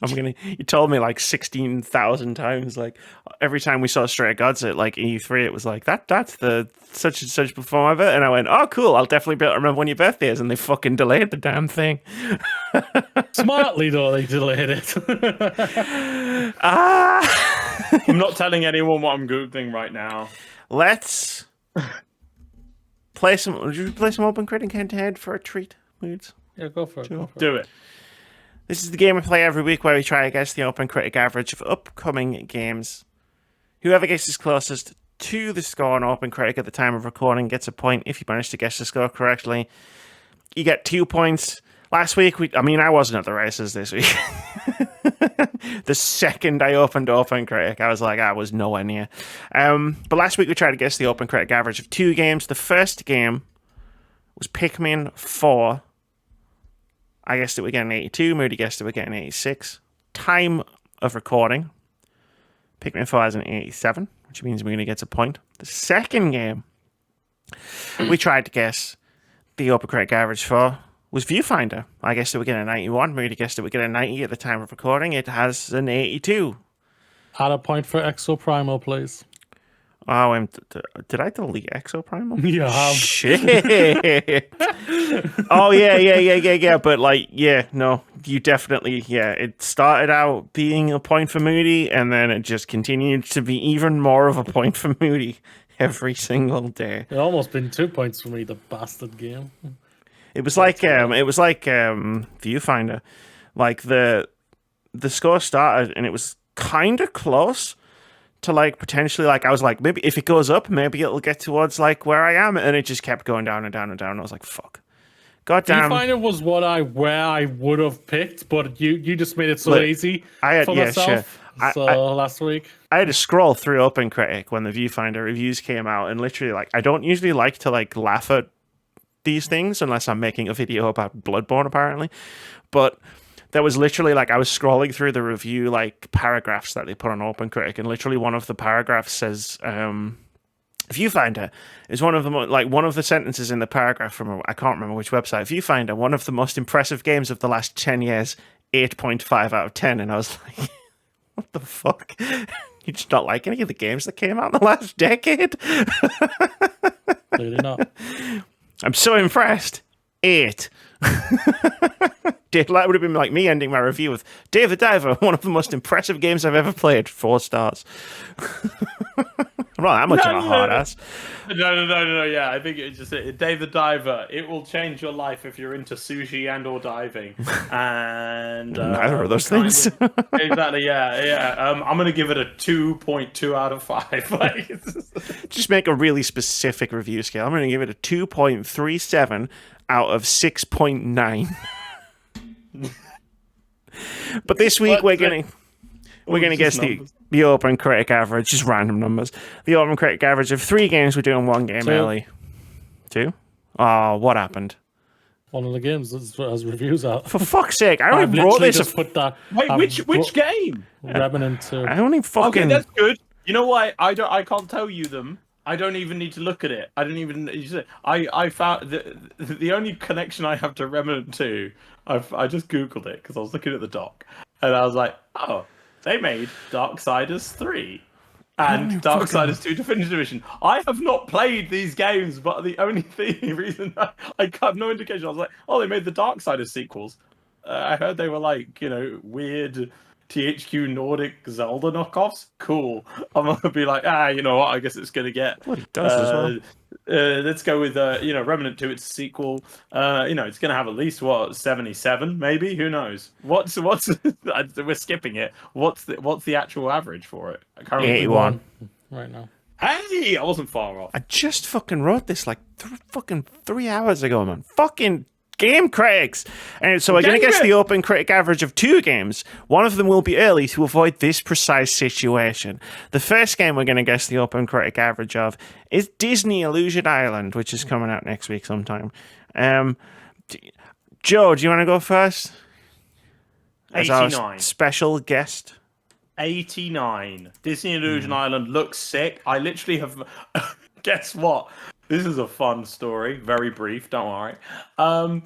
You told me like 16,000 times. Like every time we saw Stray Gods at like E3, it was like that's the such and such before my birthday. And I went, oh cool, I'll definitely be able to remember when your birthday is. And they fucking delayed the damn thing. Smartly though, they delayed it. I'm not telling anyone what I'm googling right now. Let's play some. Would you play some OpenCritic Head-To-Head for a treat, Moods? Yeah, go for it. Sure. Do it. This is the game we play every week where we try to guess the OpenCritic average of upcoming games. Whoever guesses closest to the score on OpenCritic at the time of recording gets a point. If you manage to guess the score correctly, you get 2 points. Last week, I wasn't at the races this week. The second I opened OpenCritic, I was like, I was nowhere near. But last week we tried to guess the OpenCritic average of 2 games. The first game was Pikmin 4. I guessed it would get an 82. Moody guessed it would get an 86. Time of recording, Pikmin 4 has an 87, which means Moody gets a point. The second game we tried to guess the OpenCritic average for was Viewfinder. I guessed it would get a 91. Moody guessed it would get a 90 at the time of recording. It has an 82. Add a point for Exoprimal, please. Oh, did I delete Exoprimal? You have. Shit. Oh, yeah. But, no, you definitely, it started out being a point for Moody, and then it just continued to be even more of a point for Moody every single day. It almost been 2 points for me, the bastard game. It was like Viewfinder. Like, the score started, and it was kind of close to like potentially like I was like maybe if it goes up maybe it'll get towards like where I am, and it just kept going down and down and down. I was like, fuck, goddamn. Viewfinder was where I would have picked, but you just made it so easy for myself. Sure. Last week I had to scroll through OpenCritic when the Viewfinder reviews came out, and literally like I don't usually like to like laugh at these things unless I'm making a video about Bloodborne apparently, but there was literally like I was scrolling through the review like paragraphs that they put on OpenCritic, and literally one of the paragraphs says Viewfinder is one of the one of the sentences in the paragraph from I can't remember which website. Viewfinder, one of the most impressive games of the last 10 years, 8.5 out of 10, and I was like, what the fuck? You just not like any of the games that came out in the last decade? Clearly not. I'm so impressed. 8. That would have been like me ending my review with Dave the Diver, one of the most impressive games I've ever played. 4 stars. I'm not that much of a hard ass. No. Yeah, I think it's just Dave the Diver. It will change your life if you're into sushi and or diving. And neither of those things. Exactly. Yeah. I'm gonna give it a 2.2 out of 5. Just make a really specific review scale. I'm gonna give it a 2.37 out of 6.9. But this week we're gonna guess the OpenCritic average, just random numbers. The OpenCritic average of 3 games. We're doing 1 game 2. early. 2? Oh, what happened? One of the games has reviews out. For fuck's sake! I only wrote this. Just put that. Wait, which game? Remnant 2. I only fucking. Okay, that's good. You know why I can't tell you them I don't even need to look at it. I don't even. I found the only connection I have to Remnant 2. I just googled it because I was looking at the doc, and I was like, oh, they made Darksiders 3 and Darksiders 2 Definitive Edition. I have not played these games, but the only reason I have no indication. I was like, oh, they made the Darksiders sequels. I heard they were like, weird THQ Nordic Zelda knockoffs. Cool. I'm gonna be like, you know what? I guess it's gonna get. Well, it does as well. Let's go with Remnant 2. It's a sequel. It's gonna have at least 77, maybe. Who knows? What's we're skipping it. What's the actual average for it? Currently 81 right now. Hey, I wasn't far off. I just fucking wrote this like 3 hours ago, man. Fucking game critics. And so we're going to guess the OpenCritic average of 2 games. One of them will be early to avoid this precise situation. The first game we're going to guess the OpenCritic average of is Disney Illusion Island, which is coming out next week sometime. Joe, do you want to go first? As 89. our special guest. 89. Disney Illusion Island looks sick. I literally have... Guess what? This is a fun story. Very brief, don't worry. When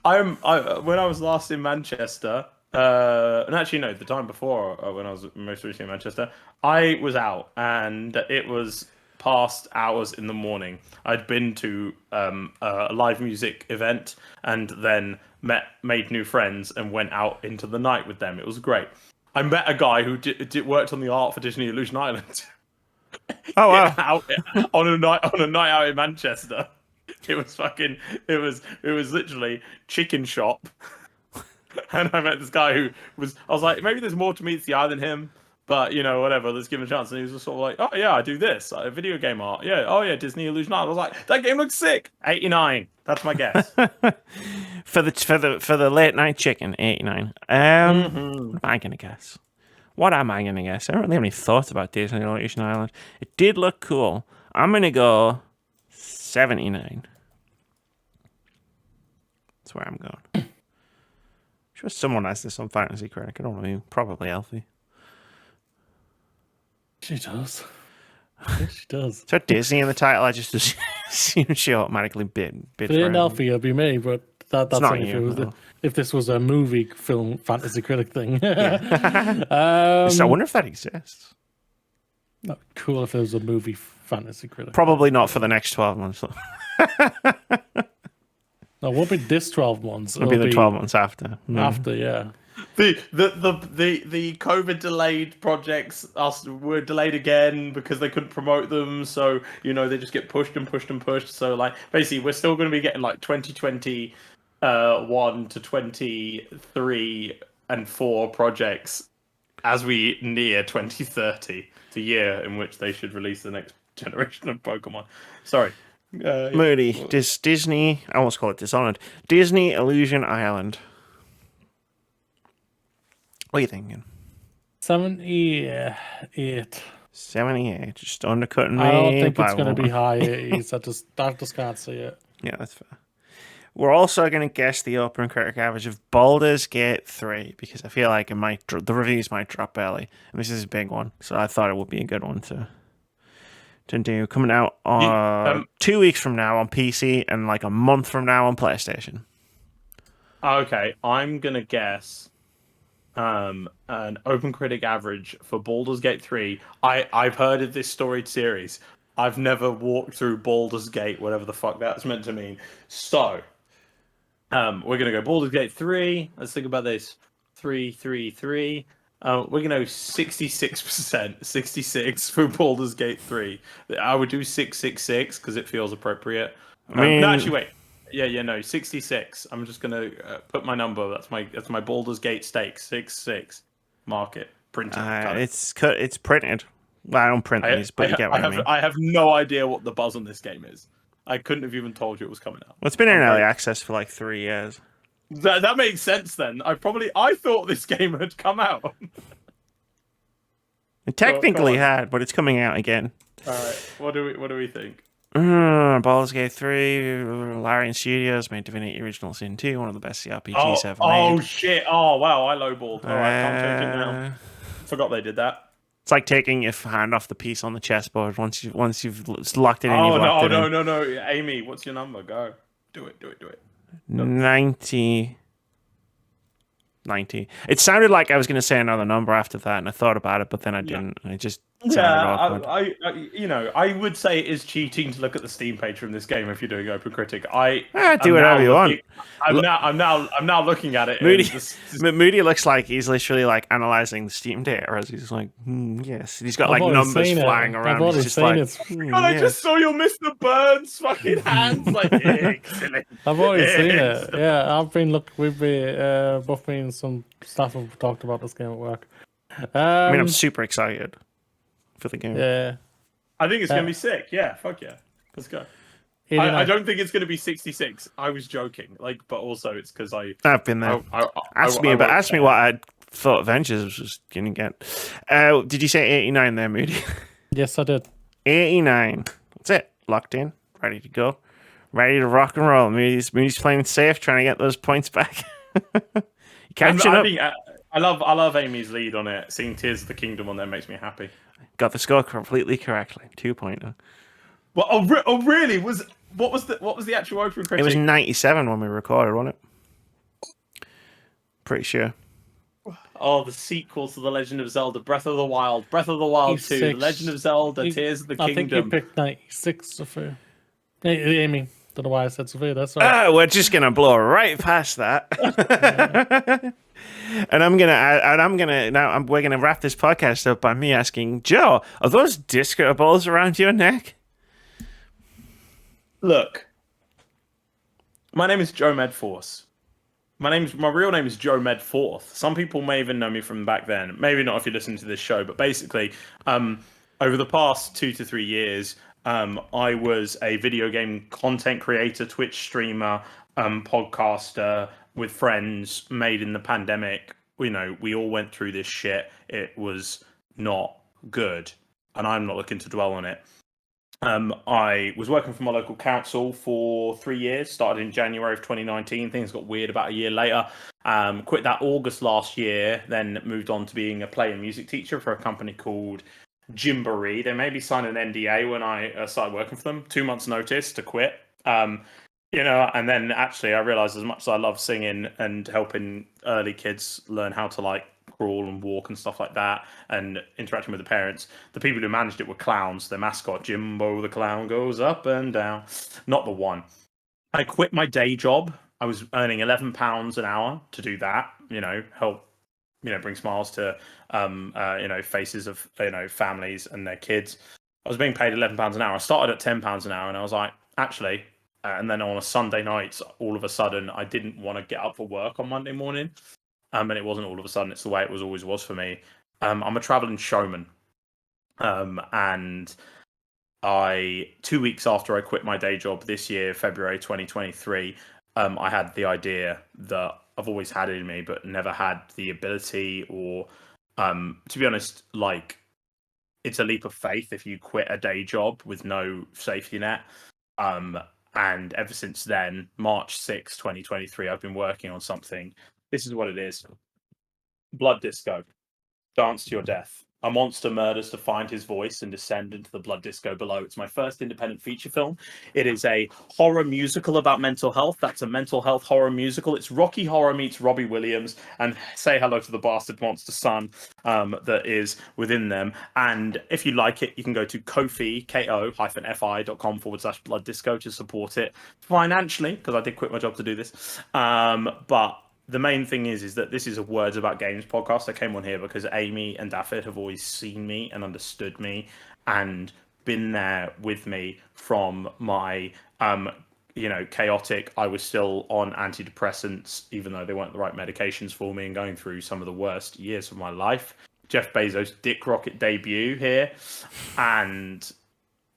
I was last in Manchester, and actually no, the time before when I was most recently in Manchester, I was out and it was past hours in the morning. I'd been to a live music event and then made new friends and went out into the night with them. It was great. I met a guy who worked on the art for Disney Illusion Island. Oh wow! Out on a night out in Manchester. It was literally chicken shop. And I met this guy who I was like, maybe there's more to meet the eye than him, but whatever, let's give him a chance. And he was just sort of like, oh yeah, I do this, video game art. Yeah, oh yeah, Disney Illusion Island. I was like, that game looks sick. 89. That's my guess. for the late night chicken, 89. What am I gonna guess? What am I going to guess? I don't really have any thoughts about Disney Illusion Island. It did look cool. I'm going to go 79. That's where I'm going. I'm sure someone has this on Fantasy Critic. I don't know. Probably Elfie. She does. She does. So Disney in the title, I just assume she automatically bid for it. Elfie, it'll be me, but that's not like if this was a movie film Fantasy Critic thing. Yeah. So I wonder if that exists. Not cool if it was a movie Fantasy Critic. Probably not for the next 12 months. Though. No, it won't be this 12 months. It'll be the 12 months after. After, yeah. The COVID delayed projects were delayed again because they couldn't promote them, so they just get pushed and pushed and pushed. So like basically we're still going to be getting like 2021 to 23 and 4 projects as we near 2030, the year in which they should release the next generation of Pokemon. Sorry. Moody, Disney, I almost call it Dishonored. Disney Illusion Island. What are you thinking? 78. 78, just undercutting me. I don't think it's going to be high 80s. I just can't see it. Yeah, that's fair. We're also going to guess the OpenCritic average of Baldur's Gate 3 because I feel like the reviews might drop early, and this is a big one, so I thought it would be a good one to do. Coming out 2 weeks from now on PC and like a month from now on PlayStation. Okay, I'm going to guess an OpenCritic average for Baldur's Gate 3. I've heard of this storied series. I've never walked through Baldur's Gate, whatever the fuck that's meant to mean. So, we're going to go Baldur's Gate 3. Let's think about this. 3. We're going to go 66%. 66 for Baldur's Gate 3. I would do 666 because it feels appropriate. No, actually, wait. Yeah, 66. I'm just gonna put my number. That's my Baldur's Gate stake. 66. Mark it. Print it. It's printed. Well, I don't print these, but you get what I mean. I have no idea what the buzz on this game is. I couldn't have even told you it was coming out. Well, it's been in early access for like 3 years. That makes sense then. I thought this game had come out. It technically had, but it's coming out again. All right. What do we think? Baldur's Gate 3, Larian Studios made Divinity Original Sin 2, one of the best CRPGs ever made. Oh shit! Oh wow, I lowballed. All right, can't change it now. Forgot they did that. It's like taking your hand off the piece on the chessboard once you've locked it in. Oh, you've locked it in. no. Amy, what's your number? Go. Do it. 90. It sounded like I was going to say another number after that, and I thought about it, but then I didn't. I just sounded awkward. I would say it is cheating to look at the Steam page from this game if you're doing OpenCritic. Do whatever you want. I'm now looking at it. Moody looks like he's literally like analyzing the Steam data as he's like, yes. He's got like numbers flying around. He's just like, I just saw your Mr. Burns fucking hands. Like, excellent. I've already seen it. Yeah, we've been both me and some staff have talked about this game at work. I'm super excited for the game. Yeah. I think it's going to be sick. Yeah, fuck yeah. Let's go. I don't think it's going to going to be 66. I was joking. But also it's because I've been there. Ask me what I thought Avengers was going to get. Did you say 89 there, Moody? Yes, I did. 89. That's it. Locked in. Ready to go. Ready to rock and roll. Moody's playing it safe, trying to get those points back. Catching up. I love Amy's lead on it. Seeing Tears of the Kingdom on there makes me happy. Got the score completely correctly. 2-pointer. Well, oh really? What was the actual OpenCritic? It was 97 when we recorded, wasn't it? Pretty sure. Oh, the sequel to The Legend of Zelda: Breath of the Wild, Breath of the Wild 2, The Legend of Zelda: Tears of the Kingdom. I think you picked 96, Sophia. Hey, Amy. Don't know why I said Sophia. That's all right. We're just gonna blow right past that. And we're gonna wrap this podcast up by me asking Joe, are those disco balls around your neck? Look, my name is Joe Medforce. My real name is Joe Medforce. Some people may even know me from back then. Maybe not if you listen to this show, but basically, over the past 2 to 3 years, I was a video game content creator, Twitch streamer, podcaster with friends made in the pandemic. We all went through this shit. It was not good, and I'm not looking to dwell on it. I was working for my local council for 3 years, started in January of 2019. Things got weird about a year later. Quit that August last year, then moved on to being a play and music teacher for a company called Jimboree. They maybe signed an NDA when I started working for them. 2 months notice to quit. And then actually I realized as much as I love singing and helping early kids learn how to crawl and walk and stuff like that and interacting with the parents, the people who managed it were clowns. Their mascot, Jimbo the clown, goes up and down. Not the one. I quit my day job. I was earning £11 an hour to do that, help bring smiles to faces of families and their kids. I was being paid £11 an hour. I started at £10 an hour, and I was like, actually, and then on a Sunday night, all of a sudden, I didn't want to get up for work on Monday morning. And it wasn't all of a sudden; it's the way it always was for me. I'm a traveling showman, and 2 weeks after I quit my day job this year, February 2023, I had the idea that I've always had it in me, but never had the ability or, to be honest, it's a leap of faith if you quit a day job with no safety net. And ever since then, March 6, 2023, I've been working on something. This is what it is. Blood disco. Dance to your death. A monster murders to find his voice and descend into the blood disco below. It's my first independent feature film. It is a horror musical about mental health. That's a mental health horror musical. It's Rocky Horror meets Robbie Williams, and say hello to the bastard monster son that is within them. And if you like it, you can go to ko-fi.com/blood disco to support it financially, because I did quit my job to do this. But the main thing is that this is a Words About Games podcast. I came on here because Amy and Daffod have always seen me and understood me and been there with me from my, chaotic. I was still on antidepressants, even though they weren't the right medications for me, and going through some of the worst years of my life. Jeff Bezos' Dick Rocket debut here. And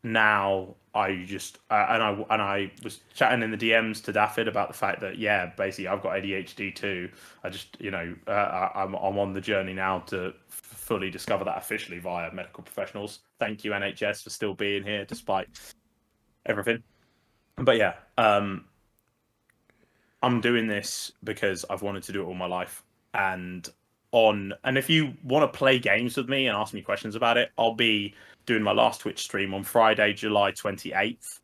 now I just and I was chatting in the DMs to Daffod about the fact that basically I've got ADHD too. I just I'm on the journey now to fully discover that officially via medical professionals. Thank you NHS for still being here despite everything. But I'm doing this because I've wanted to do it all my life, and on, and if you want to play games with me and ask me questions about it, I'll be doing my last Twitch stream on Friday, July 28th.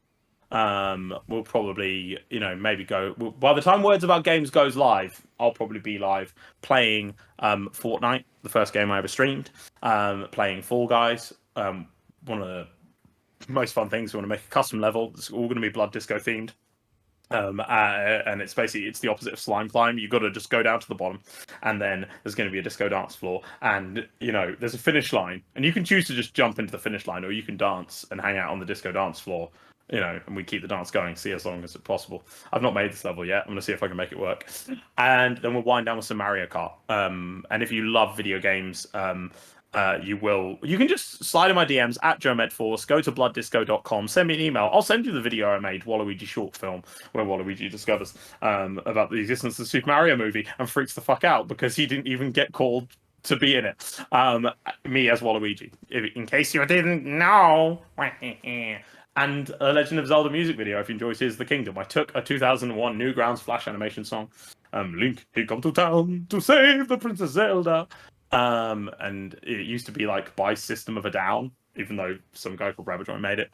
We'll probably, maybe go by the time Words About Games goes live, I'll probably be live playing Fortnite, the first game I ever streamed, playing Fall Guys, one of the most fun things. We want to make a custom level. It's all going to be Blood Disco themed. And it's the opposite of Slime Climb. You've got to just go down to the bottom, and then there's going to be a disco dance floor, and there's a finish line, and you can choose to just jump into the finish line, or you can dance and hang out on the disco dance floor, and we keep the dance going, see as long as it's possible. I've not made this level yet. I'm going to see if I can make it work, and then we'll wind down with some Mario Kart. And if you love video games, you can just slide in my DMs at Joe Medforce, go to blooddisco.com, send me an email. I'll send you the video I made, Waluigi short film, where Waluigi discovers about the existence of the Super Mario movie and freaks the fuck out because he didn't even get called to be in it. Me as Waluigi, in case you didn't know. And a Legend of Zelda music video, if you enjoy Tears of the Kingdom. I took a 2001 Newgrounds Flash animation song, Link, he come to town to save the Princess Zelda. And it used to be like by System of a Down, even though some guy called Rabbit Joy made it.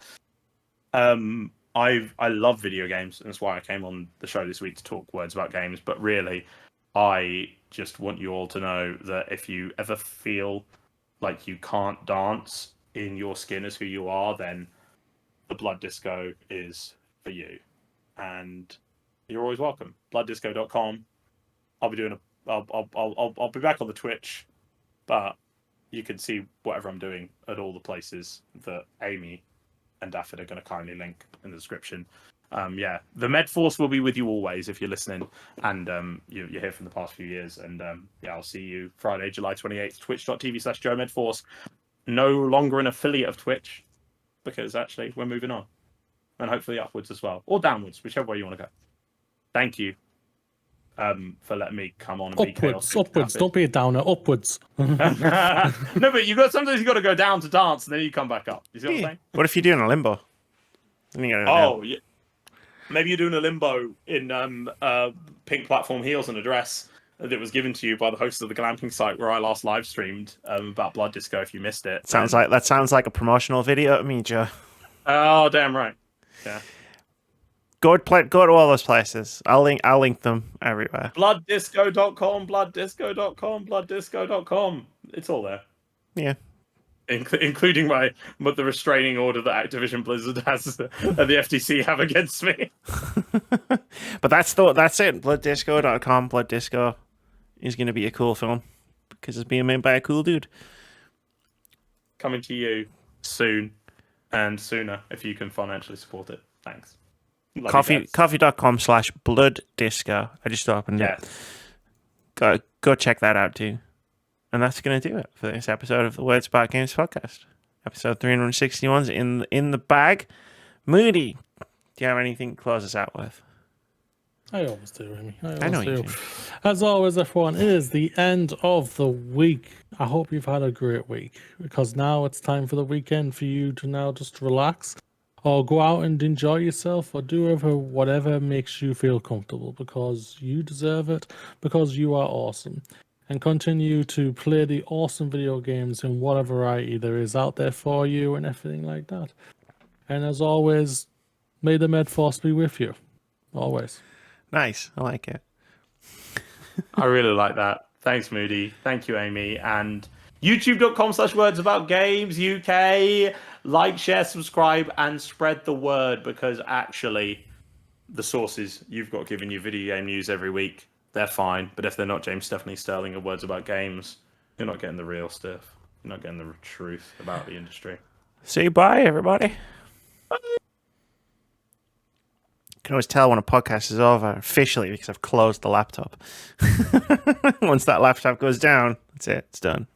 I love video games, and that's why I came on the show this week to talk Words About Games. But really, I just want you all to know that if you ever feel like you can't dance in your skin as who you are, then the Blood Disco is for you. And you're always welcome. blooddisco.com. I'll be doing I'll be back on the Twitch. But you can see whatever I'm doing at all the places that Amy and Daffod are going to kindly link in the description. The Medforce will be with you always if you're listening, and you're here from the past few years. And I'll see you Friday, July 28th, twitch.tv/Joe Medforce. No longer an affiliate of Twitch, because actually we're moving on. And hopefully upwards as well, or downwards, whichever way you want to go. Thank you. For letting me come on and upwards. Don't be a downer. Upwards. No, but sometimes you got to go down to dance, and then you come back up. You see what I'm saying? What if you're doing a limbo? Yeah. Maybe you're doing a limbo in pink platform heels and a dress that was given to you by the host of the glamping site where I last live streamed about Blood Disco. If you missed it, sounds like a promotional video to me, Joe. Oh, damn right. Yeah. Go to all those places. I'll link them everywhere. Blooddisco.com, blooddisco.com. It's all there. Yeah. Including the restraining order that Activision Blizzard has and the FTC have against me. But that's it. Blooddisco.com. Blood Disco is going to be a cool film because it's being made by a cool dude. Coming to you soon and sooner if you can financially support it. Thanks. Coffee.com/blooddisco. I just opened it. Go check that out too. And that's going to do it for this episode of the Words About Games podcast. Episode 361 is in the bag. Moody, do you have anything to close us out with? I always do, Remy. I know you do. As always, everyone, it is the end of the week. I hope you've had a great week, because now it's time for the weekend for you to now just relax or go out and enjoy yourself, or do whatever makes you feel comfortable, because you deserve it, because you are awesome. And continue to play the awesome video games in whatever variety there is out there for you and everything like that. And as always, may the Medforce be with you. Always. Nice. I like it. I really like that. Thanks, Moody. Thank you, Amy. And youtube.com/wordsaboutgames UK. Like, share, subscribe, and spread the word, because actually the sources you've got giving you video game news every week, they're fine. But if they're not James Stephanie Sterling of Words About Games, you're not getting the real stuff. You're not getting the truth about the industry. Say bye, everybody. Bye. You can always tell when a podcast is over officially because I've closed the laptop. Once that laptop goes down, that's it. It's done.